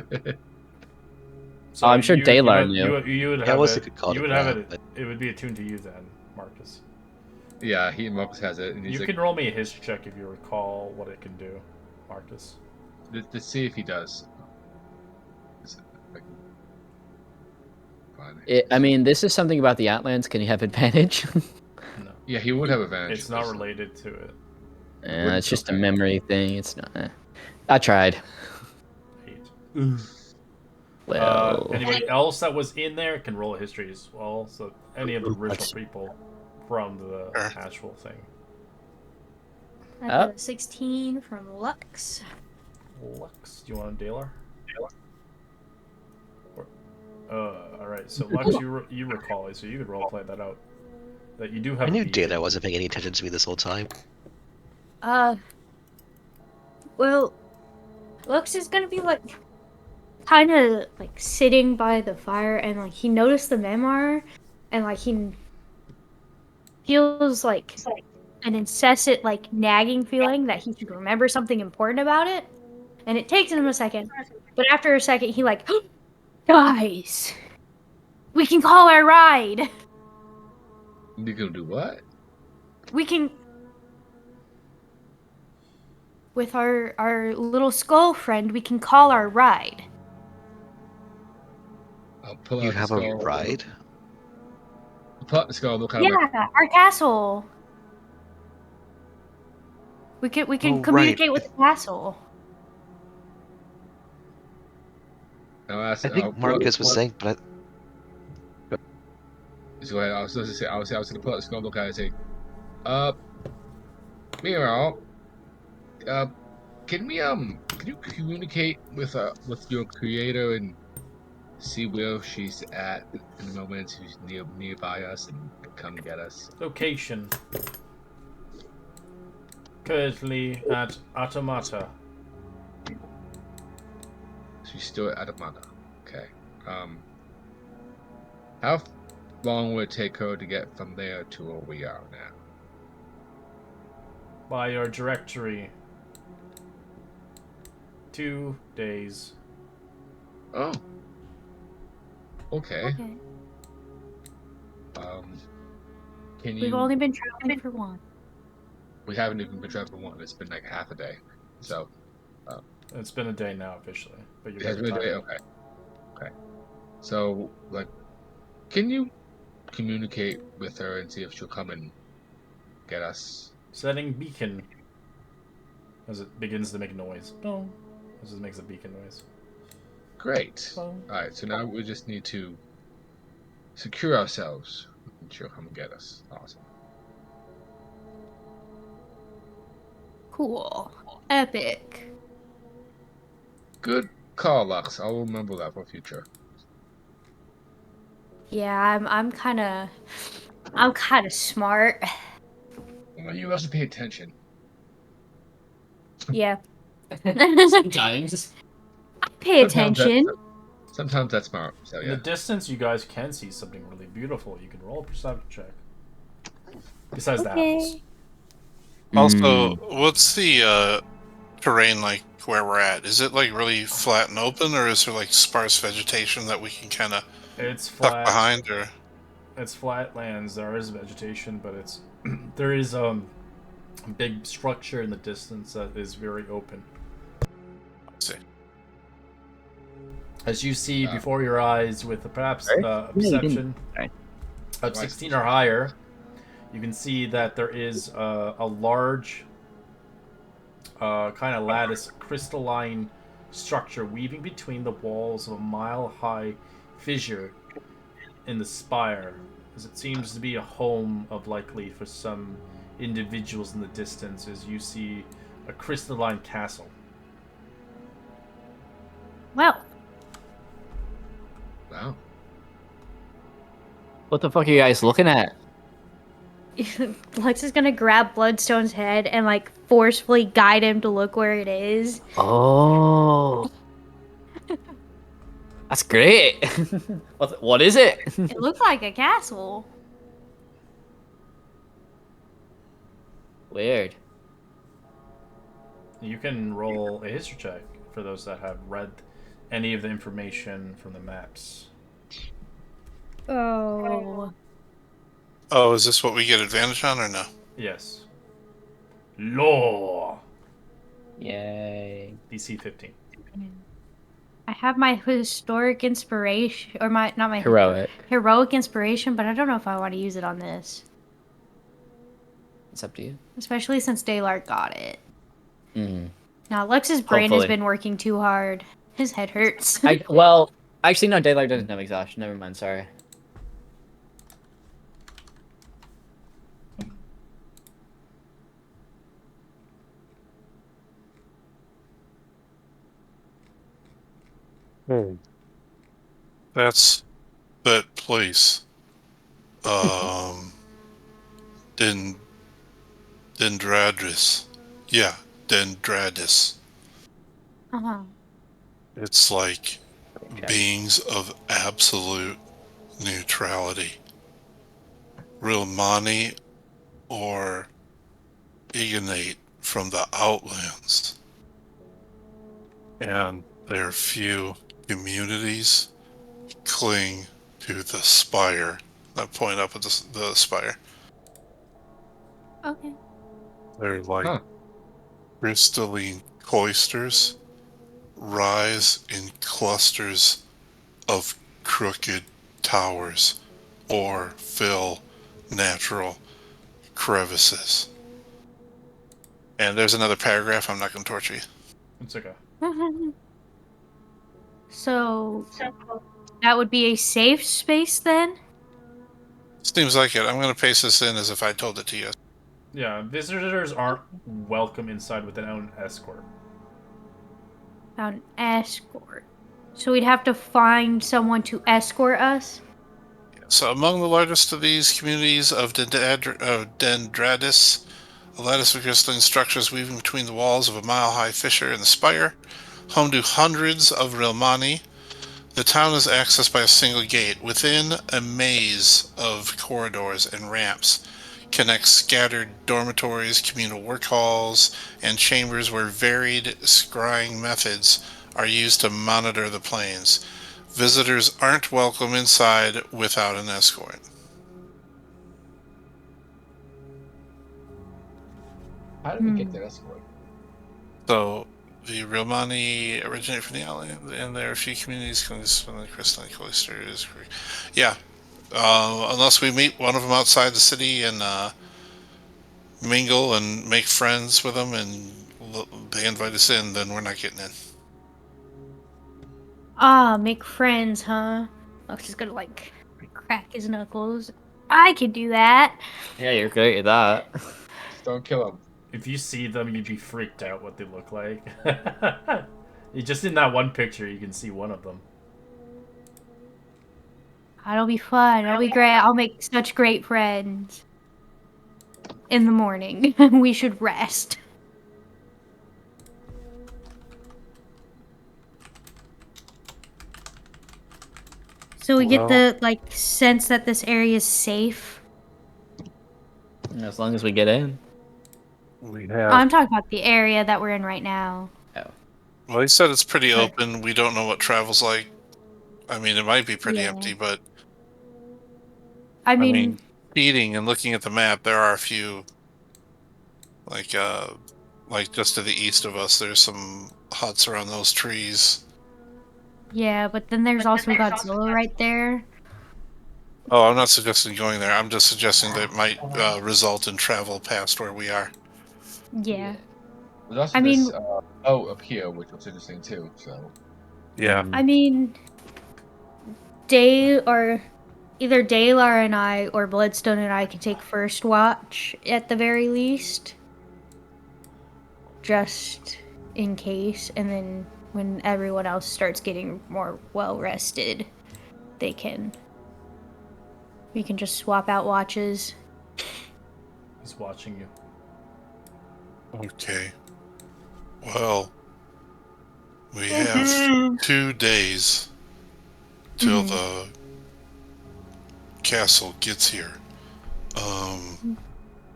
D: So
C: I'm sure Daylar knew.
D: You would
E: Yeah,
D: have
E: what's
D: it.
E: a good call
D: You
E: to
D: would have
E: grab,
D: it.
E: but-
D: It would be attuned to you then, Marcus.
A: yeah, Marcus has it, and he's
D: You
A: like,
D: can roll me a history check if you recall what it can do, Marcus.
A: let's see if he does. fine.
C: I mean, this is something about the Outlands. Can you have advantage?
D: No,
A: Yeah, he would have advantage.
D: it's not related to it.
C: It's just a
A: Okay.
C: memory thing. It's not. I tried.
D: 8.
C: Well,
D: Anybody else that was in there can roll a history as well. So any of the original people from the actual thing.
F: I got a 16 from Lux.
D: Lux, do you want a Daler? All right. So Lux, you recall, so you could role play that out. That you do have.
E: I knew
D: a beacon.
E: Data wasn't paying any attention to me this whole time.
F: Well, Lux is gonna be like, kind of like sitting by the fire, and like he noticed the memoir, and like he feels like an incessant like nagging feeling that he should remember something important about it, and it takes him a second, but after a second he like, guys, we can call our ride.
A: You gonna do what?
F: We can, with our little skull friend, we can call our ride.
A: I'll pull
E: You
A: out the
E: have a
A: skull.
E: ride?
A: I'll pull out the skull. Look how
F: Yeah, our castle. We can
E: Oh,
F: communicate
E: right.
F: with the castle.
E: I think Marcus was saying, but
A: So I was supposed to say, I was gonna pull out the skull. Look at it and say, Miro, can you communicate with your creator and see where she's at in the moment? Who's nearby us and come get us?
D: Location. Currently at Automata.
A: She's still at Amana. Okay. How long will it take her to get from there to where we are now?
D: By your directory. 2 days.
A: Oh. Okay.
F: Okay.
A: Can you?
F: We've only been traveling for one.
A: We haven't even been traveling one. It's been like half a day. So.
D: It's been a day now officially, but you're
A: It has been a day. Okay. Okay. So, like, can you communicate with her and see if she'll come and get us?
D: Setting beacon. As it begins to make noise. Boom. As it makes a beacon noise.
A: Great.
D: Boom.
A: All right. So now we just need to secure ourselves, and she'll come and get us. Awesome.
F: Cool. Epic.
A: Good call, Lux. I'll remember that for future.
F: Yeah, I'm kind of smart.
A: Well, you also pay attention.
F: Yeah.
C: sometimes.
F: I pay attention.
A: Sometimes that's smart. So
D: In
A: yeah.
D: the distance, you guys can see something really beautiful. You can roll a perception check. Besides the apples.
F: Okay.
B: Also, what's the terrain like where we're at? Is it like really flat and open, or is there like sparse vegetation that we can kind of
D: It's
B: tuck
D: flat.
B: behind? Or
D: It's flat lands. There is vegetation, but it's there is a big structure in the distance that is very open.
B: let's see.
D: As you see before your eyes, with perhaps a
C: you didn't.
D: perception
C: Sorry.
D: of 16 or higher, you can see that there is a large kind of lattice crystalline structure weaving between the walls of a mile-high fissure in the spire, as it seems to be a home of likely for some individuals in the distance, as you see a crystalline castle.
F: Well,
A: Wow.
C: What the fuck are you guys looking at?
F: Lex is gonna grab Bloodstone's head and like forcefully guide him to look where it is.
C: Oh. That's great. What is it?
F: It looks like a castle.
C: Weird.
D: You can roll a history check for those that have read any of the information from the maps.
F: Oh.
B: Oh, is this what we get advantage on, or no?
D: Yes. Law.
C: Yay.
D: DC 15.
F: I have my historic inspiration, or my not my
C: Heroic.
F: inspiration, but I don't know if I want to use it on this,
C: It's up to you.
F: especially since Daylart got it.
C: Mm.
F: Now Lex's brain has
C: Hopefully.
F: been working too hard. His head hurts.
C: Well, actually, no. Daylight doesn't have exhaustion. Never mind. Sorry.
B: That's that place. Dendradris. Yeah, Dendradis.
F: Uh-huh.
B: It's like
C: Okay.
B: beings of absolute neutrality. Rilmani or Ignate from the Outlands. And their few communities cling to the spire. I point up at the spire.
F: Okay.
B: They're like
A: Huh.
B: crystalline cloisters rise in clusters of crooked towers or fill natural crevices. And there's another paragraph. I'm not going to torture you.
D: It's okay.
F: So that would be a safe space then?
B: Seems like it. I'm going to paste this in as if I told it to you.
D: Yeah, visitors aren't welcome inside without an escort.
F: Without an escort. So we'd have to find someone to escort us?
B: So among the largest of these communities of Dendradis, a lattice of crystalline structures weaving between the walls of a mile-high fissure in the spire, home to hundreds of Rilmani. The town is accessed by a single gate. Within, a maze of corridors and ramps connects scattered dormitories, communal work halls, and chambers where varied scrying methods are used to monitor the planes. Visitors aren't welcome inside without an escort.
A: How did we get that escort?
B: So, the Romani originate from the island, and there are a few communities consist from the crystalline cloisters. Yeah, unless we meet one of them outside the city and mingle and make friends with them, and they invite us in, then we're not getting in.
F: Ah, make friends, huh? Lex is gonna like crack his knuckles. I could do that.
C: Yeah, you're great at that.
A: Just don't kill him.
D: If you see them, you'd be freaked out what they look like. Just in that one picture, you can see one of them.
F: That'll be fun. It'll be great. I'll make such great friends. In the morning, we should rest. So we get the sense that this area is safe.
C: As long as we get in.
B: We have.
F: I'm talking about the area that we're in right now.
B: Well, he said it's pretty open. We don't know what travel's like. I mean, it might be pretty empty, but
F: I mean,
B: eating and looking at the map, there are a few, like just to the east of us, there's some huts around those trees.
F: yeah, but then there's also Godzilla right there.
B: Oh, I'm not suggesting going there. I'm just suggesting that it might result in travel past where we are.
F: Yeah.
A: There's also
F: I mean-
A: this up here, which was interesting too. So
B: Yeah.
F: I mean, either Daylar and I or Bloodstone and I can take first watch at the very least. Just in case. And then when everyone else starts getting more well rested, we can just swap out watches.
D: He's watching you.
B: Okay. Well, we have 2 days till the castle gets here.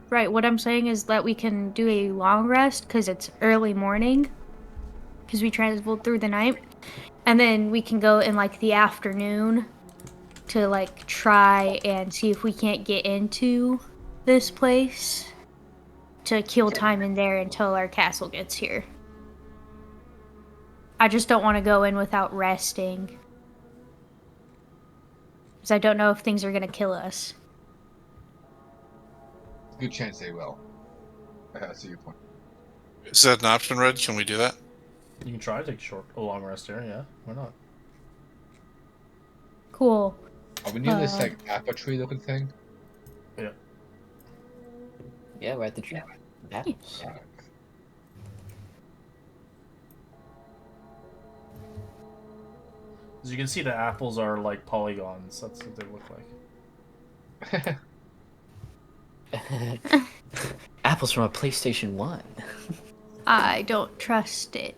F: Right, what I'm saying is that we can do a long rest because it's early morning. Because we traveled through the night. And then we can go in the afternoon to try and see if we can't get into this place to kill time in there until our castle gets here. I just don't want to go in without resting. Because I don't know if things are going to kill us.
A: Good chance they will. I see your point.
B: Is that an option, Red? Can we do that?
D: You can try to take a long rest here, yeah. Why not?
F: Cool.
A: Are we near this like apple tree looking thing?
D: Yeah.
C: Yeah, we're at the tree. Apples.
A: Alright.
D: As you can see, the apples are like polygons. That's what they look like.
C: Apples from a PlayStation 1.
F: I don't trust it.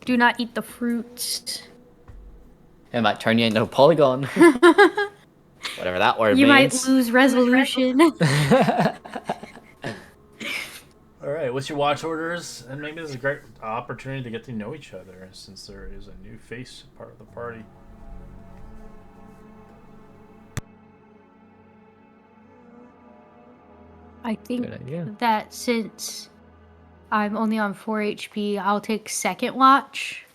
F: Do not eat the fruits.
C: It might turn you into a polygon. Whatever that word
F: You
C: means.
F: might lose resolution.
D: Alright, what's your watch orders? And maybe this is a great opportunity to get to know each other, since there is a new face part of the party.
F: I think
C: Good idea.
F: that since I'm only on 4 HP, I'll take second watch.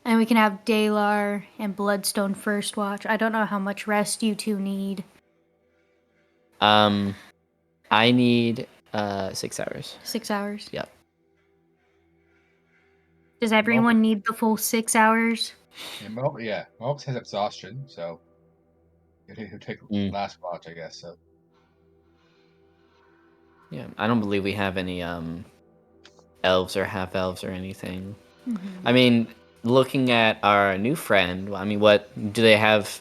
F: And we can have Dalar and Bloodstone first watch. I don't know how much rest you two need.
C: I need 6 hours.
F: 6 hours.
C: Yep.
F: Does everyone need the full 6 hours?
A: Yeah, Mohawk has exhaustion, so he'll take last watch, I guess. So
C: Yeah, I don't believe we have any elves or half elves or anything.
F: Mm-hmm.
C: I mean, looking at our new friend, I mean, what do they have?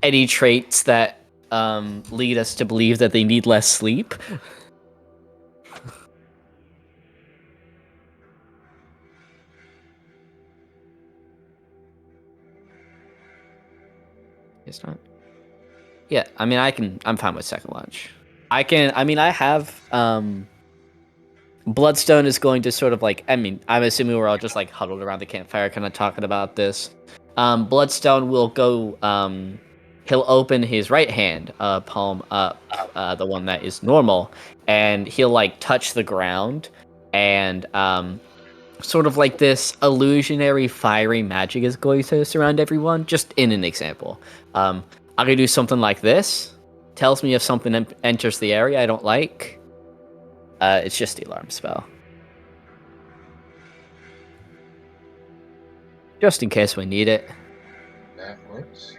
C: Any traits that lead us to believe that they need less sleep? It's not. Yeah, I mean, I'm fine with second watch. I have Bloodstone is going to sort of like, I mean, I'm assuming we're all just like huddled around the campfire kind of talking about this. Bloodstone will go, he'll open his right hand, palm up, the one that is normal, and he'll like touch the ground, and sort of like this illusionary fiery magic is going to surround everyone, just in an example. I'm gonna do something like this, tells me if something enters the area I don't like. It's just the alarm spell. Just in case we need it.
A: that works.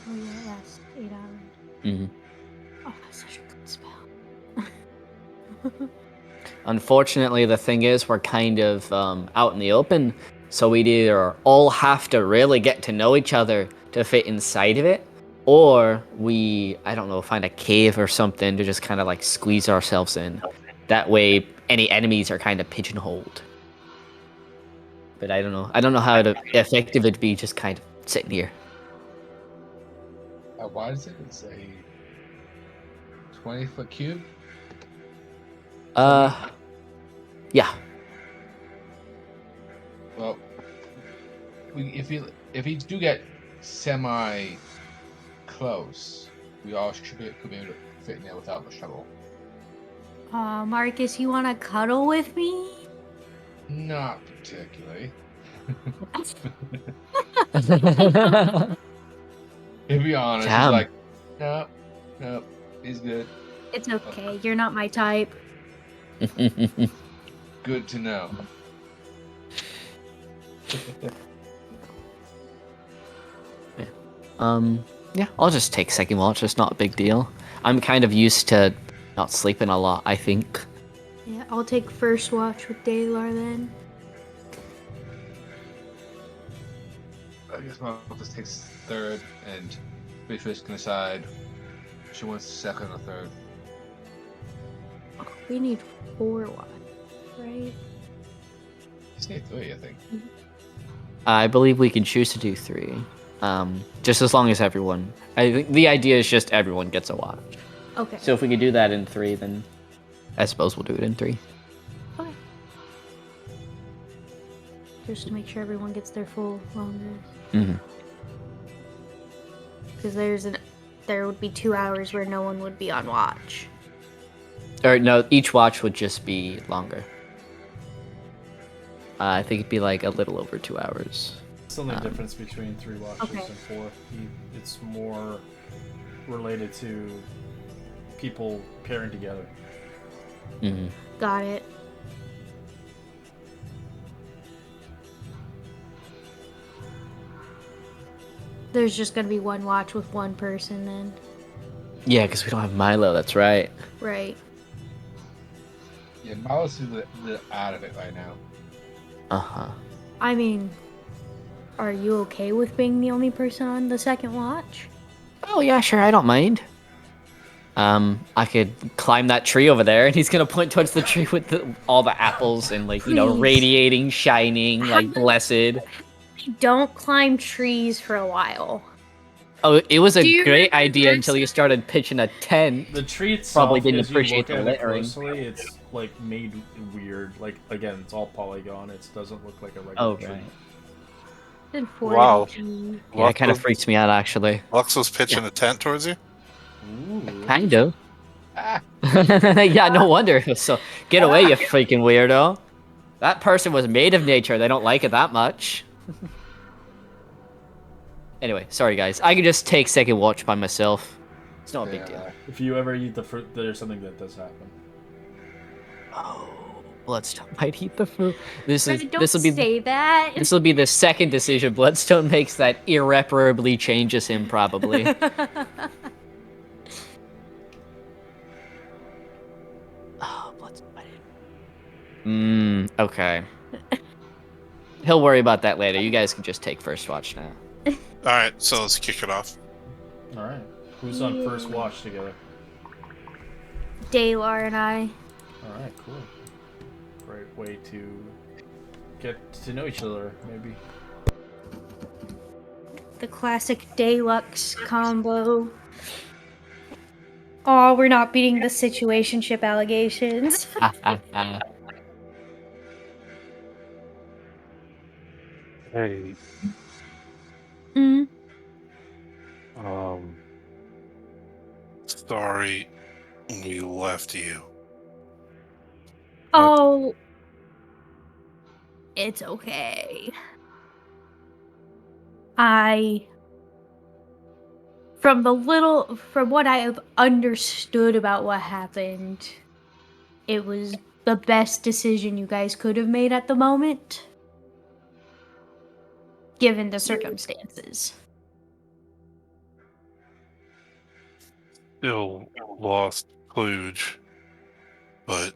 F: Oh yeah, that's 8 hours.
C: Mm-hmm.
F: Oh, that's such a good spell.
C: Unfortunately, the thing is, we're kind of out in the open, so we'd either all have to really get to know each other to fit inside of it, or we, I don't know, find a cave or something to just kind of like squeeze ourselves in. That way, any enemies are kind of pigeonholed. But I don't know. I don't know how effective it'd be just kind of sitting here.
A: Why is it? It's a 20-foot cube.
C: Yeah.
A: Well, if you do get semi close, we all could be able to fit in there without much trouble.
F: Marcus, you want to cuddle with me?
A: Not particularly. To be honest, he's
C: Damn.
A: like, no, he's good.
F: It's okay. You're not my type.
A: Good to know.
C: Yeah, I'll just take second watch. It's not a big deal. I'm kind of used to not sleeping a lot, I think.
F: Yeah, I'll take first watch with Dalar then.
A: I guess my office takes third, and Beatrice can decide if she wants second or third.
F: We need 4 watch, right?
A: Just need 3, I think.
C: I believe we can choose to do 3. Just as long as everyone... I think the idea is just everyone gets a watch.
F: Okay.
C: So if we can do that in 3, then I suppose we'll do it in 3.
F: Okay. Just to make sure everyone gets their full long rest.
C: Mm-hmm.
F: Because there would be 2 hours where no one would be on watch.
C: Or no, each watch would just be longer. I think it'd be like a little over 2 hours.
D: It's the only difference between 3 watches
F: Okay.
D: and 4. It's more related to people pairing together.
C: Mm-hmm.
F: Got it. There's just gonna be one watch with one person then.
C: Yeah, because we don't have Milo. That's right.
F: Right.
A: Yeah, Milo's a little out of it right now.
C: Uh-huh.
F: I mean, are you okay with being the only person on the second watch?
C: Oh yeah, sure. I don't mind. I could climb that tree over there, and he's gonna point towards the tree with all the apples and like
F: Please.
C: radiating, shining, like blessed.
F: Don't climb trees for a while.
C: Oh, it was a
F: Do you
C: great
F: remember
C: idea
F: this?
C: until you started pitching a tent.
D: The tree itself,
C: Probably didn't
D: as you
C: appreciate
D: look
C: the
D: at it
C: littering.
D: closely, it's like made weird. Like again, it's all polygon. It doesn't look like a regular
C: Oh,
D: tree.
C: right.
F: Did
B: Wow.
F: 40G.
C: Yeah, it kind of
B: Lux
C: freaks me out actually.
B: was pitching a tent towards you?
D: Ooh.
C: Kind of.
A: Ah,
C: Yeah, no wonder. So get away, you freaking weirdo. That person was made of nature. They don't like it that much. Anyway, sorry guys. I could just take second watch by myself. It's not a big deal.
D: If you ever eat the fruit, there's something that does happen.
C: Oh, Bloodstone might eat the fruit. This
F: Don't
C: will be
F: say that.
C: this will be the second decision Bloodstone makes that irreparably changes him probably. Oh, Bloodstone. Okay. He'll worry about that later. You guys can just take first watch now.
B: Alright, so let's kick it off.
D: All right. Who's on first watch together?
F: Daylar and I.
D: All right, cool. Great way to get to know each other, maybe.
F: The classic Deluxe combo. Oh, we're not beating the situationship allegations.
B: Hey,
F: Mm.
B: sorry we left you.
F: Oh. It's okay. From what I have understood about what happened, it was the best decision you guys could have made at the moment, given the circumstances.
B: Still lost Kluge, but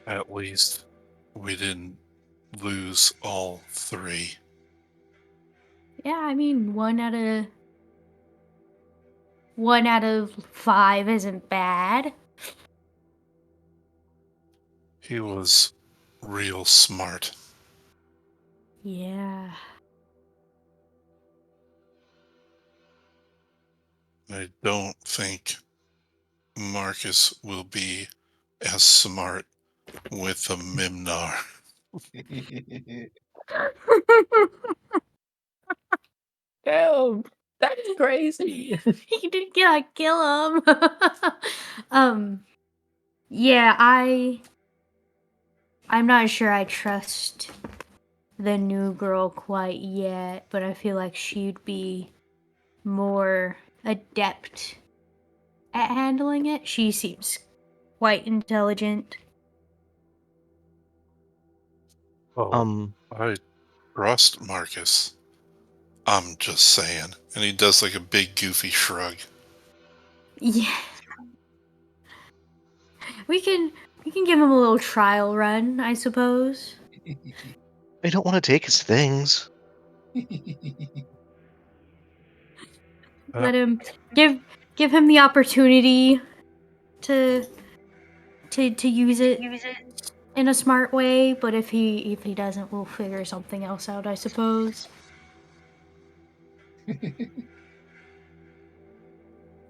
B: at least we didn't lose all 3.
F: Yeah, I mean, 1 out of 5 isn't bad.
B: He was real smart.
F: Yeah.
B: I don't think Marcus will be as smart with a Mimnar.
C: Damn, that's crazy.
F: He didn't gotta kill him. Yeah, I'm not sure I trust the new girl quite yet, but I feel like she'd be more adept at handling it. She seems quite intelligent.
B: I trust Marcus. I'm just saying. And he does like a big goofy shrug.
F: Yeah. We can give him a little trial run, I suppose.
E: I don't want to take his things.
F: Let him give him the opportunity to use it in a smart way, but if he doesn't, we'll figure something else out, I suppose.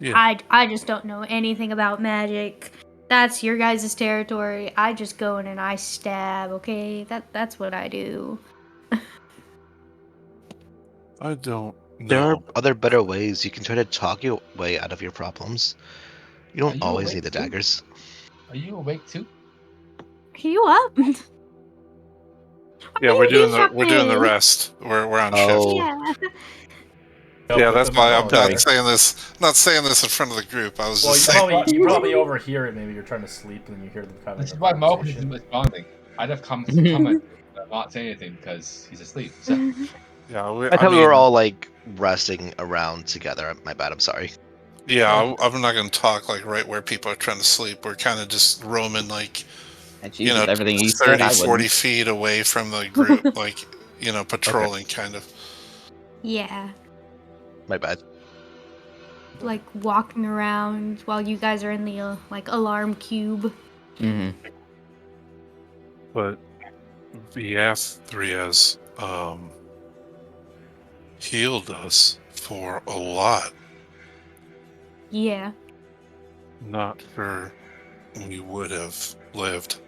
B: Yeah.
F: I just don't know anything about magic. That's your guys' territory. I just go in and I stab, okay? That's what I do.
B: I don't know.
E: There are other better ways you can try to talk your way out of your problems. You don't
A: Are you
E: always
A: awake
E: need the
A: too?
E: daggers.
A: Are you awake too?
F: Are you up?
B: Yeah,
F: Are
B: we're
F: you
B: doing the
F: yapping?
B: rest. We're on shift.
E: Oh,
F: Yeah.
B: Yeah, that's why I'm
C: Sorry.
B: not saying this in front of the group. I was
D: Well,
B: just
D: you
B: saying.
D: probably overhear it. Maybe you're trying to sleep and you hear them having
A: This
D: a
A: is why Malcolm isn't
D: conversation.
A: responding. I'd have comment, but not say anything because he's asleep. So
B: Yeah,
E: I thought we were
B: mean,
E: all like resting around together. My bad. I'm sorry.
B: yeah, I'm not going to talk like right where people are trying to sleep. We're kind of just roaming like,
C: And Jesus, everything you said,
B: 30,
C: I
B: 40
C: wouldn't.
B: feet away from the group, like, patrolling kind of.
F: Yeah.
E: My bad.
F: Like walking around while you guys are in the like alarm cube.
C: Hmm.
B: But Viathrias healed us for a lot.
F: Yeah.
B: Not sure we would have lived.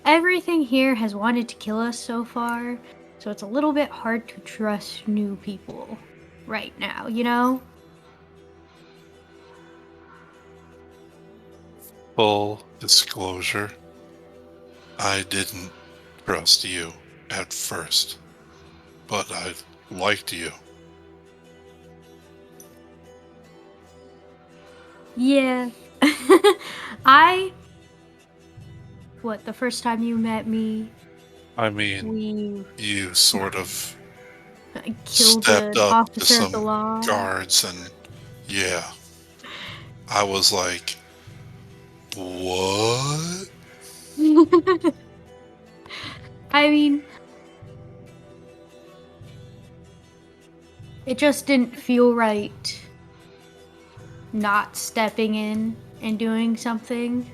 F: Everything here has wanted to kill us so far, so it's a little bit hard to trust new people right now, you know?
B: Full disclosure, I didn't trust you at first, but I liked you.
F: Yeah. The first time you met me,
B: I mean,
F: we
B: you sort of
F: killed
B: stepped
F: an
B: up to
F: officer of the
B: some
F: law.
B: guards, and yeah, I was like, what?
F: I mean, it just didn't feel right not stepping in and doing something,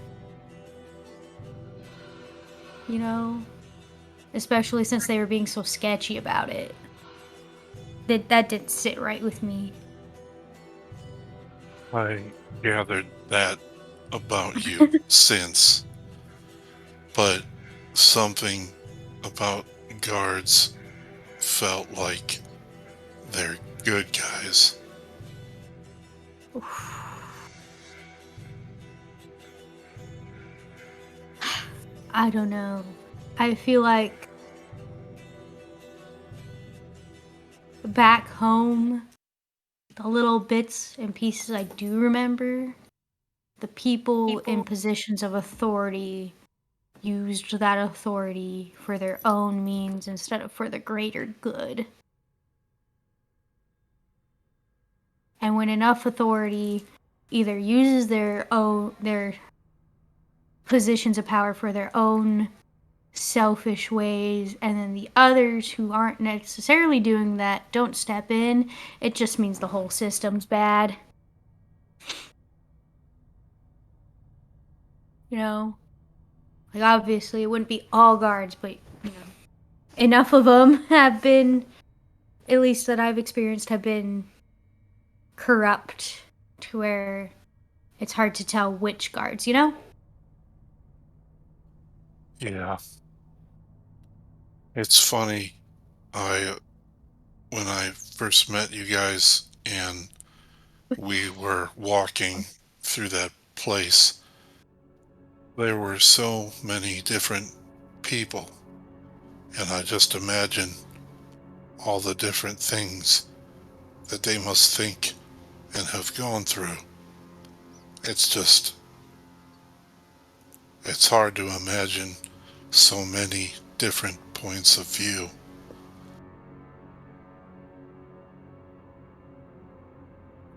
F: you know? Especially since they were being so sketchy about it. That didn't sit right with me.
B: I gathered that about you since, but something about guards felt like they're good guys.
F: I don't know. I feel like back home, the little bits and pieces I do remember, the people in positions of authority used that authority for their own means instead of for the greater good. And when enough authority either uses their positions of power for their own selfish ways, and then the others who aren't necessarily doing that don't step in, it just means the whole system's bad. You know? Like, obviously, it wouldn't be all guards, but, enough of them have been, at least that I've experienced, have been corrupt to where it's hard to tell which guards, you know?
B: Yeah. It's funny. When I first met you guys and we were walking through that place, there were so many different people. And I just imagine all the different things that they must think and have gone through. It's just, it's hard to imagine so many different points of view.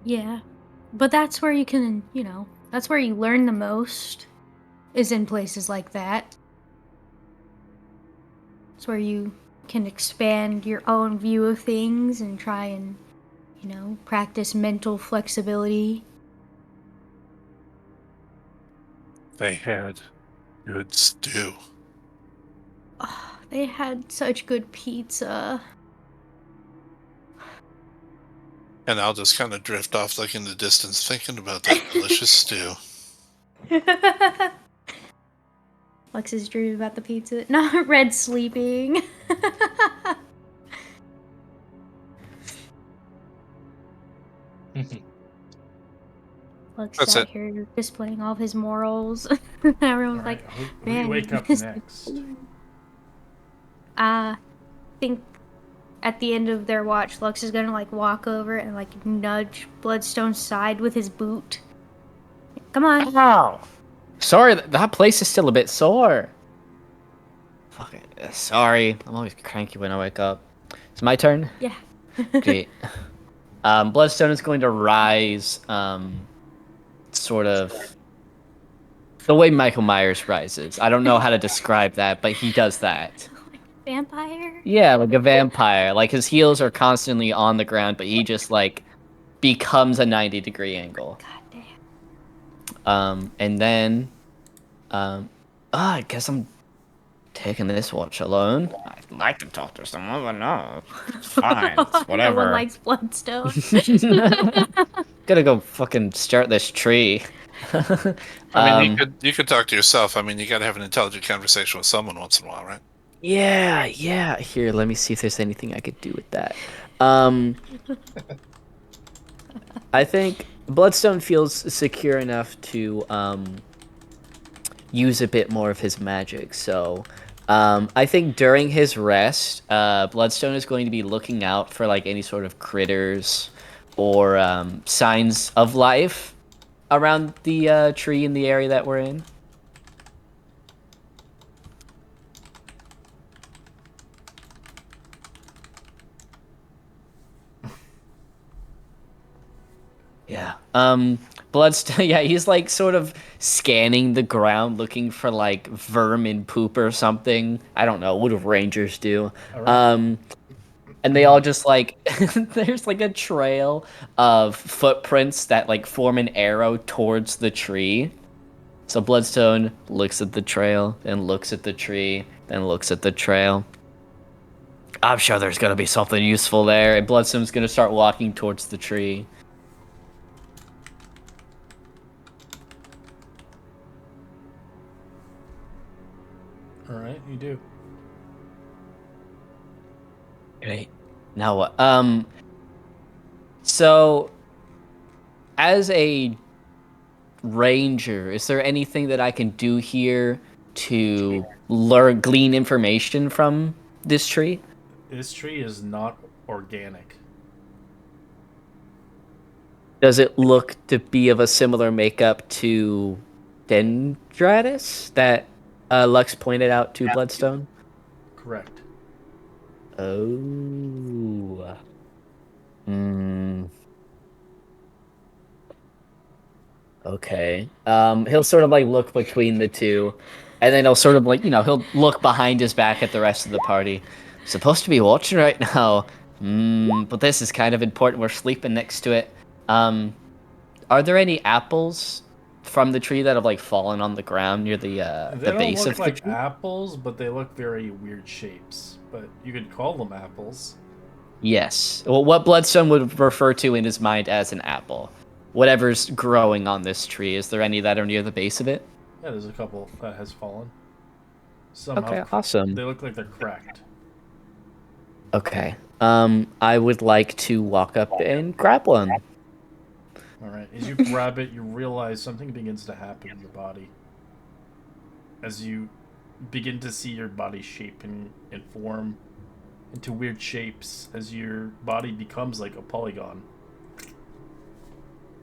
F: Yeah. But that's where you can, that's where you learn the most, is in places like that. It's where you can expand your own view of things and try and, practice mental flexibility.
B: They had good stew.
F: Oh, they had such good pizza.
B: And I'll just kind of drift off like in the distance thinking about that delicious stew.
F: Lex is dreaming about the pizza, not Red sleeping. Lux
B: That's
F: out
B: it.
F: here displaying all of his morals. Everyone's like,
D: who do
F: man,
D: you wake up
F: this-
D: next?
F: I think at the end of their watch, Lux is gonna like walk over and like nudge Bloodstone's side with his boot. Come on.
C: Ow! Sorry, that place is still a bit sore. Fucking sorry. I'm always cranky when I wake up. It's my turn.
F: Yeah.
C: Great. Bloodstone is going to rise, sort of the way Michael Myers rises. I don't know how to describe that, but he does that.
F: Vampire?
C: Yeah, like a vampire. Like his heels are constantly on the ground, but he just like becomes a 90-degree angle.
F: God damn.
C: And then, I guess I'm taking this watch alone. I'd like to talk to someone, but no. It's fine. It's whatever.
F: No one likes Bloodstone.
C: Gotta go fucking start this tree.
B: I mean, you could talk to yourself. I mean, you got to have an intelligent conversation with someone once in a while, right?
C: Yeah. Here, let me see if there's anything I could do with that. I think Bloodstone feels secure enough to use a bit more of his magic. So, I think during his rest, Bloodstone is going to be looking out for like any sort of critters or signs of life around the tree in the area that we're in. Yeah. Bloodstone, yeah, he's like sort of scanning the ground looking for like vermin poop or something. I don't know, what do rangers do?
D: Alright.
C: And they all just like there's like a trail of footprints that like form an arrow towards the tree. So Bloodstone looks at the trail, then looks at the tree, then looks at the trail. I'm sure there's gonna be something useful there, and Bloodstone's gonna start walking towards the tree.
D: Alright, you do.
C: Great. Now what? So, as a ranger, is there anything that I can do here to glean information from this tree?
D: This tree is not organic.
C: Does it look to be of a similar makeup to Dendritus that Lux pointed out to Bloodstone?
D: Correct.
C: Oh. Hmm. Okay. He'll sort of like look between the two, and then he'll sort of like, he'll look behind his back at the rest of the party. Supposed to be watching right now. But this is kind of important. We're sleeping next to it. Are there any apples from the tree that have like fallen on the ground near the
D: They
C: base
D: don't
C: of
D: look
C: the
D: like
C: tree?
D: apples, but they look very weird shapes. But you could call them apples.
C: Yes. Well, what Bloodstone would refer to in his mind as an apple. Whatever's growing on this tree. Is there any that are near the base of it?
D: Yeah, there's a couple that has fallen. Some
C: Okay,
D: have,
C: awesome.
D: They look like they're cracked.
C: Okay. I would like to walk up and grab one.
D: Alright, as you grab it, you realize something begins to happen in your body. As you begin to see your body shape and form into weird shapes, as your body becomes like a polygon.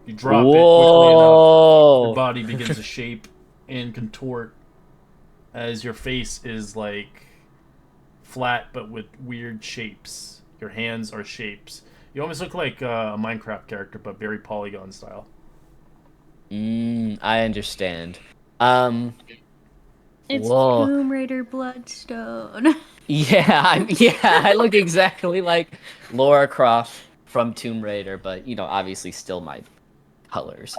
D: You drop it quickly enough, your body begins to shape and contort as your face is like flat but with weird shapes. Your hands are shapes. You almost look like a Minecraft character, but very polygon style.
C: I understand.
F: It's
C: Whoa.
F: Tomb Raider Bloodstone.
C: Yeah, I look exactly like Lara Croft from Tomb Raider, but obviously still my colors.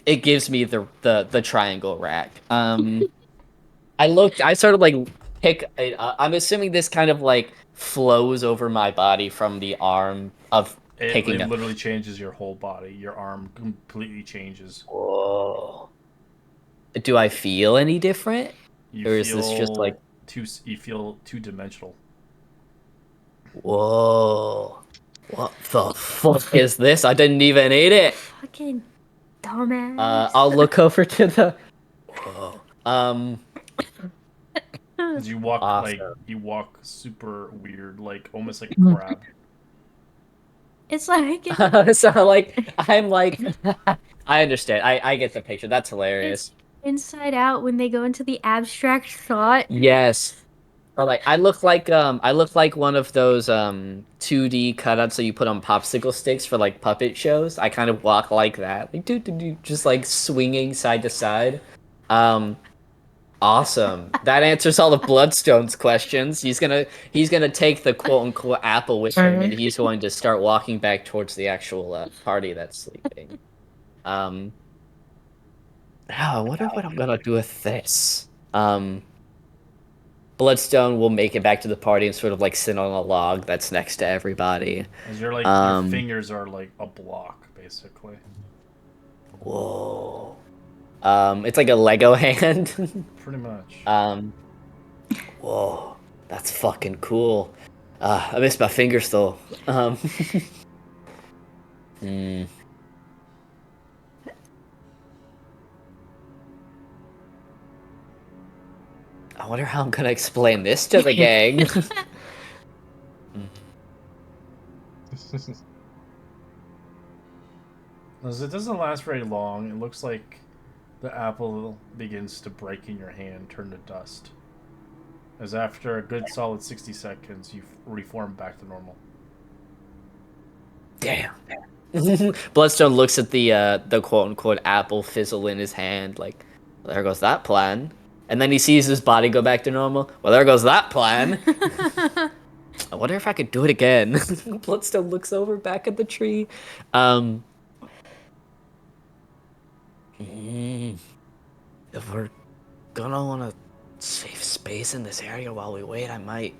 C: It gives me the triangle rack. I sort of like pick. I'm assuming this kind of like flows over my body from the arm of picking
D: It
C: up.
D: literally changes your whole body. Your arm completely changes.
C: Whoa. Do I feel any different?
D: You
C: Or is this just like
D: you feel two-dimensional.
C: whoa? What the fuck is this? I didn't even eat it.
F: Fucking dumbass.
C: I'll look over to the. Whoa.
D: Because you walk
C: Awesome.
D: you walk super weird, like almost like a crab.
F: It's like
C: So like I'm like I understand. I get the picture. That's hilarious.
F: it's Inside Out when they go into the abstract thought.
C: Yes. Or like I look like one of those 2D cutouts that you put on popsicle sticks for like puppet shows. I kind of walk like that. Like do just like swinging side to side. Um Awesome. That answers all of Bloodstone's questions. He's gonna take the quote unquote apple with him, and he's going to start walking back towards the actual party that's sleeping. Now I wonder what I'm gonna do with this. Bloodstone will make it back to the party and sort of like sit on a log that's next to everybody.
D: As you're like your fingers are like a block, basically.
C: Whoa. It's like a Lego hand.
D: Pretty much.
C: Whoa, that's fucking cool. I miss my fingers though. I wonder how I'm gonna explain this to the gang.
D: As it doesn't last very long, it looks like the apple begins to break in your hand, turn to dust. As after a good solid 60 seconds, you reform back to normal.
C: Damn. Bloodstone looks at the quote unquote apple fizzle in his hand, like, well, there goes that plan. And then he sees his body go back to normal. Well, there goes that plan. I wonder if I could do it again. Bloodstone looks over back at the tree. If we're gonna want a safe space in this area while we wait, I might.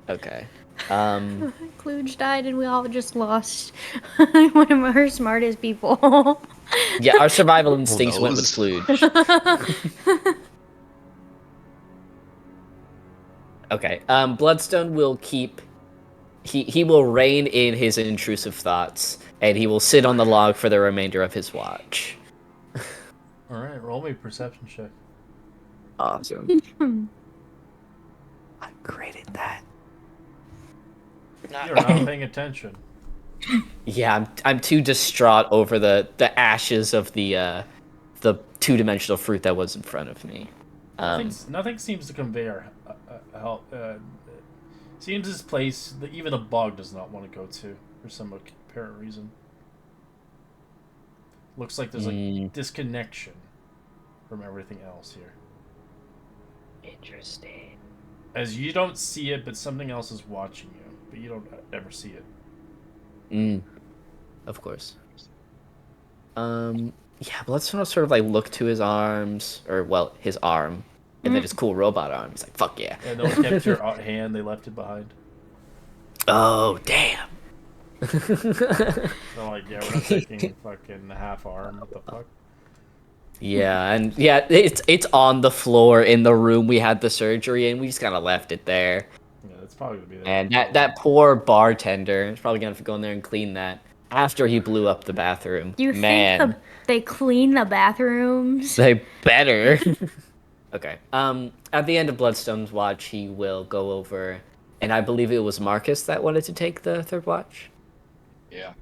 C: Okay.
F: Kluge died and we all just lost one of our smartest people.
C: Yeah, our survival instincts went with Kluge. Okay. Bloodstone will keep. He will rein in his intrusive thoughts, and he will sit on the log for the remainder of his watch.
D: All right, roll me a perception check.
C: Awesome. I'm great at that.
D: You're not paying attention.
C: Yeah, I'm too distraught over the ashes of the two-dimensional fruit that was in front of me.
D: Nothing seems to convey our help. Seems this place that even a bog does not want to go to for some apparent reason. Looks like there's like disconnection from everything else here.
C: Interesting.
D: As you don't see it, but something else is watching you, but you don't ever see it.
C: Of course. Yeah, Bloodstone will sort of like look to his arms, or well, his arm, and then his cool robot arm. He's like, "Fuck yeah!"
D: Yeah, no one kept your hand; they left it behind.
C: Oh damn!
D: So like, yeah, we're not taking fucking half arm. What the fuck?
C: Yeah, and yeah, it's on the floor in the room we had the surgery in. We just kind of left it there.
D: Yeah, that's probably gonna be there.
C: And that poor bartender is probably gonna have to go in there and clean that after he blew up the bathroom.
F: You
C: Man,
F: think they clean the bathrooms?
C: they better. Okay. At the end of Bloodstone's watch, he will go over, and I believe it was Marcus that wanted to take the third watch.
A: Yeah.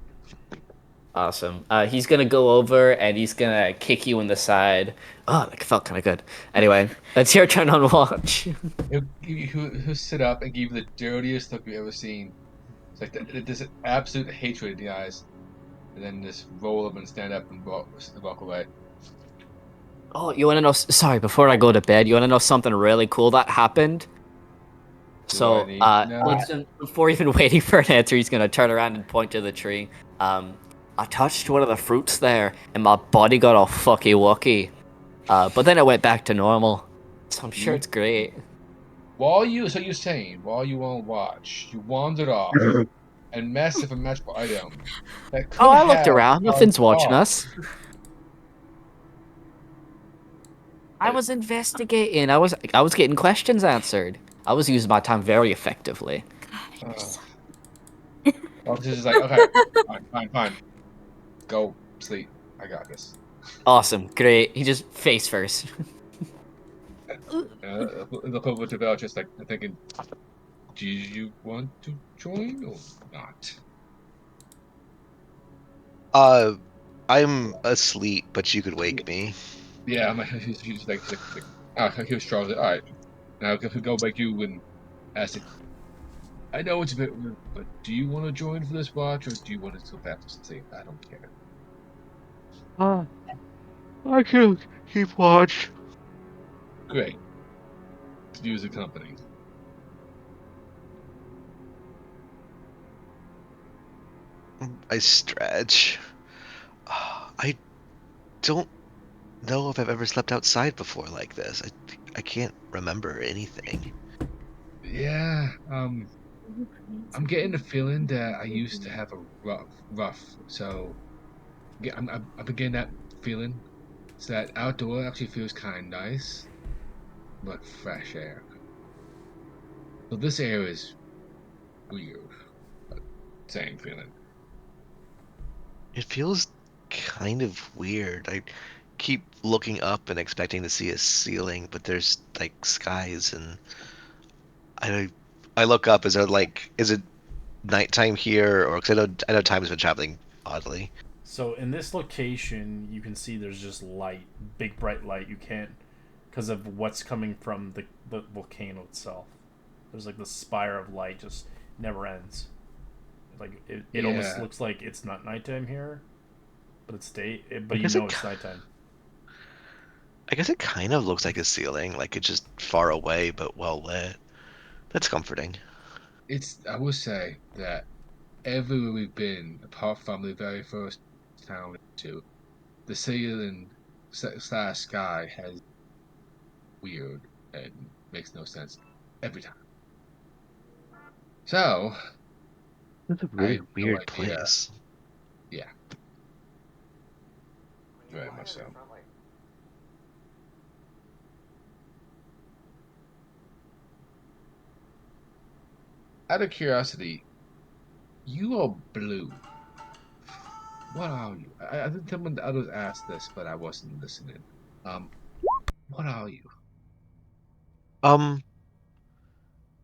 C: Awesome. He's gonna go over and he's gonna kick you in the side. Oh, that felt kind of good. Anyway, it's your turn on watch.
A: He'll sit up and give you the dirtiest look you've ever seen. It's like this absolute hatred in the eyes, and then just roll up and stand up and walk away.
C: Oh, you wanna know? Sorry, before I go to bed, you wanna know something really cool that happened? So, before even waiting for an answer, he's gonna turn around and point to the tree. I touched one of the fruits there, and my body got all fucky wucky. But then it went back to normal. So I'm sure it's great.
A: While you on watch, you wandered off and messed with a magical item.
C: Oh, I looked around. Nothing's watching us. I was investigating. I was getting questions answered. I was using my time very effectively.
A: Well, this is like, okay, fine. Go sleep. I got this.
C: Awesome, great. He just face first.
A: Look over to Val, just like thinking, do you want to join or not?
E: I'm asleep, but you could wake me.
A: Yeah, he's like, he was strong. All right, now if we go back you and ask it. I know it's a bit weird, but do you want to join for this watch, or do you want to go back to sleep? I don't care.
E: I can keep watch.
A: Great. Use the company.
E: I stretch. I don't know if I've ever slept outside before like this. I can't remember anything.
A: Yeah, I'm getting the feeling that I used to have a rough. So yeah, I'm getting that feeling. So that outdoor actually feels kind of nice, like fresh air. So this air is weird. Same feeling.
E: It feels kind of weird. I keep looking up and expecting to see a ceiling, but there's like skies and I I look up. Is it nighttime here, or because I know time has been traveling oddly.
D: So in this location, you can see there's just light, big bright light. You can't, because of what's coming from the volcano itself. There's like the spire of light just never ends. Like it almost
A: Yeah,
D: looks like it's not nighttime here, but it's day.
E: I
D: But you
E: guess
D: know
E: it
D: it's nighttime.
E: I guess it kind of looks like a ceiling, like it's just far away but well lit. That's comforting.
A: I will say that everywhere we've been, apart from the very first town to the ceiling slash sky has weird and makes no sense every time. So
E: It's a
A: I
E: really
A: have no
E: weird
A: idea.
E: place.
A: Yeah, very much so. Out of curiosity, you are blue. What are you? I think someone others asked this, but I wasn't listening. Um, what are you?
E: Um,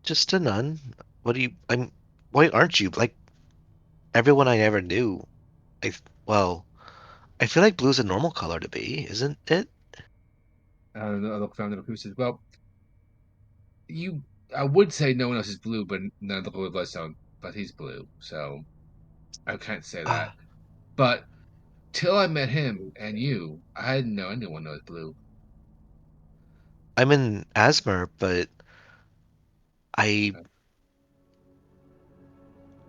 E: just a nun. What do you? Why aren't you like everyone I never knew? I well, I feel like blue's a normal color to be, isn't it?
A: I look around and who says, "Well, you." I would say no one else is blue, but none of the blue bloodstone. But he's blue, so I can't say that.
E: Ah,
A: But till I met him and you, I didn't know anyone was blue.
E: I'm in Asmer, but I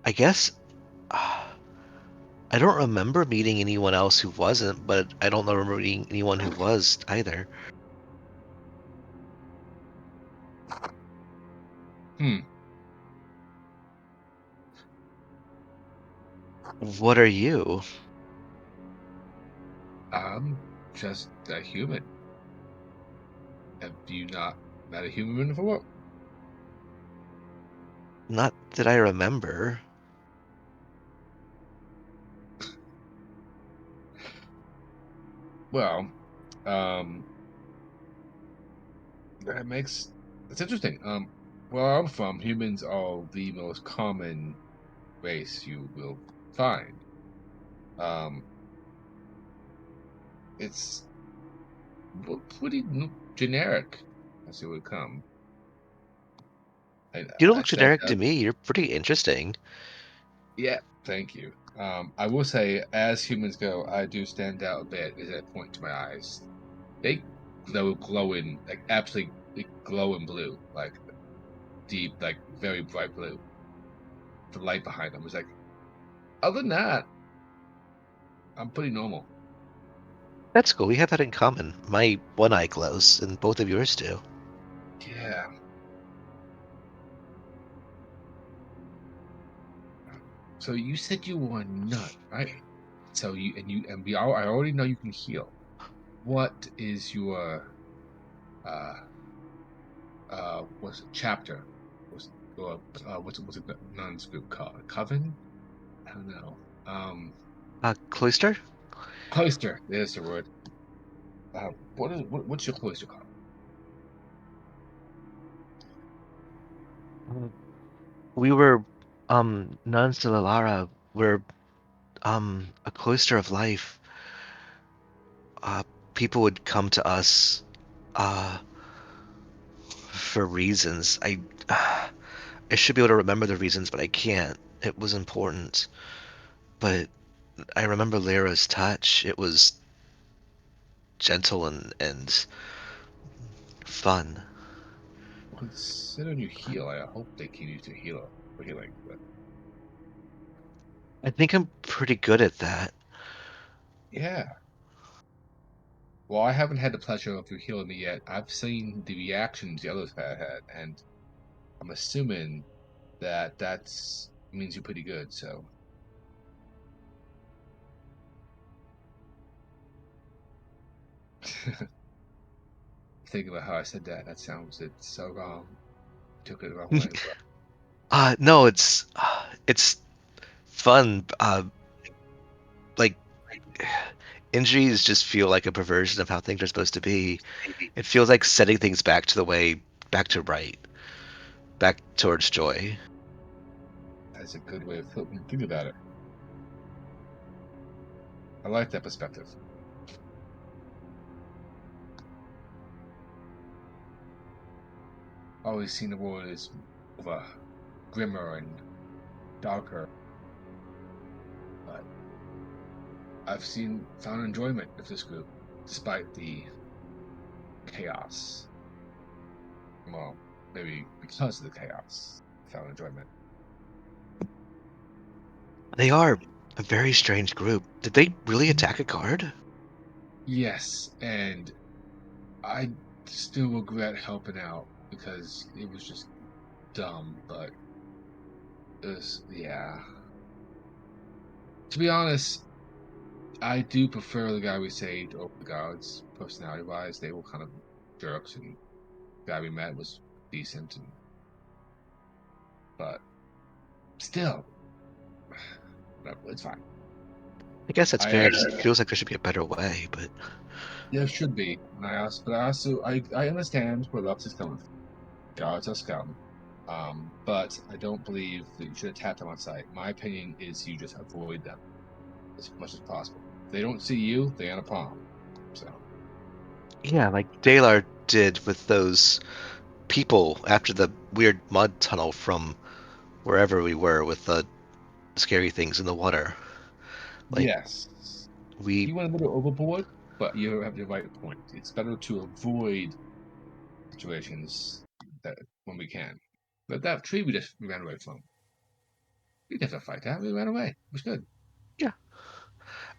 E: I guess I don't remember meeting anyone else who wasn't, but I don't remember meeting anyone who was either.
A: Hmm.
E: What are you?
A: I'm just a human. Have you not met a human before?
E: Not that I remember.
A: Well, um, that makes it's interesting. Where I'm from, humans are the most common race you will find. Um, it's pretty generic as it would come. I,
E: You don't
A: I
E: look
A: stand
E: generic to
A: out.
E: me. You're pretty interesting.
A: Yeah, thank you. I will say, as humans go, I do stand out a bit as I point to my eyes. They glowing, like absolutely glowing blue, like deep, like very bright blue. The light behind them is like. Other than that, I'm pretty normal.
E: That's cool. We have that in common. My one eye glows, and both of yours do.
A: Yeah. So you said you were a nut, right? So I already know you can heal. What is your uh what's it, chapter? What's a nun's group called? A coven? I don't know.
E: Cloister?
A: Cloister. There's the word. What's your cloister called?
E: We were nuns de la Lara. We're a cloister of life. People would come to us uh for reasons. I should be able to remember the reasons, but I can't. It was important. But I remember Lyra's touch. It was gentle and fun.
A: Considering you heal, I hope they can use your healer for healing. But
E: I think I'm pretty good at that.
A: yeah. Well, I haven't had the pleasure of you healing me yet. I've seen the reactions the others have had, and I'm assuming that that's means you're pretty good. So thinking about how I said that, it's so wrong. Took it the wrong way. But
E: No, it's fun. Like injuries just feel like a perversion of how things are supposed to be. It feels like setting things back to the way, back to right, back towards joy.
A: that's a good way of thinking about it. I like that perspective. Always seen the world as over grimmer and darker, but I've found enjoyment of this group despite the chaos. Well, maybe because of the chaos, I found enjoyment.
E: They are a very strange group. Did they really attack a guard?
A: Yes, and I still regret helping out because it was just dumb, but it was, yeah. To be honest, I do prefer the guy we saved over the guards, personality wise. They were kind of jerks, and the guy we met was decent, but still, whatever, it's fine.
E: I guess that's
A: I
E: fair. It just feels like there should be a better way, but
A: There should be, and I understand where Lux is coming from. Guards are scum. But I don't believe that you should attack them on sight. My opinion is you just avoid them as much as possible. If they don't see you, they're on a palm. So
E: yeah, like Dalar did with those people after the weird mud tunnel from wherever we were with the scary things in the water. Like
A: yes,
E: we
A: he went a little overboard, but you have the right point. It's better to avoid situations that when we can. But that tree we ran away from. We didn't have to fight that. We ran away. It was good.
E: yeah.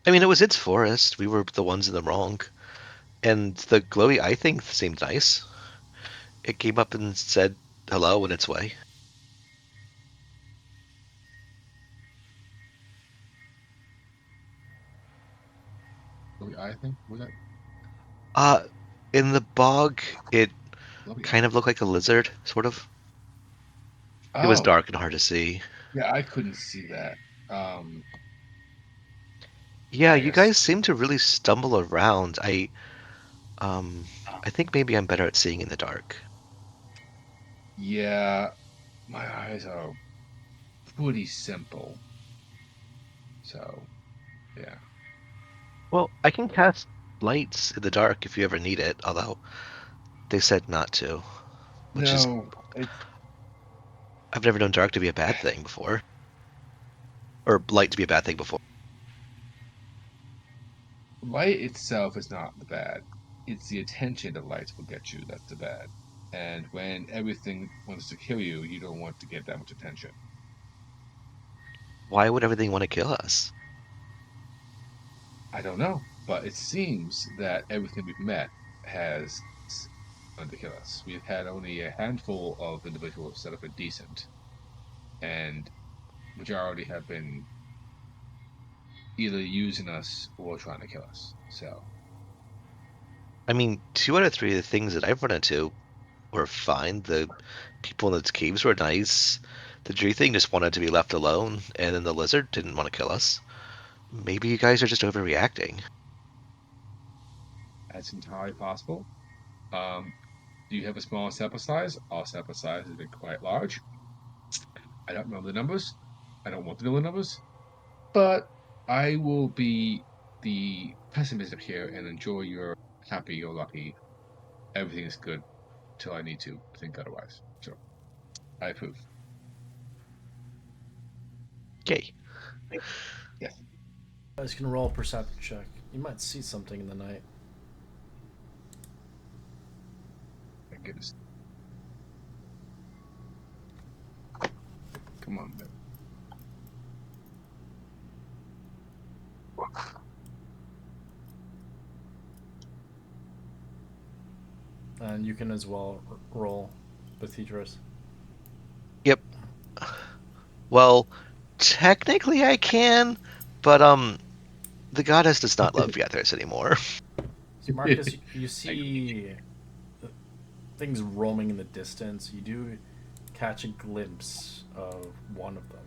E: I mean it was its forest. We were the ones in the wrong. And the glowy eye thing seemed nice. It came up and said hello in its way.
A: I think was that
E: Uh in the bog it
A: lovely.
E: kind of looked like a lizard, sort of. It was
A: Oh,
E: dark and hard to see.
A: yeah, I couldn't see that.
E: Yeah,
A: I
E: you
A: guess.
E: guys seem to really stumble around. Um I think maybe I'm better at seeing in the dark.
A: Yeah, my eyes are pretty simple. So, yeah.
E: Well, I can cast lights in the dark if you ever need it, although they said not to, which is
A: No, it's
E: I've never known dark to be a bad thing before, or light to be a bad thing before.
A: light itself is not the bad. It's the attention that light will get you that's the bad. And when everything wants to kill you, you don't want to get that much attention.
E: Why would everything want to kill us?
A: I don't know, but it seems that everything we've met has wanted to kill us. We've had only a handful of individuals that have been decent, and majority have been either using us or trying to kill us. So
E: I mean, 2 out of 3 of the things that I've run into were fine. The people in the caves were nice. The tree thing just wanted to be left alone, and then the lizard didn't want to kill us. Maybe you guys are just overreacting.
A: That's entirely possible. Um, do you have a small sample size? Our sample size has been quite large. I don't know the numbers. I don't want to know the numbers. But I will be the pessimistic here and enjoy your happy or lucky. Everything is good till I need to think otherwise. So I approve.
E: Okay.
A: Yes.
D: You guys can roll a perception check. You might see something in the night.
A: Thank goodness. Come on, man.
D: And you can as well roll with Idris.
E: Yep. Well, technically I can, but the goddess does not love feathers anymore.
D: So Marcus, you see things roaming in the distance. You do catch a glimpse of one of them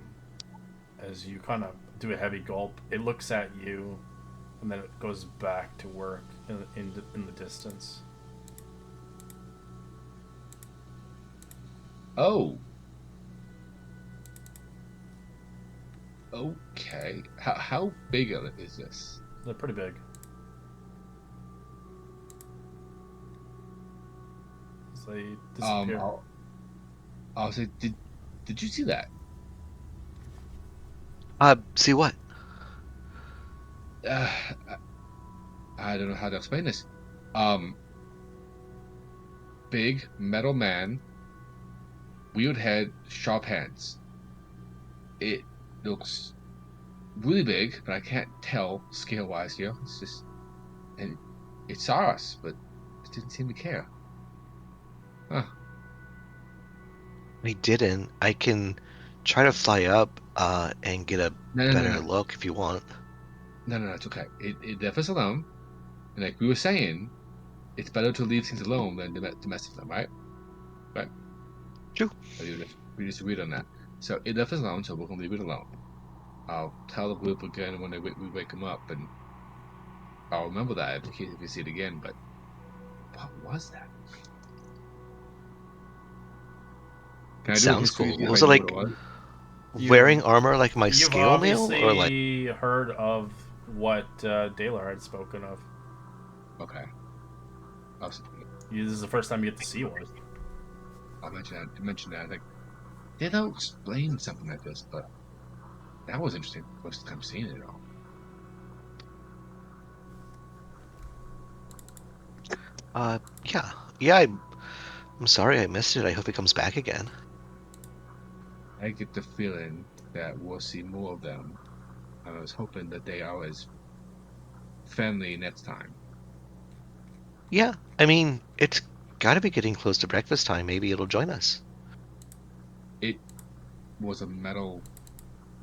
D: as you kind of do a heavy gulp. It looks at you, and then it goes back to work in the distance.
A: Oh. Okay. How big is this?
D: They're pretty big. So they disappear.
A: I'll say, did you see that?
E: See what?
A: Uh, I don't know how to explain this. Um, Big metal man, weird head, sharp hands. It looks really big, but I can't tell scale wise here. It's just, and it saw us, but it didn't seem to care. Huh.
E: I didn't. I can try to fly up and get a
A: No,
E: better look if you want.
A: no, it's okay. It left us alone, and like we were saying, it's better to leave things alone than domestic them, right? Right.
E: True.
A: We just agreed on that. So it left us alone, so we're gonna leave it alone. I'll tell the group again when we wake them up, and I'll remember that in case if we see it again. But what was that? Can I do a
E: Sounds
A: history
E: cool.
A: if
E: Was
A: I
E: it
A: know what
E: like
A: it was?
E: wearing armor like my
D: You've
E: scale mail, or like?
D: obviously heard of what Dalar had spoken of.
A: Okay.
D: This is the first time you get to see one.
A: I'll mention that. Like, they don't explain something like this, but that was interesting. First time seeing it all.
E: Yeah, yeah. I'm sorry I missed it. I hope it comes back again.
A: I get the feeling that we'll see more of them. I was hoping that they are as friendly next time.
E: Yeah, I mean, it's got to be getting close to breakfast time. Maybe it'll join us.
A: It was a metal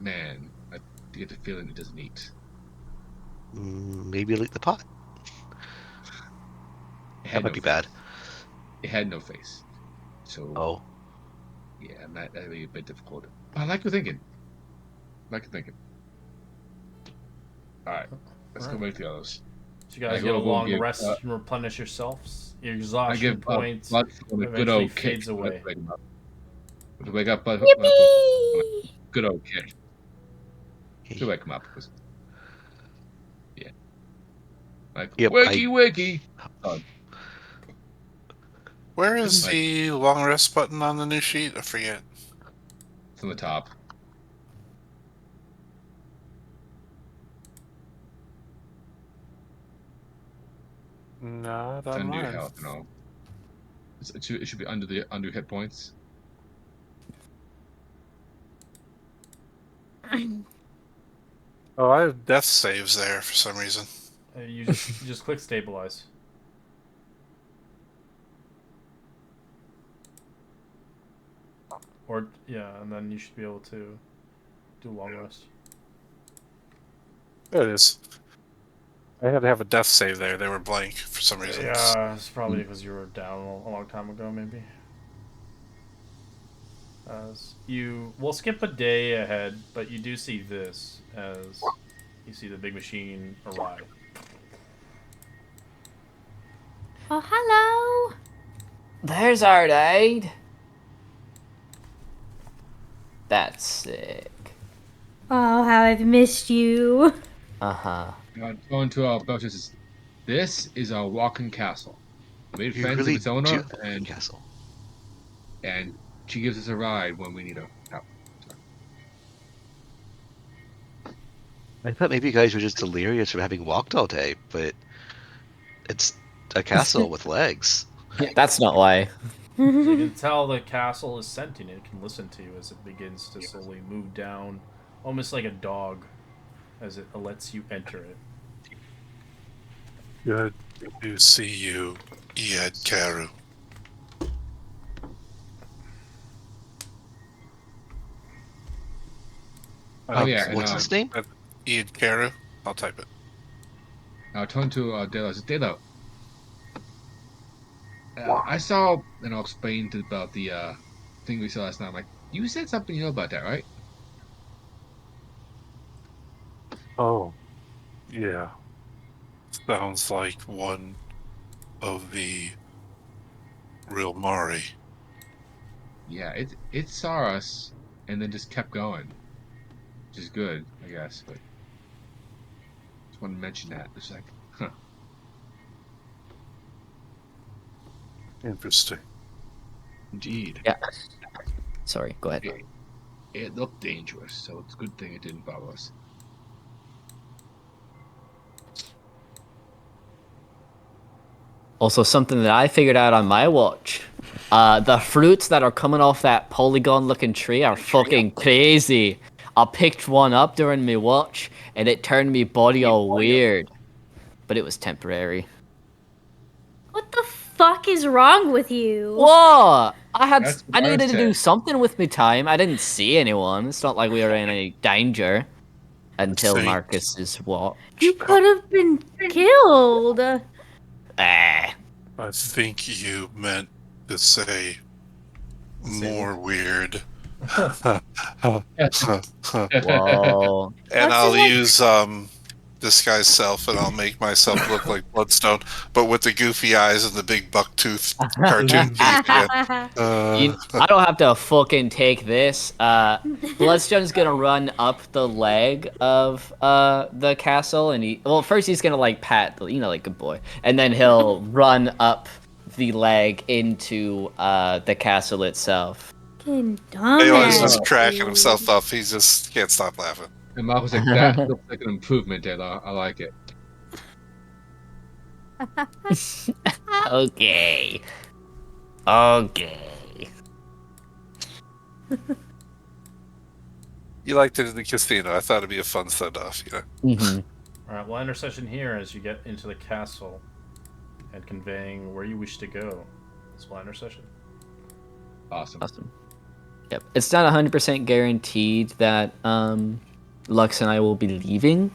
A: man. I get the feeling it doesn't eat.
E: Maybe it'll eat the pot.
A: It
E: That
A: had
E: might
A: no
E: be
A: face.
E: bad.
A: It had no face. So
E: Oh,
A: yeah, that'd be a bit difficult. But I like your thinking. All right, let's go make the others.
D: So you guys
A: I
D: get a
A: go over and
D: long
A: give,
D: rest and replenish yourselves. Your
A: I
D: exhaustion
A: give
D: point
A: Blood a good
D: eventually
A: old kick.
D: fades away.
A: To wake up, Blood,
F: Yippee!
A: good old kick to
E: hey.
A: wake him up. Yeah, like
E: Yep.
A: wakey. Oh,
B: Where is
A: like
B: the long rest button on the new sheet? I forget.
A: from the top.
B: Not
A: It's
B: on
A: under your
B: mine.
A: health and all. It should be under hit points.
B: Oh, I have death saves there for some reason.
D: You just click stabilize. Or yeah, and then you should be able to do long rest.
B: There it is. I had to have a death save there. They were blank for some reason.
D: Yeah, it's probably because you were down a long time ago, maybe. We'll skip a day ahead, but you do see this as you see the big machine arrive.
F: Oh, hello.
C: There's our aid. That's sick.
F: Oh, how I've missed you.
C: Uh-huh.
A: Going to our Belches. This is our walking castle. Made
E: You
A: friends
E: really
A: with its owner,
E: do
A: and
E: castle.
A: she gives us a ride when we need her help.
E: I thought maybe you guys were just delirious from having walked all day, but it's a castle with legs.
C: That's not why.
D: So you can tell the castle is sentient. It can listen to you as it begins to slowly move down, almost like a dog, as it lets you enter it.
B: Good to see you, Iad Karu.
A: Oh yeah,
E: What's his name?
B: Iad Karu. I'll type it.
A: I'll turn to Delo. Delo, I saw, and I'll explain about the thing we saw last night. I'm like, you said something you know about that, right?
B: Oh, yeah. Sounds like one of the real Mari.
A: Yeah, it saw us and then just kept going, which is good, I guess. But just wanted to mention that. It's like, huh.
B: Interesting.
A: Indeed.
C: Yeah. Sorry, go ahead.
A: It looked dangerous, so it's a good thing it didn't follow us.
C: Also, something that I figured out on my watch. The fruits that are coming off that polygon-looking tree are fucking crazy. I picked one up during my watch, and it turned me body all weird. But it was temporary.
F: What the fuck is wrong with you?
C: Whoa! I
A: That's what I
C: needed to do
A: said.
C: something with my time. I didn't see anyone. It's not like we were in any danger until
B: See?
C: Marcus's watch.
F: You could have been killed.
C: Ah.
B: I think you meant to say more weird.
C: Whoa.
B: And
F: What's
B: I'll
F: it like-
B: use disguise self, and I'll make myself look like Bloodstone, but with the goofy eyes and the big buck tooth cartoon teeth. Yeah.
C: I don't have to fucking take this. Bloodstone's gonna run up the leg of the castle, and first he's gonna like pat, like good boy, and then he'll run up the leg into the castle itself.
F: Fucking
B: Baylor's just
F: dumbass.
B: cracking himself up. He just can't stop laughing.
A: And Mark was like, that looks like an improvement, Delo. I like it.
C: Okay. Okay.
B: You liked it in the casino. I thought it'd be a fun send-off, you know.
C: Mm-hmm.
D: Alright, we'll end our session here as you get into the castle and conveying where you wish to go. This will end our session.
A: Awesome.
C: Awesome. Yep. It's not 100% guaranteed that Lux and I will be leaving,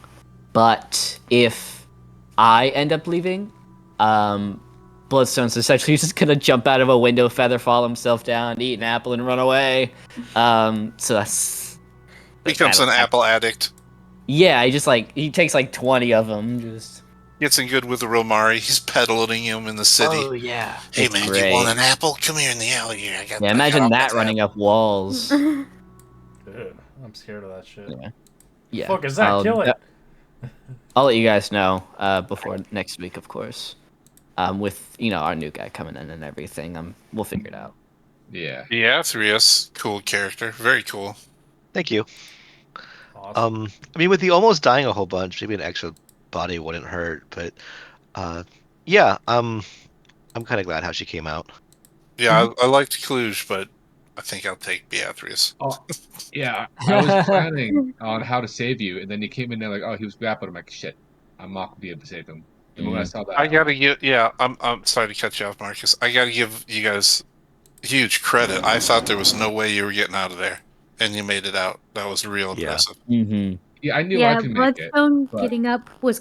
C: but if I end up leaving, Bloodstone's essentially just gonna jump out of a window, feather fall himself down, eat an apple, and run away. So that's
B: Becomes an apple addict.
C: Yeah, he takes like 20 of them. Just
B: Gets in good with the real Mari. He's peddling him in the city.
C: oh yeah.
B: Hey
C: It's
B: man,
C: great.
B: you want an apple? Come here in the alley here.
C: Yeah, imagine that running up walls.
D: Dude, I'm scared of that shit.
C: Yeah.
D: Fuck is that? Kill it.
C: I'll let you guys know before next week, of course. With our new guy coming in and everything, we'll figure it out.
A: Yeah.
B: Yeah, 3S, cool character, very cool.
E: Thank you.
D: Awesome.
E: I mean, with the almost dying a whole bunch, maybe an extra body wouldn't hurt, but yeah, I'm kind of glad how she came out.
B: Yeah, I liked Cluj, but I think I'll take Beatrice.
A: Oh, yeah. I was planning on how to save you, and then you came in there like, oh, he was grappled. I'm like, shit, I'm not gonna be able to save him. The moment I saw that,
B: I gotta give. Yeah, I'm sorry to cut you off, Marcus. I gotta give you guys huge credit. I thought there was no way you were getting out of there, and you made it out. That was real impressive.
C: Mm-hmm.
A: yeah, I knew I could make it.
F: Bloodstone
A: but-
F: getting up was